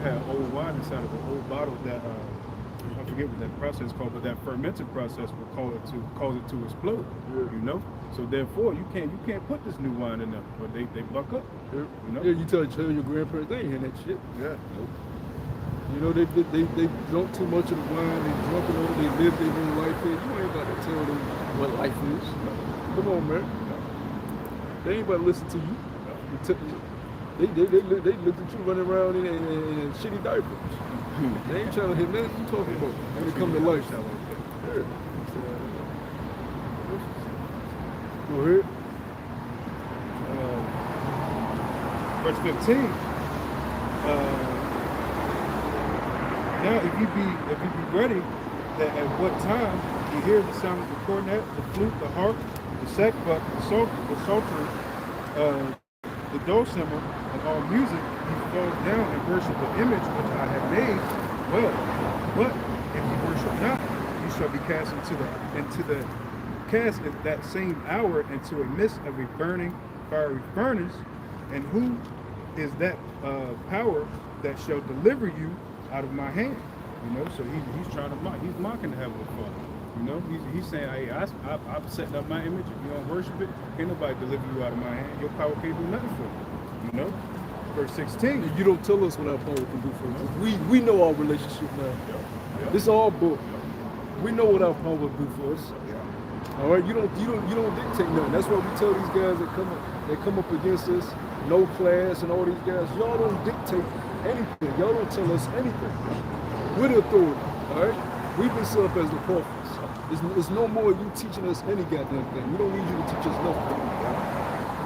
had old wine inside of an old bottle, that I forget what that process is called, but that fermented process will cause it to explode. So therefore, you can't put this new wine in there, but they buck up. Yeah, you tell your grandparents they ain't hearing that shit. Yeah. They drunk too much of the wine, they drunk it over, they live their own life here. You ain't about to tell them what life is. Come on, man. They ain't about to listen to you. They look at you running around in shitty diapers. They ain't trying to hear nothing you talking about when it comes to life. ahead. Go ahead. Verse 15. Now, if you be ready, that at what time you hear the sound of the cornet, the flute, the harp, the sackbut, the psaltery, the dulcimer, and all music, you fall down and worship the image which I have made. Well, but if you worship not, you shall be cast at that same hour into a midst of a burning fiery furnace. And who is that power that shall deliver you out of my hand? You know, so he's trying to mock. He's mocking the Heavenly Father. You know, he's saying, hey, I'm setting up my image. If you don't worship it, can't nobody deliver you out of my hand. Your power can't do nothing for you. You know, verse 16. You don't tell us what our power can do for us. We know our relationship now. This is our book. We know what our power will do for us. All right, you don't dictate nothing. That's why we tell these guys that come up against us, no class and all these guys, y'all don't dictate anything. Y'all don't tell us anything. We're the authority. All right, we've been set up as the prophets. It's no more you teaching us any goddamn thing. We don't need you to teach us nothing.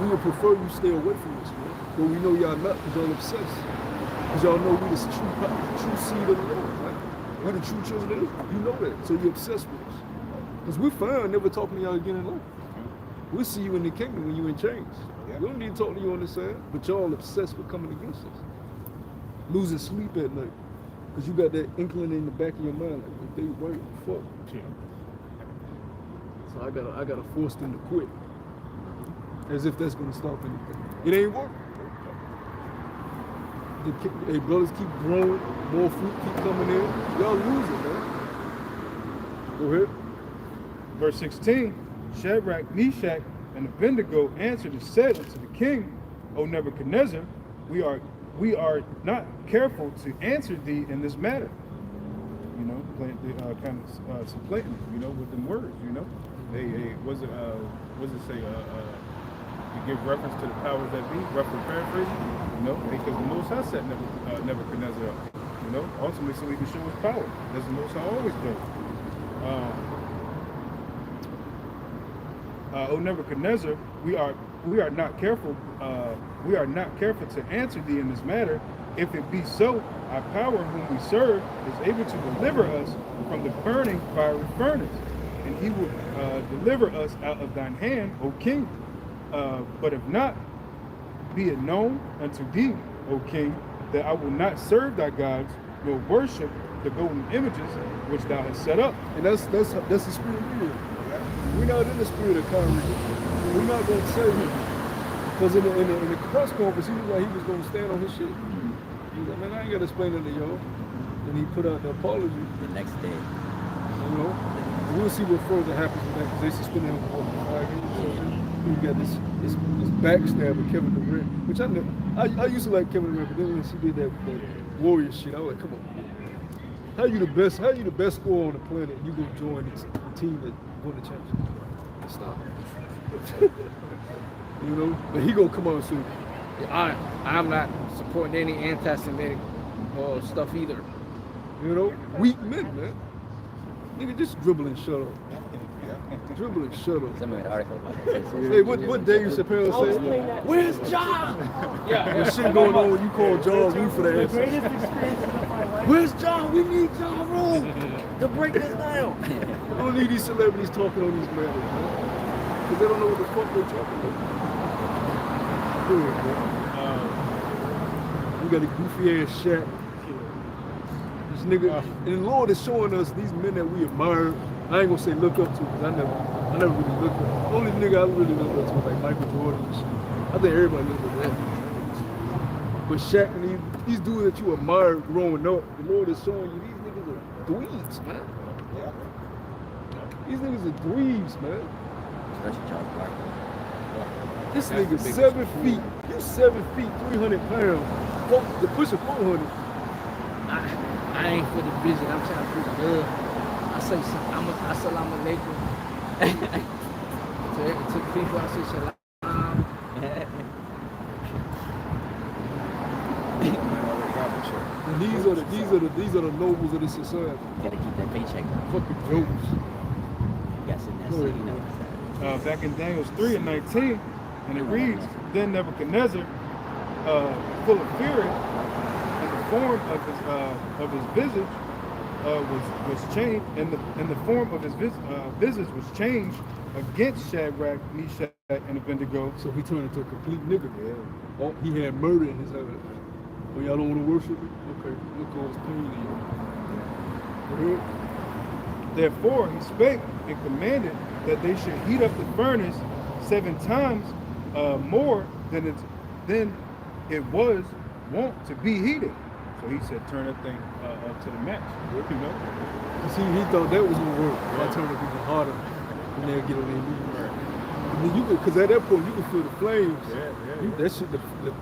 We would prefer you stay away from us, man. But we know y'all not, because y'all obsessed. Because y'all know we the true seed of the Lord, right? We're the true children of Israel. You know that, so you're obsessed with us. Because we're fine never talking to y'all again in life. We'll see you in the kingdom when you're in chains. We don't need to talk to you on this side, but y'all obsessed with coming against us. Losing sleep at night. Because you got that inkling in the back of your mind, like, if they right, fuck. So I gotta force them to quit. As if that's gonna stop anything. It ain't working. Hey, brothers keep growing, more fruit keep coming in. Y'all losing, man. Go ahead. Verse 16, Shadrach, Meshach, and Abednego answered and said unto the king, O Nebuchadnezzar, we are not careful to answer thee in this matter. You know, kind of supplanting, you know, with them words, you know. They was it say? To give reference to the powers that be, roughly paraphrasing, you know, because the Most High set Nebuchadnezzar up, you know, ultimately so he can show his power, as the Most High always does. O Nebuchadnezzar, we are not careful to answer thee in this matter. If it be so, our power whom we serve is able to deliver us from the burning fiery furnace, and he will deliver us out of thine hand, O king. But if not, be it known unto thee, O king, that I will not serve thy gods, nor worship the golden images which thou hast set up. And that's the spirit of fear. We're not in the spirit of courage. We're not going to tell you. Because in the press conference, he was like he was going to stand on his shit. He was like, man, I ain't got to explain it to y'all. And he put out the apology. The next day. You know? We'll see what further happens with that, because they suspended him for 5 years. So we got this backstab with Kevin Durant, which I used to like Kevin Durant, but then when she did that Warrior shit, I was like, come on. How you the best scorer on the planet, and you go join the team that won the championship? Stop. You know? But he gonna come out soon. I'm not supporting any anti-Semitic stuff either. You know? Weak men, man. Nigga, just dribble and shut up. Dribble and shut up. Somebody made an article about that. Hey, what Dave Chappelle said? Where's John? There's shit going on when you call John Woo for the answer. Where's John? We need John Rule to break this down. I don't need these celebrities talking on these matters, man. Because they don't know what the fuck they're talking about. Good, man. We got a goofy ass Shaq. This nigga, and the Lord is showing us these men that we admire. I ain't gonna say look up to, because I never really looked up. The only nigga I really looked up to was like Michael Jordan and shit. I think everybody looked up to that. But Shaq and these dudes that you admire growing up, the Lord is showing you these niggas are dweebs, man. These niggas are dweebs, man. Especially Charles Barkley. This nigga 7 feet. You 7 feet, 300 pounds. The pushing 400. I ain't for the visit. I'm trying to preach love. I say assalamu alaikum to people. I say shalom. And these are the nobles of the society. Gotta keep that paycheck. Fucking jokes. so he knows back in Daniel 3 and 19, and it reads, then Nebuchadnezzar, full of fury, and the form of his visage was changed, and the form of his visage was changed against Shadrach, Meshach, and Abednego. So he turned into a complete nigga. Oh, he had murder in his heart. Oh, y'all don't want to worship it? Okay, look cause pain to you. Therefore he spake and commanded that they should heat up the furnace 7 times more than it was wont to be heated. So he said, turn that thing up to the max. You know? You see, he thought that was gonna work. If I turned it even harder, and they'll get on their knees. And then you could, because at that point you can feel the flames. That shit,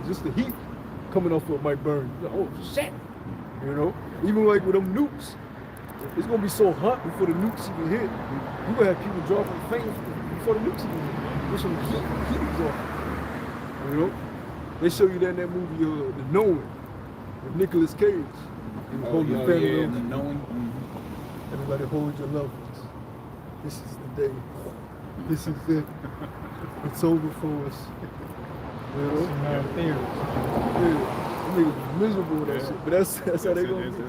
just the heat coming off of it might burn. You're like, oh shit! You know, even like with them nukes, it's gonna be so hot before the nukes even hit. You gonna have people dropping flames before the nukes even hit. There's some heat exhaustion. You know, they show you that in that movie, The Knowing, with Nicolas Cage. And hold your family over. The Knowing. Everybody hold your loved ones. This is the day. This is it. It's over for us. You know? Yeah. I mean, it's miserable with that shit, but that's how they gonna be.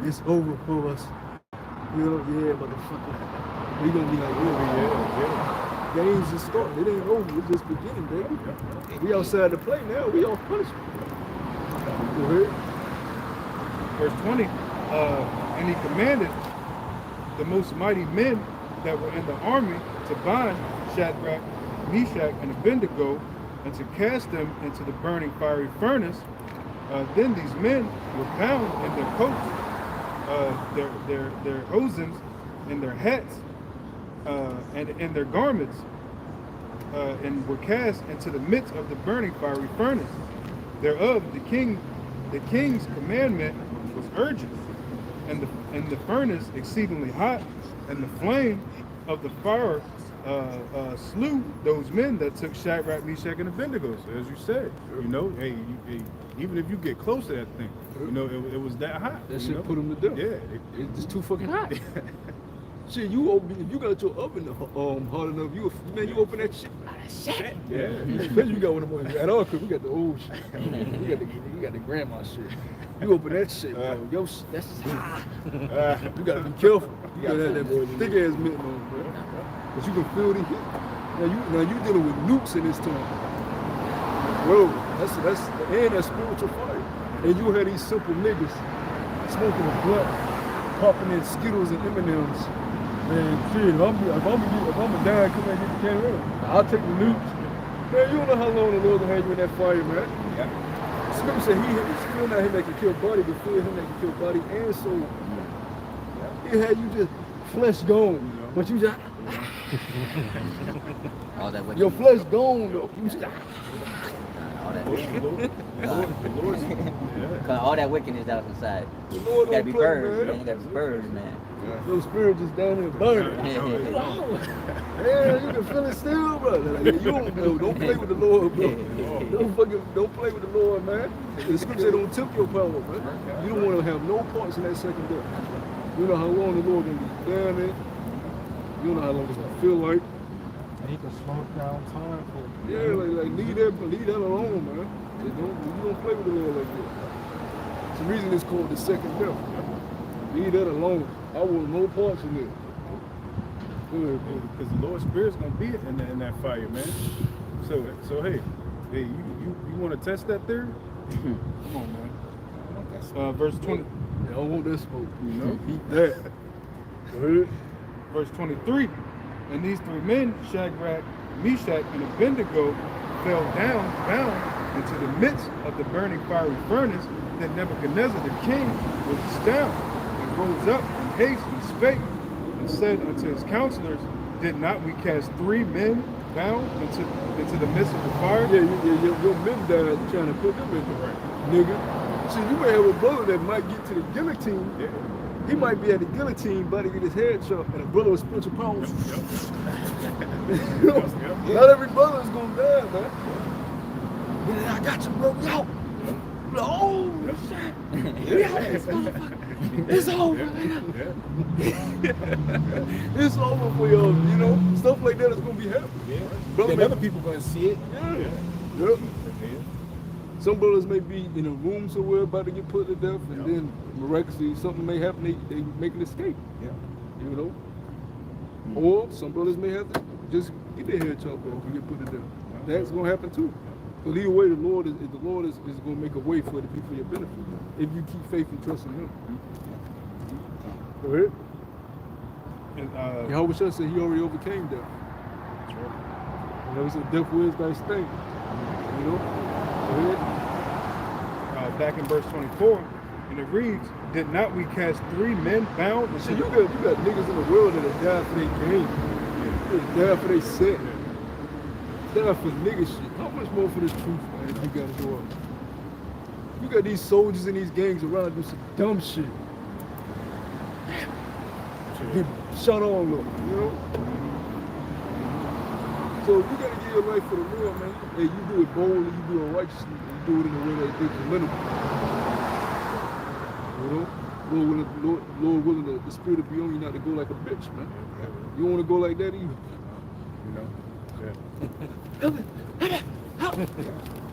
It's over for us. You know, yeah, motherfucker. We gonna be like, yeah. Games just starting. It ain't over. It's just beginning, baby. We outside the play now. We off punishment. You heard? Verse 20, and he commanded the most mighty men that were in the army to bind Shadrach, Meshach, and Abednego, and to cast them into the burning fiery furnace. Then these men were bound in their coats, their hosens, and their hats, and in their garments, and were cast into the midst of the burning fiery furnace. Thereof the king's commandment was urgent, and the furnace exceedingly hot, and the flame of the fire slew those men that took Shadrach, Meshach, and Abednego. So as you said, you know, hey, even if you get close to that thing, you know, it was that hot. That shit put them to death. Yeah, it's just too fucking hot. Shit, if you got your oven hot enough, you open that shit. Shit. Yeah. Especially you got one of them at all, cause we got the old shit. We got the grandma shit. You open that shit, bro. Yo, that's just hot. You gotta be careful. You gotta have that thick ass mitten on, bro. Cause you can feel the heat. Now you dealing with nukes in this time. Bro, that's spiritual fire. And you had these simple niggas smoking a blunt, popping in Skittles and M&Ms. Man, shit, if I'm a die, come back and get the camera. I'll take the nukes. Man, you don't know how long the Lord gonna have you in that fire, man. Yeah. Scripture said he still not him that can kill body, but fear him that can kill body and soul. He had you just flesh gone, but you just all that your flesh gone though. You just all that all that wickedness that was inside. The Lord You gotta be don't play, purged, man. man. You gotta be purged, man. Those spirits just down there burning. Yeah, you can feel it still, brother. Like, you don't play with the Lord, bro. Don't play with the Lord, man. The scripture say don't tempt your power, man. You don't want to have no parts in that second death. You know how long the Lord gonna be down there. You don't know how long it's gonna feel like. And he can slow down time for it. Yeah, like leave that alone, man. You don't play with the Lord like that. It's the reason it's called the second death. Leave that alone. I want no parts in it. because the Lord's Spirit's gonna be in that fire, man. So hey, you want to test that theory? Come on, man. Verse 20. I don't want that smoke. You know, Eat that. Go ahead. Verse 23. And these 3 men, Shadrach, Meshach, and Abednego, fell down, bound into the midst of the burning fiery furnace. Then Nebuchadnezzar the king was astounded, and rose up in haste and spake, and said unto his counselors, did not we cast 3 men bound into the midst of the fire? Yeah, your men died trying to put them in the right. Nigga. See, you may have a brother that might get to the guillotine. Yeah. He might be at the guillotine, but he get his head chopped, and a brother with spiritual powers. Not every brother is gonna die, man. But I got you, bro. We out. Oh, shit. It's over. It's over for y'all, you know. Stuff like that is gonna be happening. Brother, Then other people gonna see it. yeah. Yep. Some brothers may be in a room somewhere about to get put to death, and then miraculously something may happen. They make an escape. Yeah. You know. Or some brothers may have to just get their head chopped off and get put to death. That's gonna happen too. But either way, the Lord is gonna make a way for it to be for your benefit if you keep faith and trust in Him. Go ahead. And, Yahweh Shah said He already overcame death. You know, He said death was thy sting. You know. Go ahead. back in verse 24, and it reads, "Did not we cast 3 men bound?" See, you got niggas in the world that have died for their game. They died for their sin. Died for nigga shit. How much more for this truth, man, if you gotta go up? You got these soldiers in these gangs around do some dumb shit. Get shot all over, you know? So you gotta give your life for the real, man. Hey, you do it boldly, you do it righteously, and you do it in a way that they commendable. You know? Lord willing, the spirit to be on you not to go like a bitch, man. You don't want to go like that either. You know?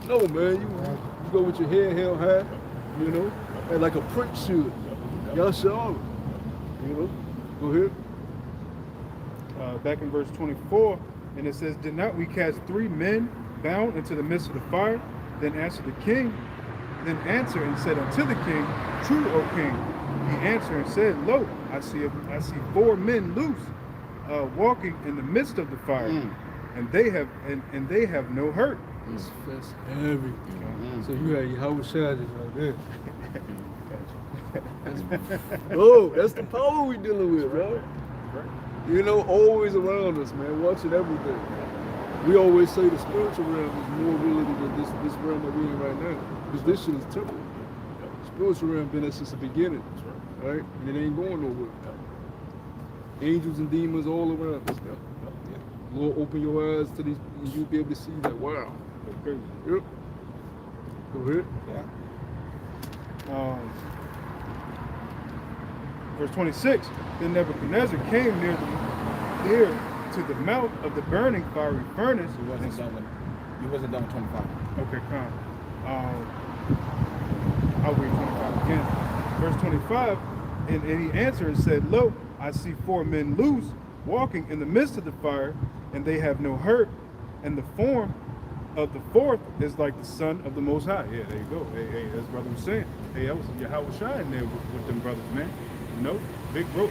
No, man, you go with your head held high, you know, and like a prince should. Y'all sure. You know? Go ahead. Back in verse 24, and it says, "Did not we cast 3 men bound into the midst of the fire? Then answered the king, then answered and said unto the king, True, O king. He answered and said, Lo, I see 4 men loose, walking in the midst of the fire, and they have no hurt." That's heavy. So you had your Howard Shadis right there. Oh, that's the power we dealing with, bro. You know, always around us, man, watching everything. We always say the spiritual realm is more reality than this realm that we're in right now. Because this shit is temporal. Spiritual realm been there since the beginning. Right? And it ain't going nowhere. Angels and demons all around us. Lord, open your eyes to these, and you'll be able to see that. Wow. Okay. Yep. Go ahead. Verse 26, "Then Nebuchadnezzar came near to the mouth of the burning fiery furnace." He wasn't done with 25. Okay, come. I'll read 25 again. Verse 25, and he answered and said, "Lo, I see 4 men loose, walking in the midst of the fire, and they have no hurt, and the form of the 4th is like the Son of the Most High." Yeah, there you go. Hey, that's brother was saying. Hey, that was Yahweh Shai in there with them brothers, man. You know, big bro,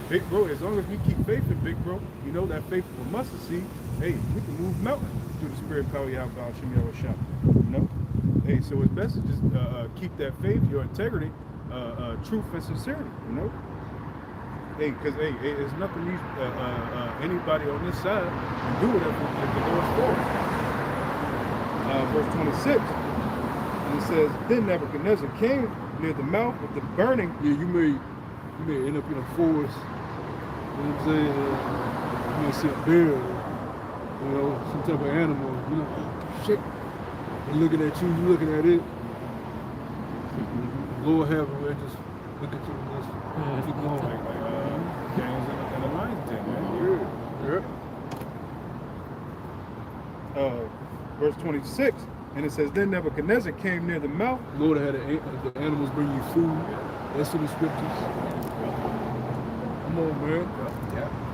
as long as we keep faith in big bro, you know, that faith of a mustard seed, hey, we can move mountains through the spirit power of Yahweh Shai. You know? Hey, so it's best to just keep that faith, your integrity, truth and sincerity, you know? Hey, because there's nothing anybody on this side can do it if the Lord's for us. Verse 26, and it says, "Then Nebuchadnezzar came near the mouth of the burning." Yeah, you may end up in a forest. You know what I'm saying? You may see a bear, you know, some type of animal. You know, shit. They're looking at you, you looking at it. Lord have it, just look at you and just keep going. Like James and the lion's den, man. Yeah. Verse 26, and it says, "Then Nebuchadnezzar came near the mouth." Lord had the animals bring you food. That's in the scriptures. Come on, man.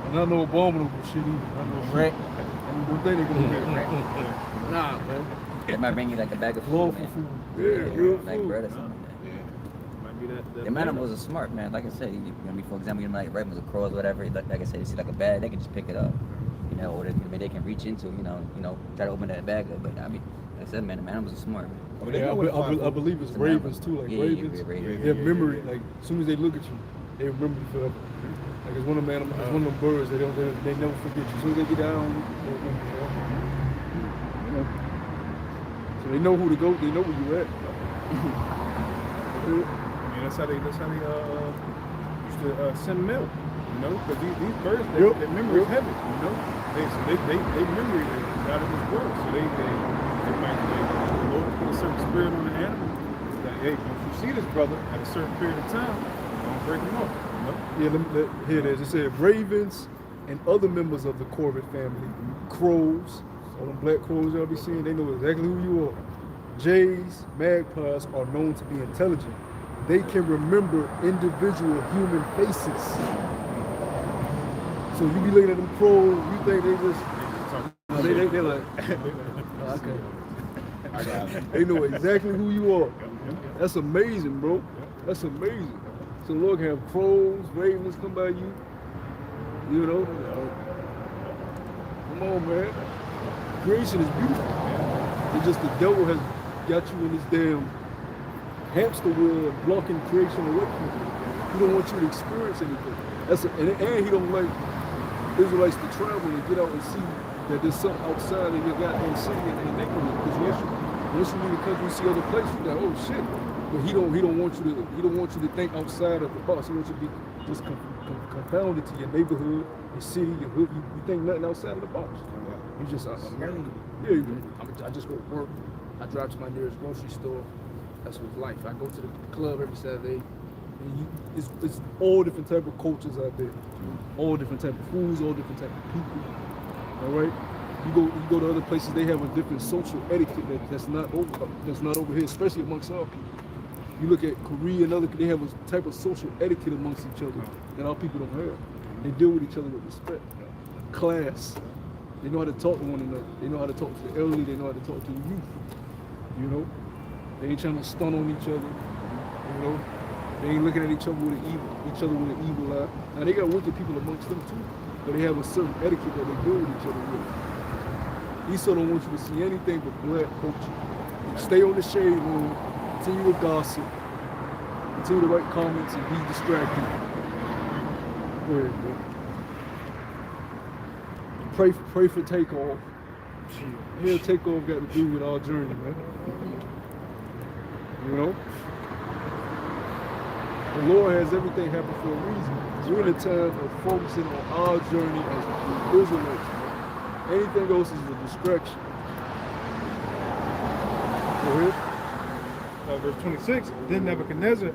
And I know abominable shit either. I know Right. and one thing they're gonna get. Nah, man. They might bring you like a bag of food, Lawful man. food. Yeah, real Like food. bread or something. Might be that Them animals are smart, man. Like I said, for example, you know, like ravens or crows, whatever. Like I said, you see like a bag, they can just pick it up, you know, or they can reach into, you know, try to open that bag up. But I mean, like I said, man, the animals are smart, man. I mean, they Yeah, know where to find I food. believe it's It's ravens an too, like animal. Yeah, ravens. ravens. They have memory. Like as soon as they look at you, they remember you forever. Like it's one of them animals, it's one of them birds. They never forget you. As soon as they get down, they remember you forever. You know. So they know who to go. They know where you're at. I mean, that's how they used to send mail, you know, because these birds, their memory is heavy, you know. They memory is out of this world, so they might the Lord put a certain spirit on the animal that hey, once you see this brother at a certain period of time, don't break him off. You know? Yeah, here it is. It said ravens and other members of the Corbett family, crows, all them black crows y'all be seeing, they know exactly who you are. Jays, magpies are known to be intelligent. They can remember individual human faces. So you be looking at them crows, you think they just, they're like, okay. I got it. They know exactly who you are. That's amazing, bro. That's amazing. So the Lord can have crows, ravens come by you. You know? Come on, man. Creation is beautiful. It's just the devil has got you in this damn hamster wheel and blocking creation away from you. He don't want you to experience anything. And he don't like Israelites to travel and get out and see that there's something outside of your goddamn city and neighborhood. Because once you leave the country and see other places, you're like, oh shit. But he don't want you to think outside of the box. He wants you to be just confounded to your neighborhood, your city, your hood. You think nothing outside of the box. You just I just go to work. I drive to my nearest grocery store. That's what's life. I go to the club every Saturday. And it's all different type of cultures out there. All different type of foods, all different type of people. All right. You go to other places. They have a different social etiquette that's not over here, especially amongst our people. You look at Korea and other, they have a type of social etiquette amongst each other that our people don't have. They deal with each other with respect, class. They know how to talk to one another. They know how to talk to the elderly. They know how to talk to the youth. You know, they ain't trying to stun on each other. You know, they ain't looking at each other with an evil eye. Now they got wicked people amongst them too, but they have a certain etiquette that they deal with each other with. Esau don't want you to see anything but black culture. Stay on the shade room. Continue to gossip. Continue to write comments and be distracted. Go ahead, bro. Pray for takeoff. Yeah, takeoff got to do with our journey, man. You know? The Lord has everything happen for a reason. We're in a time of focusing on our journey as Israelites. Anything else is a distraction. Go ahead. Verse 26, then Nebuchadnezzar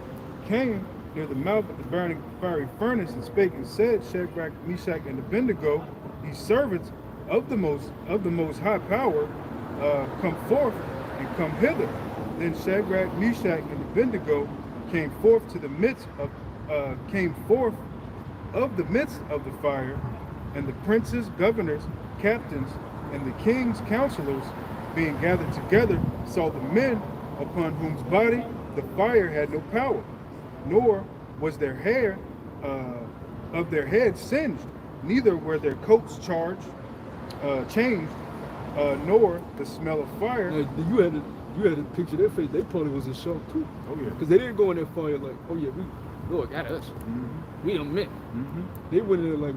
came near the mouth of the burning fiery furnace and spake and said, Shadrach, Meshach, and Abednego, these servants of the most high power, come forth and come hither. Then Shadrach, Meshach, and Abednego came forth of the midst of the fire, and the princes, governors, captains, and the king's counselors, being gathered together, saw the men upon whose body the fire had no power, nor was their hair of their heads singed, neither were their coats changed, nor the smell of fire. Now, you had to picture their face. They probably was in shock too. Oh yeah, because they didn't go in that fire like, oh yeah, Lord got us. Mm-hmm. We don't meant. Mm-hmm. They went in there like,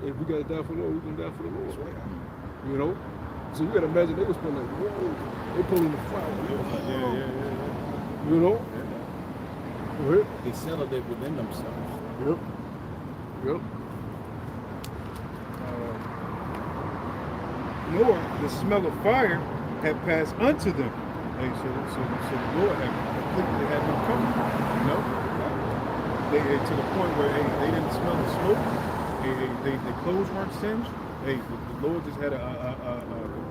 if we gotta die for the Lord, we gonna die for the Lord. Right. You know. So you gotta imagine they was probably like, whoa, they pulling the fire. Yeah. You know. Go ahead. They settled it within themselves. Yep. Nor the smell of fire had passed unto them. Hey, so the Lord had completely had them coming. You know, to the point where they didn't smell the smoke. Their clothes weren't singed. The Lord just had a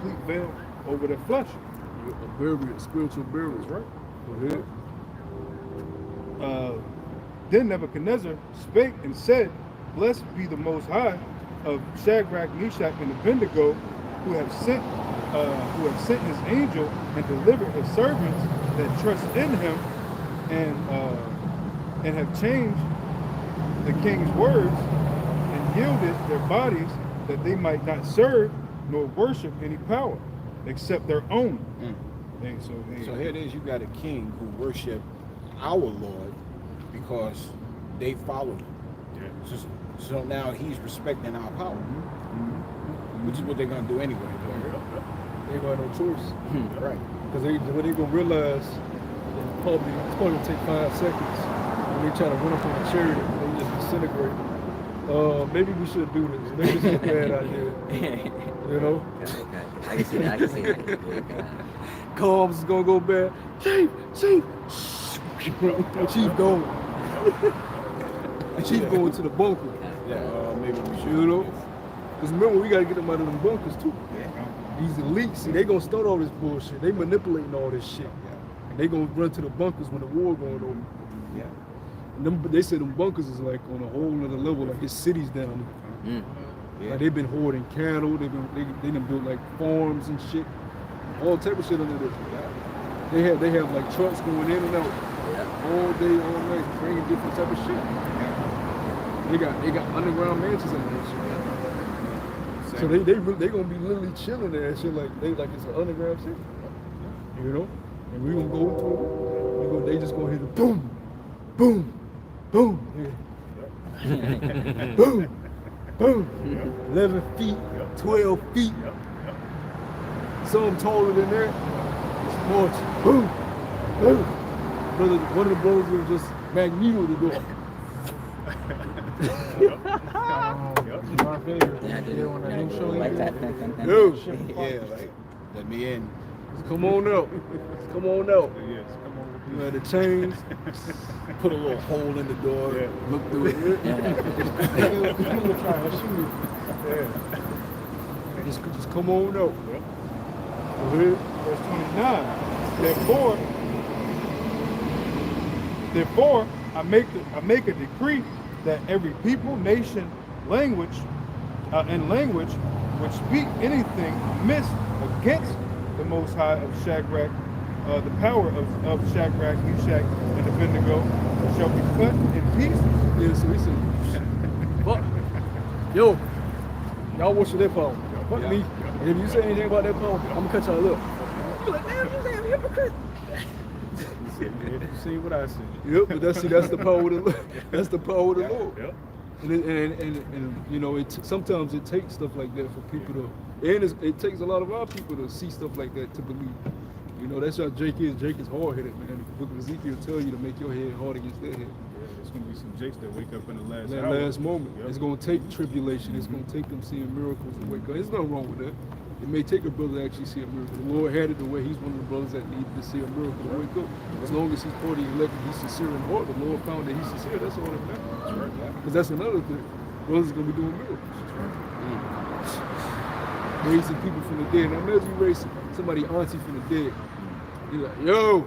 complete veil over their flesh. A barrier, spiritual barrier. That's right. Go ahead. Then Nebuchadnezzar spake and said, Blessed be the Most High of Shadrach, Meshach, and Abednego, who have sent his angel and delivered his servants that trust in him, and have changed the king's words and yielded their bodies that they might not serve nor worship any power except their own. So here it is, you got a king who worshiped our Lord because they followed him. Yeah. So now he's respecting our power, which is what they're going to do anyway. They ain't got no choice. Right. Because what they going to realize, it's probably going to take 5 seconds when they try to run up on a chariot and they just disintegrate. Maybe we should do this. Maybe this is a bad idea. You know? I can see that. Calms is going to go bad. Chief, Chief going. Chief going to the bunker. Maybe we should. You know? Because remember, we got to get them out of them bunkers too. These elites, see, they going to start all this bullshit. They manipulating all this shit. And they going to run to the bunkers when the war going on. Yeah. And them, they say them bunkers is like on a whole other level, like it's cities down there. Like they've been hoarding cattle, they done built like farms and shit. All type of shit under there. They have like trucks going in and out all day, all night, bringing different type of shit. They got underground mansions and that shit. So they gonna be literally chilling there and shit like it's an underground city. You know? And we gonna go through. They just gonna hit it boom, boom, boom, boom, boom. 11 feet, 12 feet. Some taller than that. It's much. Boom, boom. Brother, one of the brothers was just Magneto the door. My favorite. Yeah, when a new show Like that. Yo, Yeah, like, let me in. come on out. Come on out. Yes, come on. You had the chains, put a little hole in the door, look through it. Just come on out. Go ahead. Verse 29. Therefore, I make a decree that every people, nation, language, which speak anything amiss against the Most High of Shadrach, the power of Shadrach, Meshach, and Abednego shall be cut in pieces. Yeah, so he said, fuck. Yo, y'all worship that power. Fuck me. And if you say anything about that power, I'm gonna cut y'all up. You like, damn, you damn hypocrite. You see what I see. Yep, but that's the power of the Lord. That's the power of the Lord. Yep. And you know, sometimes it takes stuff like that for people to, and it takes a lot of our people to see stuff like that to believe. You know, that's how Jake is. Jake is hard-headed, man. The book of Ezekiel tell you to make your head hard against their head. There's going to be some jakes that wake up in the last That hour. last moment. Yep. It's going to take tribulation. It's going to take them seeing miracles and wake up. There's nothing wrong with that. It may take a brother to actually see a miracle. The Lord had it the way he's one of the brothers that needed to see a miracle to wake up. As long as he's part of the elect, he's sincere in heart. The Lord found that he's sincere. That's all that matters. Because that's another thing. Brothers are going to be doing miracles. Raising people from the dead. Now imagine you raise somebody auntie from the dead. You're like, yo.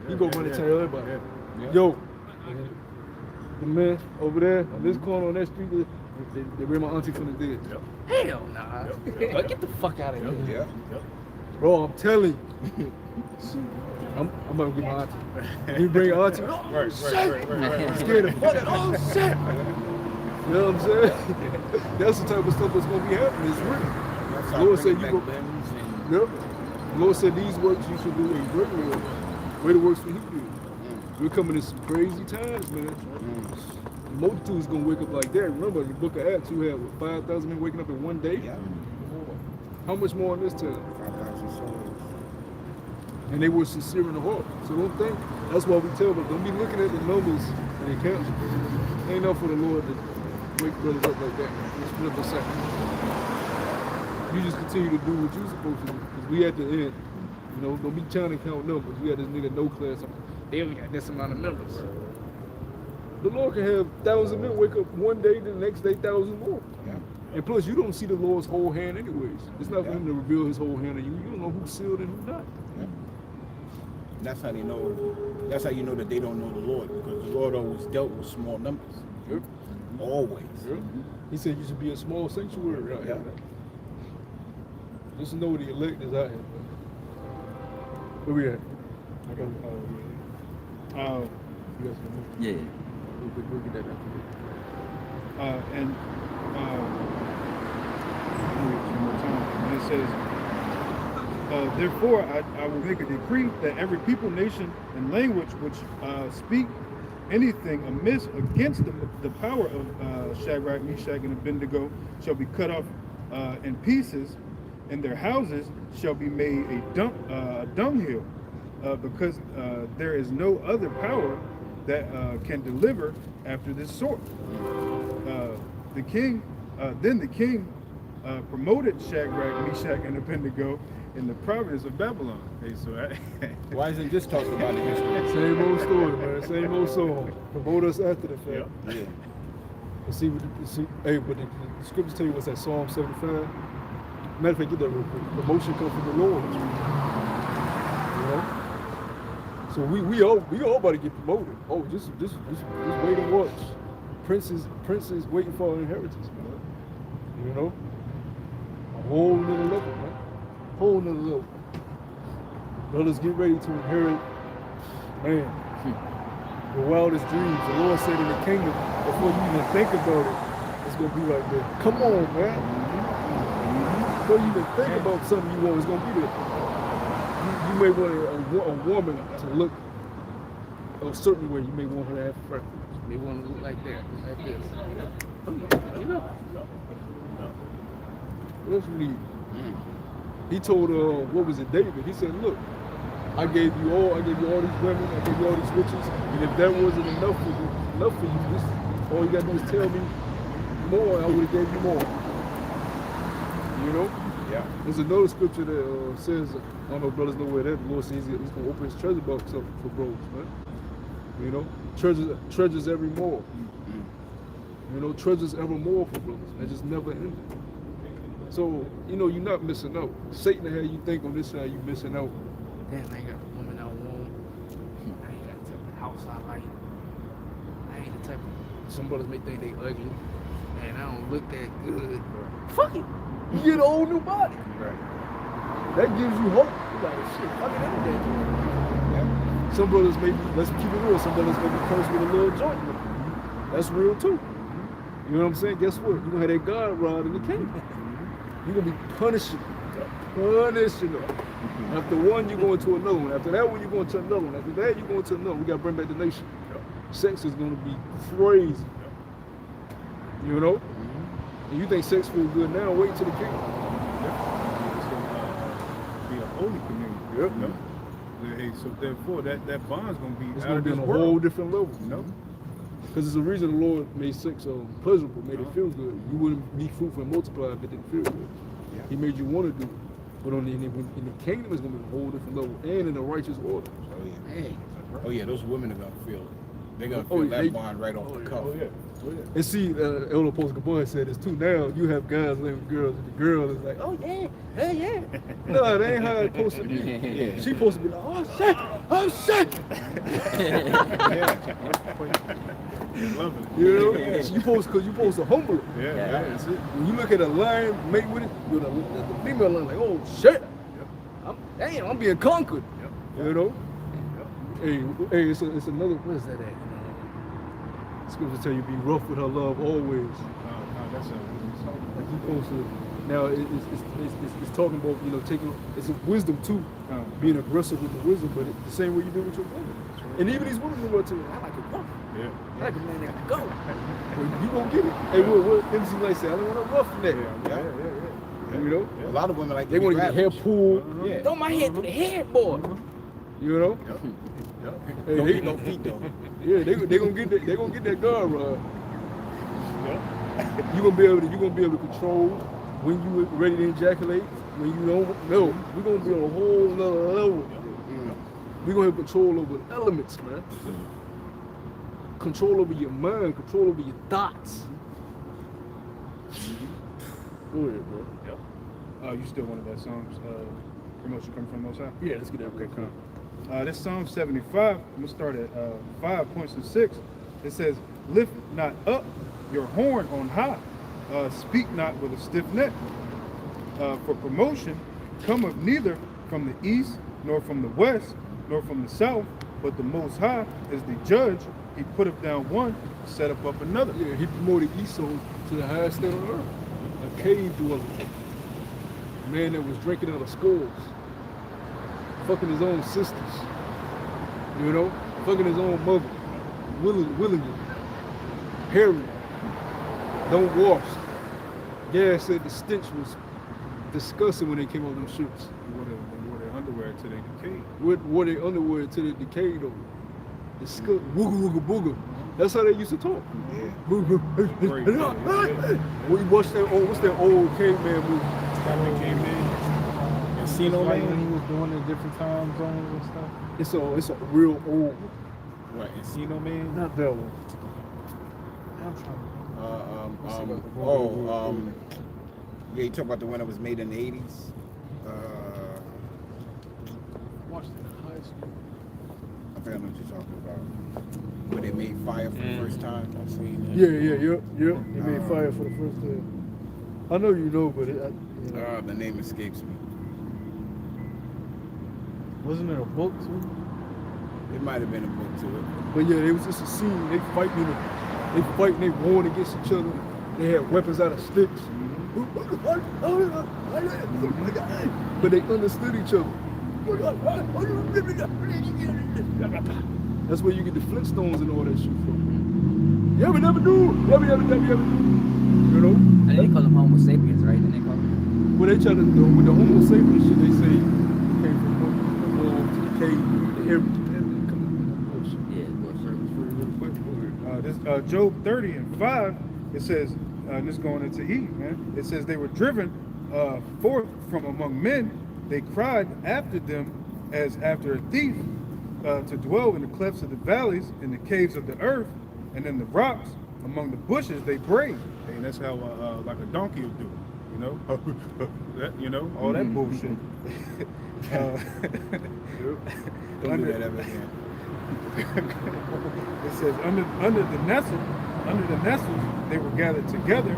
You go run and tell everybody. Yo. The man over there on this corner on that street, they bring my auntie from the dead. Hell nah. Get the fuck out of here. Bro, I'm telling you. I'm gonna get my auntie. You bring your auntie. Oh, shit. I'm scared of fuck. Oh shit. You know what I'm saying? That's the type of stuff that's gonna be happening. It's real. The Lord said you go. Yep. The Lord said these works you should do in greater works. Greater works than he did. We're coming in some crazy times, man. The multitude is gonna wake up like that. Remember, in the book of Acts, you had 5,000 men waking up in one day. How much more in this time? And they were sincere in the heart. So don't think. That's why we tell them, don't be looking at the numbers and the counts. Ain't enough for the Lord to wake brothers up like that. Just flip a second. You just continue to do what you're supposed to do. Because we at the end. You know, don't be trying to count numbers. We had this nigga no class. They only got this amount of numbers. The Lord can have 1,000 men wake up one day, the next day 1,000 more. And plus, you don't see the Lord's whole hand anyways. It's not for him to reveal his whole hand to you. You don't know who's sealed and who's not. That's how they know. That's how you know that they don't know the Lord, because the Lord always dealt with small numbers. Yep. Always. Yep. He said you should be a small sanctuary out here. Just know the elect is out here. Where we at? Yeah. We'll get that after. And it says, therefore, I will make a decree that every people, nation, and language which speak anything amiss against the power of Shadrach, Meshach, and Abednego shall be cut off in pieces, and their houses shall be made a dunghill, because there is no other power that can deliver after this sort. Then the king promoted Shadrach, Meshach, and Abednego in the province of Babylon. Hey, so Why isn't this talked about in history? Same old story, man. Same old song. Promote us after the fact. Yeah. But see, hey, but the scriptures tell you what's that Psalm 75. Matter of fact, get that real quick. Promotion comes from the Lord. You know. So we all about to get promoted. Oh, just wait and watch. Princes waiting for our inheritance, man. You know. A whole nother level, man. Whole nother level. Brothers, get ready to inherit, man, the wildest dreams. The Lord said in the kingdom, before you even think about it, it's going to be like that. Come on, man. Before you even think about something you want, it's going to be there. You may want a woman to look a certain way. You may want her to have preference. You may want to look like that, like this. You know? What else you need? He told, what was it, David? He said, look, I gave you all these women, I gave you all these riches, and if that wasn't enough for you, this, all you gotta do is tell me more, and I would have gave you more. You know? Yeah. There's another scripture that says, I don't know if brothers know where that, the Lord says he's gonna open his treasure box up for bros, man. You know? Treasures evermore. You know, treasures evermore for brothers. That just never ended. So, you know, you're not missing out. Satan had you think on this side, you missing out. Damn, I ain't got the woman I want. I ain't got the type of house I like. I ain't the type of. Some brothers may think they ugly, and I don't look that good. Fuck it. You get a whole new body. Right. That gives you hope. You're like, shit, fuck it, any day. Some brothers may be, let's keep it real, some brothers may be cursed with a little joint. That's real too. You know what I'm saying? Guess what? You're gonna have that God rod in the kingdom. You're gonna be punishing them. After one, you're going to another one. After that one, you're going to another one. After that, you're going to another one. We gotta bring back the nation. Sex is gonna be crazy. You know? And you think sex feels good now, wait till the kingdom. Be a holy community. Yep. No? Hey, so therefore, that bond's gonna be It's out gonna of be this on a world. whole different level. No? Because there's a reason the Lord made sex pleasurable, made it feel good. You wouldn't be fruitful and multiply if it didn't feel good. Yeah. He made you want to do it. But in the kingdom, it's going to be a whole different level and in a righteous order. Oh yeah. Hey, Oh yeah, those women are gonna feel it. They're gonna Oh, feel yeah, that bond right off the cuff. And see, Elder Post Gabon said this too. Now you have guys laying with girls, and the girl is like, oh yeah, hey yeah. No, that ain't how it's supposed to be. Yeah. She supposed to be like, oh shit, oh shit. Loving it. You know, you supposed to humble it. Yeah, Yeah. That's it. When you look at a lion mate with it, with the female lion, like, oh shit, I'm being conquered. You know. Hey, it's another. What is that at? Scripture tell you be rough with her love always. No, that's a Like you supposed to. Now it's talking about, you know, taking. It's a wisdom too, being aggressive with the wisdom, but the same way you do with your woman. And even these women will tell you, I like it rough. yeah. I like a man that can go. Well, you gonna get it. Hey, what MC like say? I don't want a rough neck. Yeah. You know, A lot of women like they want to get their hair pulled. Yeah. throw my head through the headboard. You know. Hey, Don't they- get no feet though. Yeah, they gonna get that. They gonna get that guard rod. You gonna be able to control when you ready to ejaculate. When you don't. No, we're gonna be on a whole nother level. We're gonna have control over the elements, man. Control over your mind. Control over your thoughts. Go ahead, bro. You still wanted that Psalms promotion coming from the Most High? Yeah, let's get that. Okay, come. This Psalm 75, I'm going to start at 5 points to 6. It says, lift not up your horn on high, speak not with a stiff neck. For promotion cometh neither from the east, nor from the west, nor from the south, but the Most High is the judge. He putteth down one, set up another. Yeah, he promoted Esau to the highest state on earth. A cave dweller. A man that was drinking out of skulls. Fucking his own sisters. You know? Fucking his own mother. Willingly. Hairy. Don't wash. Gad said the stench was disgusting when they came out of them shirts. They wore their underwear to their decay. Wore their underwear to the decay though. Disgust. Wooga wooga booga. That's how they used to talk. Yeah. When you watch that old, what's that old caveman movie? Exterminate caveman and Encino like Man? when he was doing the different time zones and stuff. It's a real old one. What, Encino Man? Not that one. I'm trying to Yeah, you talk about the one that was made in the 80s. Watched it in high school. I forgot what you're talking about. When they made fire for the first time. I've seen that. Yeah. They made fire for the first time. I know you know, but The name escapes me. Wasn't there a book too? It might have been a book to it. But yeah, it was just a scene. They fighting, they warring against each other. They had weapons out of sticks. But they understood each other. That's where you get the Flintstones and all that shit from. You ever never do? You ever do? You know? And then they call them Homo sapiens, right? Then they call them. When they try to do with the Homo sapiens shit, they say it came from the to the cave, the everything. This Job 30 and 5, it says, and this is going into Eve, man. It says they were driven forth from among men. They cried after them as after a thief, to dwell in the clefts of the valleys, in the caves of the earth, and in the rocks, among the bushes they brayed. And that's how like a donkey would do, you know? That, you know, all that bullshit. Don't do that ever again. It says under the nestles they were gathered together.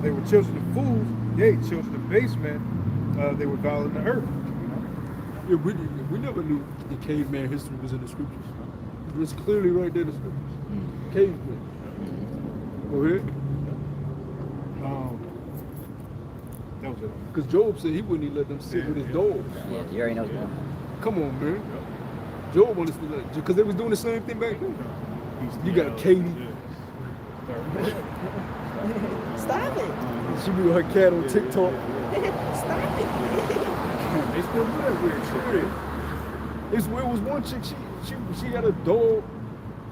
They were children of fools, yea, children of base men. They were violating the earth. Yeah, we never knew the caveman history was in the scriptures. It's clearly right there in the scriptures. Caveman. Go ahead. That was it. Because Job said he wouldn't even let them sit with his dogs. Yeah, you already know what's going on. Come on, man. Job understood that. Because they was doing the same thing back then. You got Katie. Stop it. She be with her cat on TikTok. Stop it. They still do that weird shit. It was one chick, she had a dog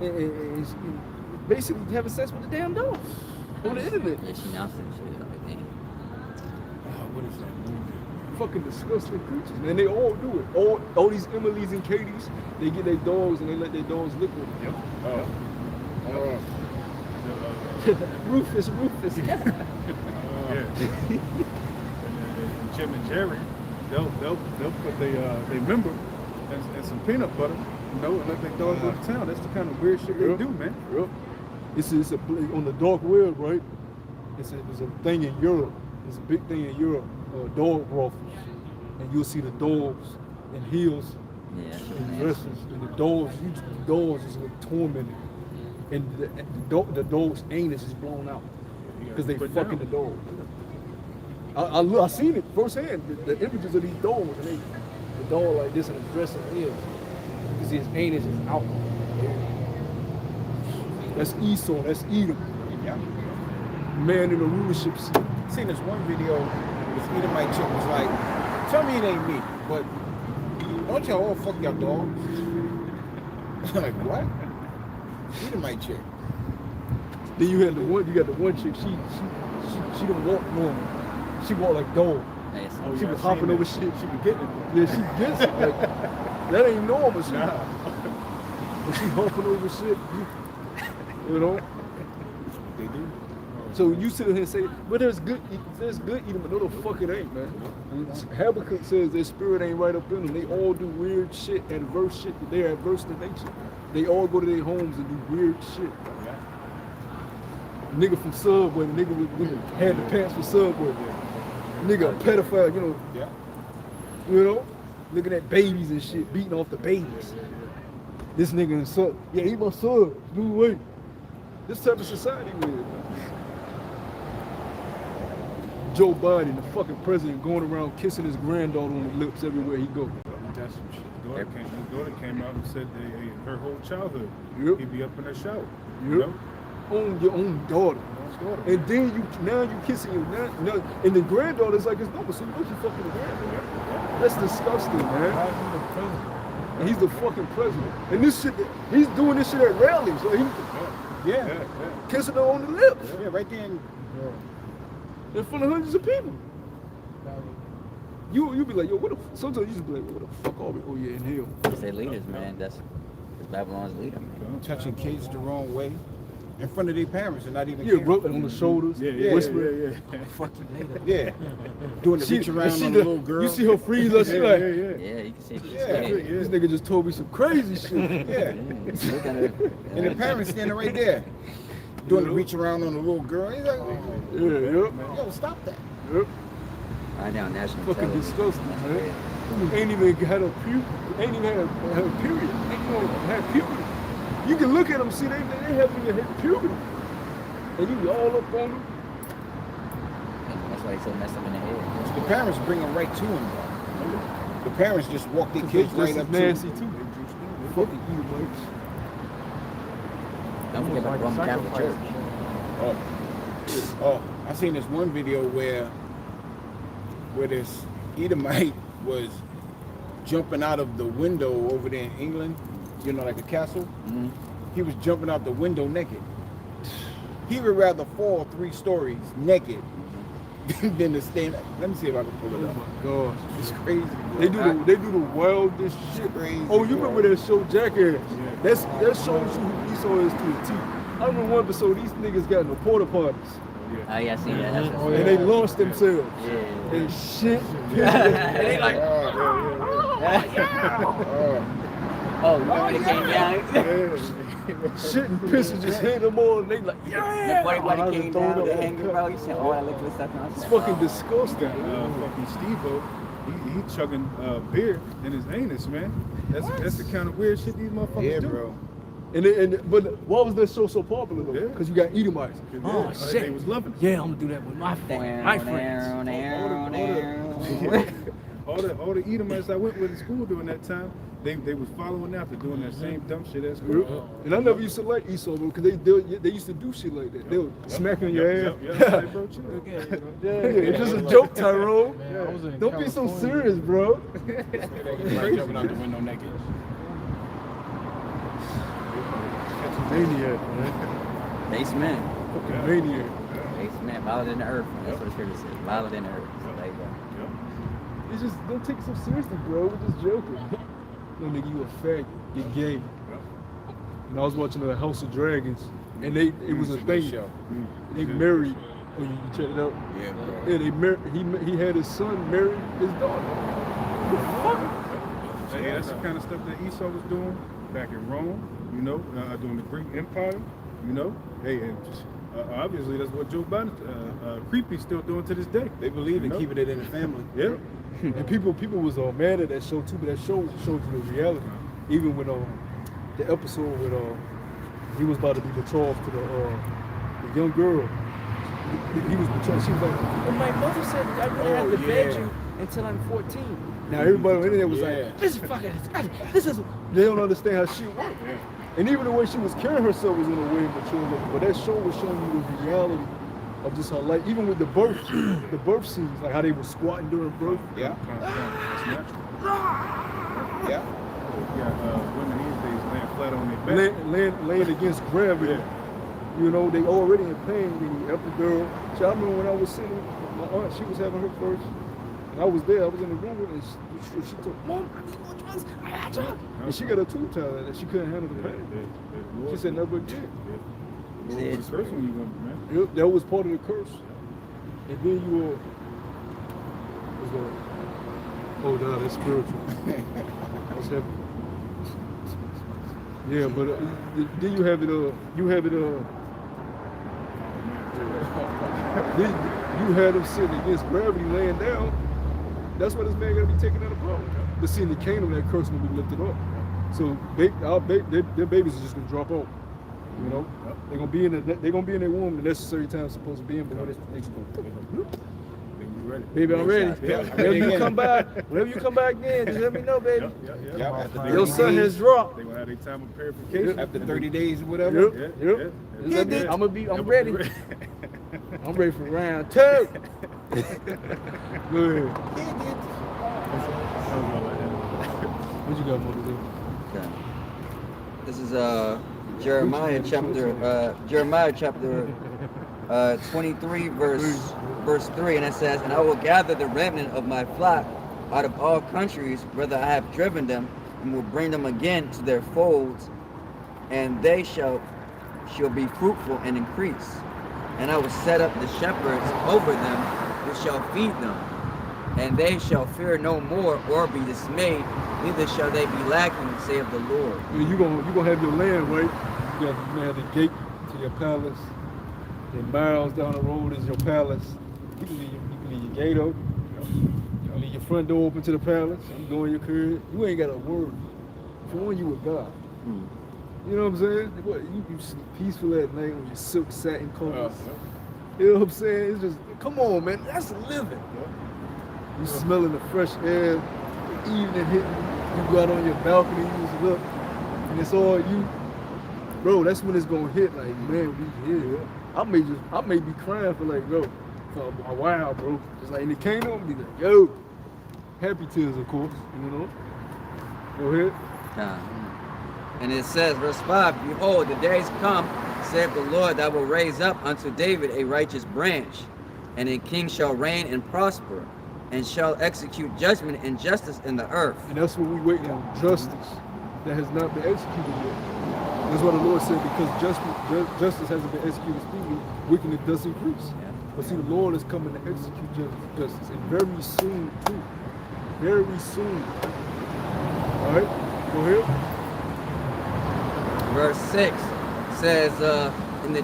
and she basically having sex with the damn dog on the internet. Yeah, she announced it. She was like, dang. What is that movie? Fucking disgusting creatures, man. They all do it. All these Emilys and Katies, they get their dogs and they let their dogs lick with them. Rufus. Yeah. And Jim and Jerry, they'll put they member and some peanut butter, you know, and let their dog go to town. That's the kind of weird shit they do, man. Yep. It's a on the dark web, right? It's a thing in Europe. It's a big thing in Europe. Dog brothels, and you'll see the dogs in heels Yeah, and dresses, and the dogs is like tormented, and the dog's anus is blown out because they fucking the dog. I seen it firsthand. The images of these dogs, and the dog like this and the dress in heels because his anus is out. That's Esau. That's Edom. Yeah. Man in the rulership seat. Seen this one video, this Edomite chick was like, tell me it ain't me, but don't y'all all fuck your dogs? Like, what? Edomite chick. Then you got the one chick, she don't walk normal. She walk like dog. Nice. She was hopping over shit. She be getting it. Yeah, she gets it. Like, that ain't normal shit. But she hopping over shit. You know? They do. So you sit here and say, well, there's good eating, but no, the fuck it ain't, man. Habakkuk says their spirit ain't right up in them. They all do weird shit, adverse shit. They're adverse to nature. They all go to their homes and do weird shit. Nigga from Subway, the nigga had the pants for Subway. Nigga a pedophile, you know. Yeah. You know? Looking at babies and shit, beating off the babies. This nigga in Sub, yeah, he my son, do away. This type of society we live in. Joe Biden, the fucking president, going around kissing his granddaughter on the lips everywhere he goes. That's some shit. His daughter came out and said her whole childhood, Yep. he'd be up in her shower. You Yep. know? Own your own daughter. And then you kissing your and the granddaughter's like it's normal, so you know you fucking the granddaughter. That's disgusting, man. And he's the fucking president. And this shit, he's doing this shit at rallies. So Yeah. kissing her on the lips. Yeah, right there in In front of hundreds of people. You be like, yo, what the sometimes you just be like, what the fuck are we? Oh yeah, in hell. It's their leaders, man. That's Babylon's leader, man. Touching kids the wrong way in front of their parents and not even Yeah, caring. rubbing on the shoulders, whispering. Fuck you later. Yeah. Doing the reach around on the little girl. You see her freeze up, she like, Yeah, you can see it. Yeah. this nigga just told me some crazy shit. Yeah. Look at her. And the parents standing right there. Doing the reach around on the little girl. He's like, Yeah, yo, stop that. yep. Right now, national Fucking television. disgusting, man. Ain't even had a period. Ain't even had a period. Ain't even had puberty. You can look at them, see they haven't even had puberty. And you be all up on them. That's why he's so messed up in the head. The parents bring them right to him. The parents just walk their kids right up to Nancy him. too. Fucking Edomites. Don't forget about the Roman Catholic Church. Oh, I seen this one video where this Edomite was jumping out of the window over there in England, you know, like a castle. Mm-hmm. He was jumping out the window naked. He would rather fall 3 stories naked than to stand. Let me see if I can pull it up. Gosh. It's crazy. Bro. They do the wildest shit. Crazy, Oh, you bro. remember that show Jackass? That shows you who Esau is to a T. I remember one episode these niggas got in the porta potties Oh, yeah, I see that. That's and they launched themselves Yeah. and shit. And they like, oh, remember when they came down? Shit and piss and just hit them all and they like, yeah. Everybody came Throw down, them they all. hanging around. You said, oh, I liquid stuff. It's fucking disgusting. Fucking Steve-O, he chugging beer in his anus, man. That's the kind of weird shit these motherfuckers Yeah, do. bro. But why was that show so popular though? Yeah. Because you got Edomites. Oh, They shit. was loving it. Yeah, I'm gonna do that with my friends. My friends. All the Edomites I went with in school during that time, they was following after doing that same dumb shit at school. And I never used to like Esau because they used to do shit like that. They would smack on your ass. Like, bro, chill. It's just a joke, Tyrone. Man, I was in Don't be so California. serious, bro. Like jumping out the window naked. Maniac, man. Basement. Fucking maniac. Basement. Violent in the earth. That's what the scripture says. Violent in the earth. So there you go. It's just, don't take it so seriously, bro. We're just joking. No, nigga, you a faggot. You're gay. And I was watching the House of Dragons, and it was a thing. show. They married. Oh, you check it out? Yeah, bro. Yeah, they married. He had his son marry his daughter. Hey, that's the kind of stuff that Esau was doing back in Rome, you know, during the Greek Empire, you know. Hey, and obviously that's what Joe Biden, Creepy's still doing to this day. They believe in You know? keeping it in the family. Yeah. And people was mad at that show too, but that show showed you the reality. Even when the episode with he was about to be betrothed to the young girl. He was betrothed. She was like, Well, my mother said I wouldn't have to bed you until I'm 14. now everybody on the internet was like, This is fucking disgusting. This is. they don't understand how she worked. And even the way she was carrying herself was in a way mature. But that show was showing you the reality of just her life. Even with the birth scenes, like how they were squatting during birth. Yeah. That's natural. Yeah. You got women these days laying flat on their back. Laying against gravity. You know, they already in pain when you help the girl. So I remember when I was sitting, my aunt, she was having her first. And I was there, I was in the room with her, and she told, Mom, I need more drugs. I got drugs. And she got a tooth tied and she couldn't handle the pain. She said, never again. It's the first one you want, man. Yep, that was part of the curse. And then you were, oh, no, that's spiritual. What's happening? Yeah, but then you have it, then you had him sitting against gravity laying down. That's why this man gotta be taken out of power. But see, in the kingdom, that curse will be lifted up. So their babies are just gonna drop out. You know, they're gonna be in their womb the necessary time it's supposed to be in. But when it's baby, I'm ready. Whenever you come back again, just let me know, baby. Yeah. After 30 Your son days- has dropped. They gonna have their time of purification. After 30 days or whatever. Yep. Just let me- I'm ready. I'm ready for round 2. Go ahead. What you got, Mother Lee? Okay. This is Jeremiah chapter 23 verse 3, and it says, and I will gather the remnant of my flock out of all countries, whither I have driven them, and will bring them again to their folds, and they shall be fruitful and increase. And I will set up the shepherds over them, which shall feed them. And they shall fear no more or be dismayed, neither shall they be lacking, saith the Lord. You're gonna have your land, right? You're gonna have the gate to your palace. And miles down the road is your palace. You can leave your gate open. You can leave your front door open to the palace. You go in your crib. You ain't got a word. For one, you with God. You know what I'm saying? What, you sleep peaceful at night when your silk satin covers. You know what I'm saying? It's just, come on, man. That's living. You smelling the fresh air, the evening hitting. You go out on your balcony, you just look, and it's all you. Bro, that's when it's gonna hit. Like, man, we here. I may be crying for like, bro, for a while, bro. Just like in the kingdom, I'll be like, yo, happy tears, of course. You know. Go ahead. And it says, verse 5, behold, the days come, saith the Lord, that will raise up unto David a righteous branch, and a king shall reign and prosper, and shall execute judgment and justice in the earth. And that's what we waiting on, justice that has not been executed yet. That's what the Lord said, because justice hasn't been executed speedily, wickedness does increase. But see, the Lord is coming to execute justice, and very soon too. Very soon. All right, go ahead. Verse 6 says, in the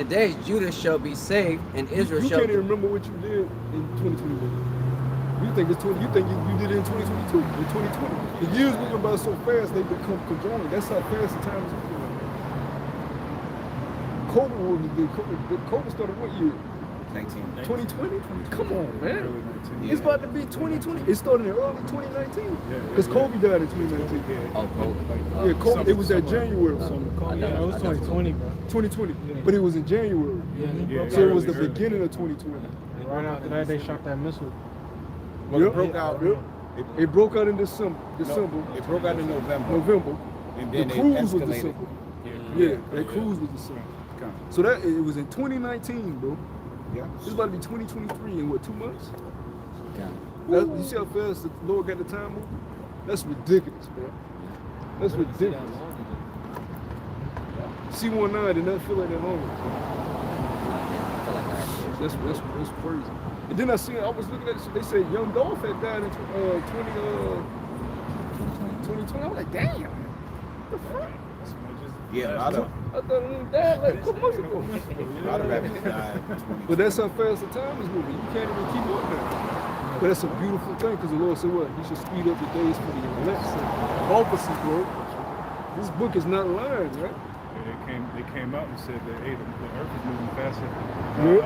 days Judah shall be saved, and Israel you shall. You can't even remember what you did in 2021. You think it's 20? You think you did it in 2022, in 2020? The years moving by so fast, they become conjoined. That's how fast the time is moving. COVID, when we did COVID started what year? 2020? Come on, man. It's about to be 2020. It started in early 2019. Because Kobe died in 2019. Oh, Kobe. Yeah, Kobe, it was that January. It was 2020, bro. 2020. But it was in January. So it was the beginning of 2020. And right after that, they shot that missile. Well, it broke out. It broke out in December. It broke out in November. And then the it cruise was escalated. December. Yeah, that cruise was December. So that it was in 2019, bro. Yeah. It's about to be 2023 in what, 2 months? Yeah. You see how fast the Lord got the time moving? That's ridiculous, bro. That's ridiculous. C-19 did not feel like that long. That's crazy. And then I was looking at it, they said Young Dolph had died in 2020. I was like, damn. What the fuck? Yeah, a lot of I thought it died like a couple months ago. a lot of rappers died. But that's how fast the time is moving. You can't even keep up now. But that's a beautiful thing because the Lord said what? He should speed up the days for the elect. Prophecy, bro. This book is not lying, right? Yeah, they came out and said that hey, the earth is moving faster Yep. than it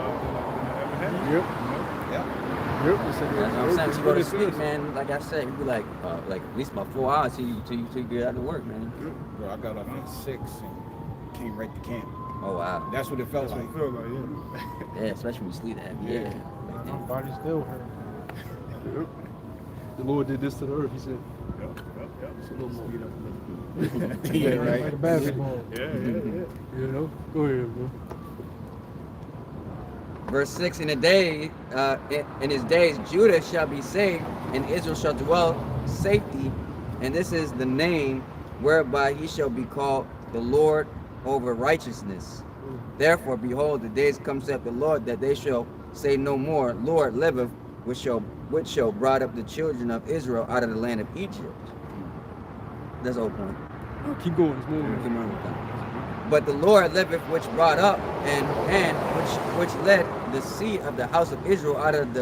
ever had. Yep. Yeah. Yep. They said That's what I'm saying. it's You go to really sleep, fast. man. Like I said, you be like at least about 4 hours till you get out of work, man. Bro, I got up at 6 and came right to camp. Oh wow. That's what it felt That's like. what it felt like, yeah. Yeah, especially when you sleep that. Yeah. My body still hurt. Yep. The Lord did this to the earth. He said, Yep. it's a little more. Yeah, right. Like a basketball. Yeah. You know? Go ahead, bro. Verse 6, in his days Judah shall be saved, and Israel shall dwell safety, and this is the name whereby he shall be called the Lord over righteousness. Therefore, behold, the days come, saith the Lord, that they shall say no more, Lord liveth, which shall brought up the children of Israel out of the land of Egypt. That's the whole point. Keep going. It's more. Come on with that. But the Lord liveth, which brought up and which led the seed of the house of Israel out of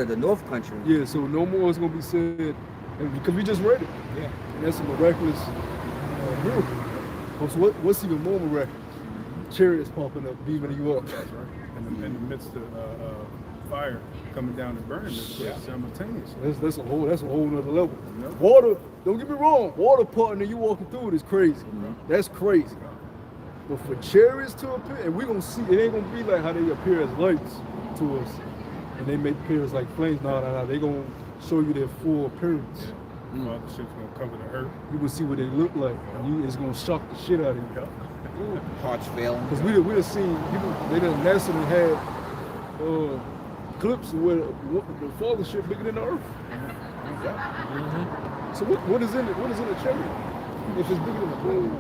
the north country. Yeah, so no more is going to be said, and because we just read it. Yeah. And that's a miraculous miracle. So what's even more miraculous? Chariots popping up, beaming you up. In the midst of fire coming down and burning this simultaneously. That's a whole nother level. Yep. Water, don't get me wrong, water parting and you walking through it is crazy. That's crazy. But for chariots to appear, and we're gonna see, it ain't gonna be like how they appear as lights to us, and they make appear as like flames. No, they gonna show you their full appearance. All the shit's gonna cover the earth. You can see what they look like, and it's gonna shock the shit out of you. Hearts failing. Because we'd have seen people, NASA done had clips where the father ship bigger than the earth. So what is in it? What is in the cherry? If it's bigger than a plane,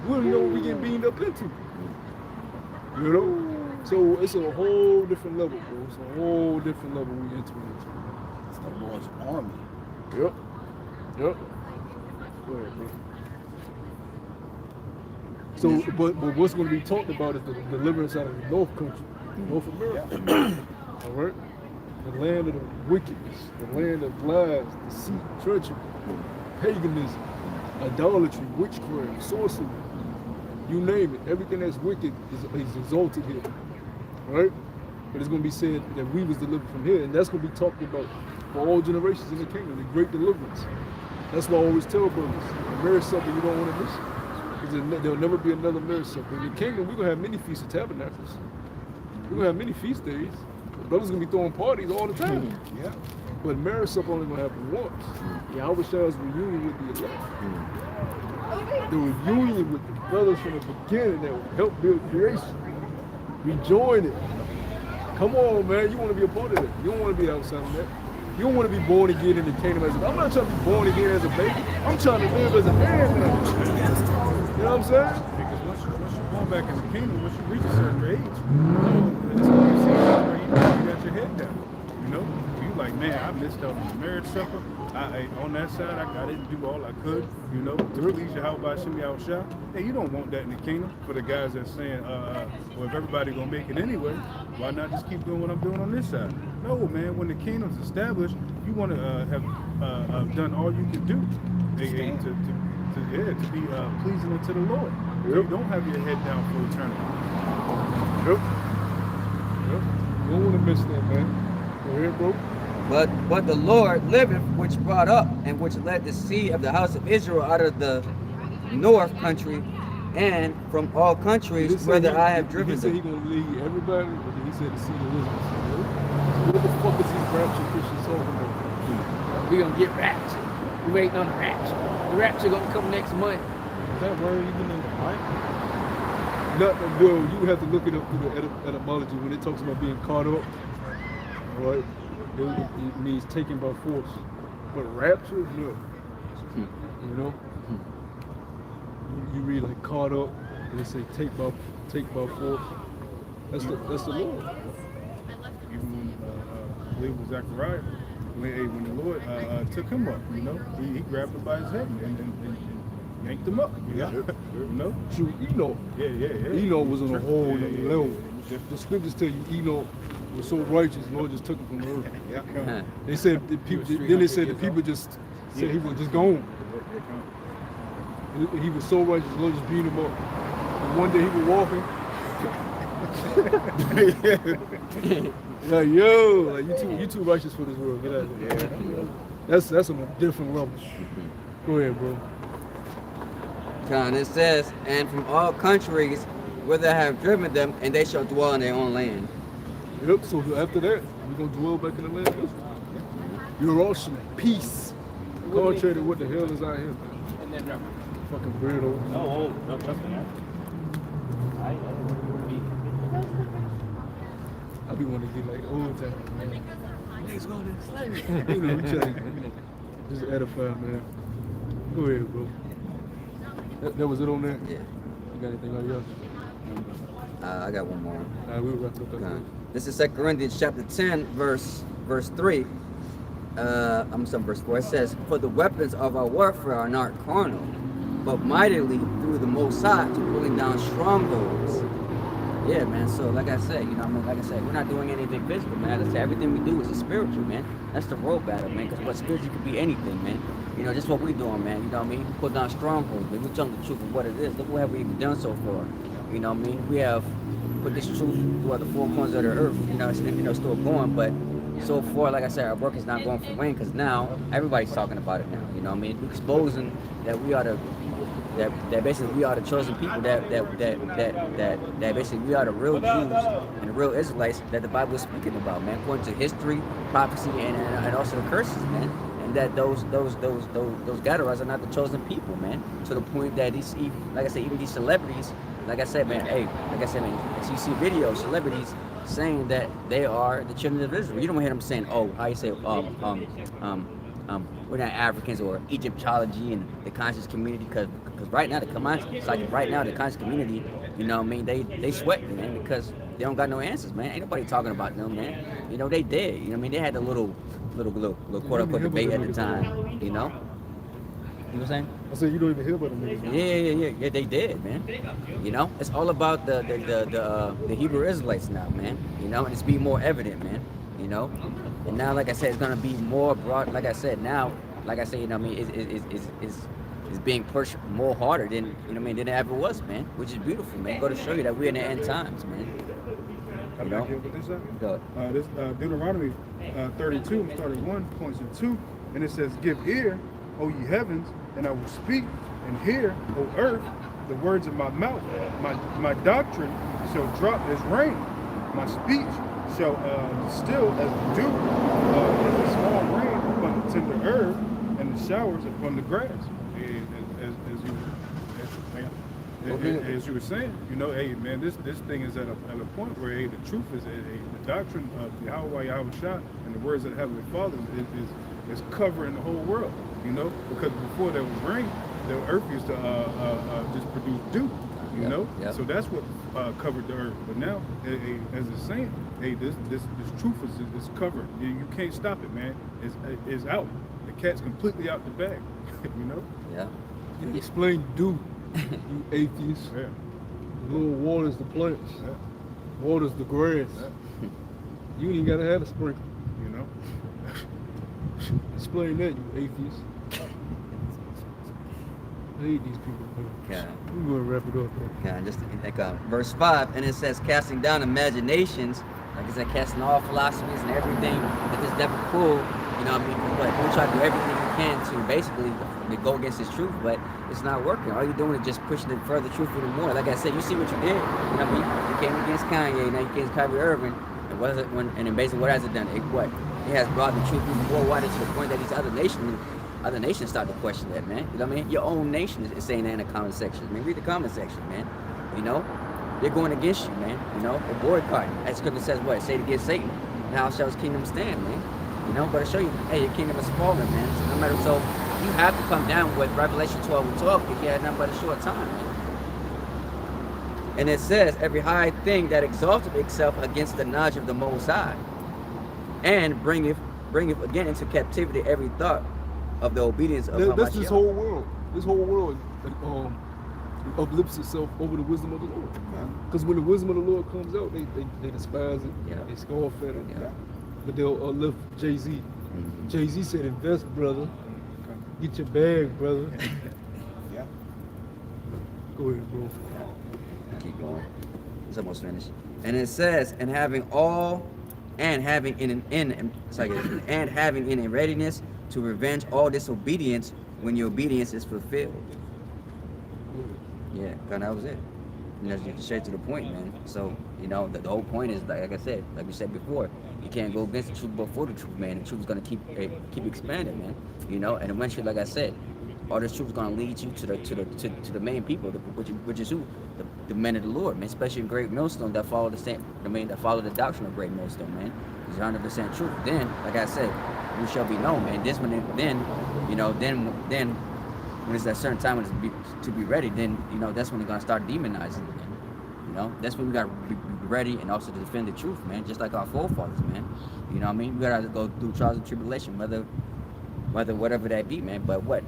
we don't know what we getting beamed up into. You know? So it's a whole different level, bro. It's a whole different level we entering into. It's the Lord's army. Yep. Yep. Go ahead, bro. So, but what's going to be talked about is the deliverance out of the North Country, North America. All right? The land of the wickedness, the land of lies, deceit, treachery, paganism, idolatry, witchcraft, sorcery, you name it. Everything that's wicked is exalted here. All right? But it's going to be said that we was delivered from here, and that's going to be talked about for all generations in the kingdom, the great deliverance. That's why I always tell brothers, marry something you don't want to miss. Because there'll never be another marriage supper. In the kingdom, we're going to have many feasts of tabernacles. We're going to have many feast days. The brothers going to be throwing parties all the time. Yeah. But marriage supper only going to happen once. Yahweh Shah's reunion with the elect. The reunion with the brothers from the beginning that will help build creation. Rejoin it. Come on, man. You want to be a part of it. You don't want to be outside of that. You don't want to be born again in the kingdom as a I'm not trying to be born again as a baby. I'm trying to live as a man now. You know what I'm saying? Because once you're born back in the kingdom, once you reach a certain age, it's a new season where you got your head down. You know, you like, man, I missed out on the marriage supper. I on that side, I didn't do all I could. You know, to please your house by Shimmy out shop. Hey, you don't want that in the kingdom. For the guys that's saying, well, if everybody gonna make it anyway, why not just keep doing what I'm doing on this side? No, man. When the kingdom's established, you want to have done all you can do to be pleasing unto the Lord. Yep. So you don't have your head down for eternity. Yep. Yep. You don't want to miss that, man. Go ahead, bro. But the Lord liveth, which brought up and which led the seed of the house of Israel out of the north country and from all countries whither I have driven He said he them. gonna lead everybody, but then he said the seed of Elizabeth. So what the fuck is these rapture Christians talking about? We gonna get raptured. We waiting on the rapture. The rapture gonna come next month. Is that word even in the Bible? Well, you have to look it up through the etymology when it talks about being caught up. All right, it means taken by force. But rapture, no. You know, you read like caught up, and they say take by force. That's the Lord. Even when I believe it was Zechariah, when the Lord took him up, you know, he grabbed him by his head and yanked him up. You know? True, Enoch. Yeah. Enoch was on a whole other Yeah. level. The scriptures tell you Enoch was so righteous, the Lord just took him from the earth. Yeah. They said the people. Then they said the people just said he was just gone. And he was so righteous, the Lord just beat him up. And one day he was walking. Like yo, like you too righteous for this world. Get out of here. That's on a different level. Go ahead, bro. And it says, and from all countries whither I have driven them, and they shall dwell in their own land. Yep. So after that, we're gonna dwell back in the land of Israel. Yerushalayim, peace. Contrary to what the hell is out here. And then rapture. Fucking weirdo. No, trust me. I be wanting to get like old time. Niggas going to slavery. You know, we try to just edify, man. Go ahead, bro. That was it on there? Yeah. You got anything like else? I got one more. All right, we'll wrap it up. After that. This is 2 Corinthians chapter 10, verse 3. I'm some verse 4. It says, for the weapons of our warfare are not carnal, but mightily through the Most High to pulling down strongholds. Yeah, man. So like I said, you know, like I said, we're not doing anything physical, man. Like I said, everything we do is spiritual, man. That's the road battle, man. Because what spiritual could be anything, man. You know, just what we doing, man. You know what I mean? We pull down strongholds, man. We telling the truth of what it is. Look what have we even done so far. You know what I mean? We have put this truth throughout the four corners of the earth. You know, it's still going, but so far, like I said, our work is not going for rain because now everybody's talking about it now. You know what I mean? We're exposing that we are that basically we are the chosen people, that basically we are the real Jews and the real Israelites that the Bible is speaking about, man, according to history, prophecy, and also the curses, man. And that those gatherers are not the chosen people, man. To the point that these, like I said, even these celebrities, like I said, man, hey, like I said, man, you see videos, celebrities saying that they are the children of Israel. You don't hear them saying, "Oh, how you say, we're not Africans," or Egyptology and the conscious community, because right now the conscious community, you know what I mean, they sweating, man, because they don't got no answers, man. Ain't nobody talking about them, man. You know, they dead. You know what I mean? They had the little quote unquote debate at the time, you know. You know what I'm saying? I said you don't even hear about them niggas. Yeah, they did, man. You know, it's all about the Hebrew Israelites now, man. You know, and it's being more evident, man. You know, and now, like I said, it's gonna be more broad. Like I said, now, like I said, you know, what I mean, it's being pushed more harder than, you know what I mean, than it ever was, man. Which is beautiful, man. Go to show you that we're in the end times, man. Come You know? back here with this Go ahead. This Deuteronomy 32, starting 1, points to 2, and it says, "Give ear, O ye heavens, and I will speak, and hear, O earth, the words of my mouth. My doctrine shall drop as rain. My speech shall distill as the dew, as a small rain upon the tender herb, and the showers upon the grass." As you were saying, you know, hey man, this thing is at a point where, hey, the truth is, the doctrine of Yahweh Yahushua and the words of the Heavenly Father is covering the whole world, you know, because before there was rain, the earth used to just produce dew, you know, so that's what covered the earth. But now, as it's saying, hey, this truth is covered. You can't stop it, man. It's out. The cat's completely out the bag, you know. Yeah. You explain do, you atheists. Yeah. The Lord waters the plants, Yeah. waters the grass. Yeah. You ain't gotta have a sprinkler. You know. Explain that, you atheists. I hate these people, man. Yeah. We're gonna wrap it up, man. Yeah, just like verse 5, and it says, casting down imaginations, like I said, casting all philosophies and everything that this devil pull, you know what I mean? But we try to do everything we can to basically go against this truth, but it's not working. All you're doing is just pushing it further truth even more. Like I said, you see what you did. You know what I mean? You came against Kanye, now you came against Kyrie Irving, and what is it and then basically what has it done? It has brought the truth even more wider to the point that these other nations start to question that, man. You know what I mean? Your own nation is saying that in the comment section. I mean, read the comment section, man. You know? They're going against you, man. You know? They're boycotting. That's because it says what? Say it against Satan. And how shall his kingdom stand, man? You know? But I show you, hey, your kingdom is fallen, man. So no matter, so you have to come down with Revelation 12:12 because you had nothing but a short time, man. And it says, every high thing that exalteth itself against the knowledge of the Most High, and bringeth again into captivity every thought of the obedience of That's Hamashiach. this whole world. This whole world uplifts itself over the wisdom of the Lord. Because when the wisdom of the Lord comes out, they despise it. Yeah. They scoff at it. Yeah. But they'll uplift Jay-Z. Mhm. Jay-Z said, invest, brother. Get your bag, brother. Yeah. Go ahead, bro. Keep going. It's almost finished. And it says, and having in readiness to revenge all disobedience when your obedience is fulfilled. Yeah, kind of that was it. You know, just straight to the point, man. So, you know, the whole point is, like I said, like we said before, you can't go against the truth before the truth, man. The truth is gonna keep expanding, man. You know, and eventually, like I said, all this truth is gonna lead you to the main people, which is who, the men of the Lord, man. Especially in Great Millstone that follow that follow the doctrine of Great Millstone, man. It's 100% truth. Then, like I said, we shall be known, man. Then when it's that certain time when it's to be ready, then, you know, that's when they're gonna start demonizing, man. You know, that's when we gotta be ready and also to defend the truth, man. Just like our forefathers, man. You know what I mean? We gotta go through trials and tribulation, whether whatever that be, man. But what?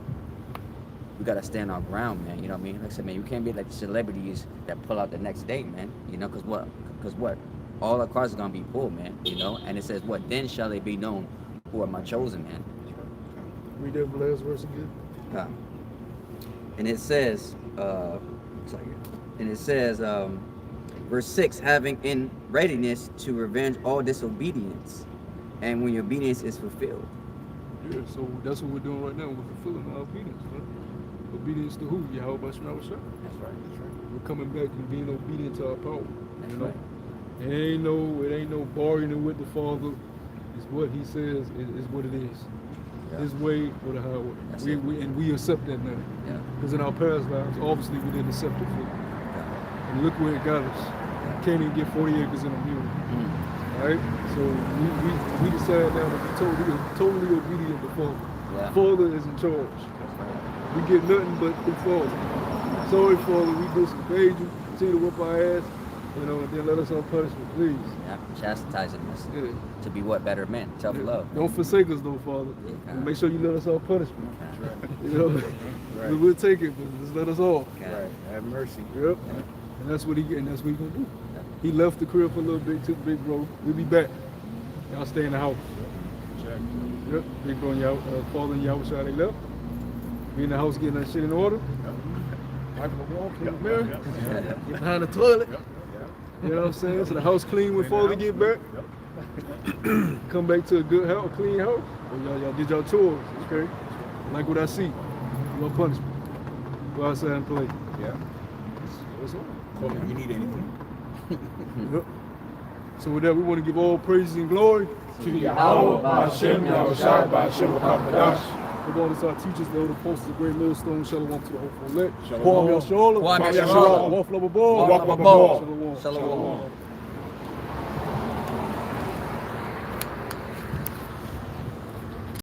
We gotta stand our ground, man. You know what I mean? Like I said, man, you can't be like the celebrities that pull out the next day, man. You know, cause what? All our cards are gonna be pulled, man. You know, and it says what? Then shall they be known who are my chosen, man. Read that last verse again. And it says, verse 6, having in readiness to revenge all disobedience, and when your obedience is fulfilled. Yeah, so that's what we're doing right now. We're fulfilling our obedience, man. Obedience to who? Yahweh Shemashah. That's right. We're coming back and being obedient to our power. That's You know? right. It ain't no bargaining with the Father. It's what He says is what it is. Yeah. His way or the highway. That's We it. and we accept that now. Yeah. Because in our past lives, obviously we didn't accept it fully. Yeah. And look where it got us. Can't even get 40 acres in a mule. Mm. Right? So we decided now to be totally obedient to Father. Yeah. Father is in charge. We get nothing but the Father. Sorry, Father, we disobeyed you. Continue to whip our ass, and then let us on punishment, please. Yeah, chastising us Yeah. to be what better men, tough love. Don't forsake us, though, Father. Yeah. And make sure you let us off punishment. Okay. We'll take it, but just let us off. Okay. Have mercy. Yep. And that's what he gonna do. He left the crib for a little bit, took Big Bro. We'll be back. Y'all stay in the house. Yep. Big Bro and y'all, Father and y'all, they left. Be in the house getting that shit in order. Wipe the wall, clean the mirror. Get behind the toilet. You know what I'm saying? So the house clean when Father get back. Come back to a good house, a clean house. Well, y'all did y'all chores, okay? Like what I see. No punishment. Go outside and play. Yeah. What's up? Call me if you need anything. Yep. So with that, we want to give all praises and glory to Yahweh, Ba'ashem, Yahushua, Ba'ashem, Ba'akadash. the God is our teachers, the elder apostles, the great millstone, shalom to the hopeful elect. Shalom. Kwame Yashala. Kwame Yashala. Wafla Babal. Wafla Babal. Shalom. Shalom.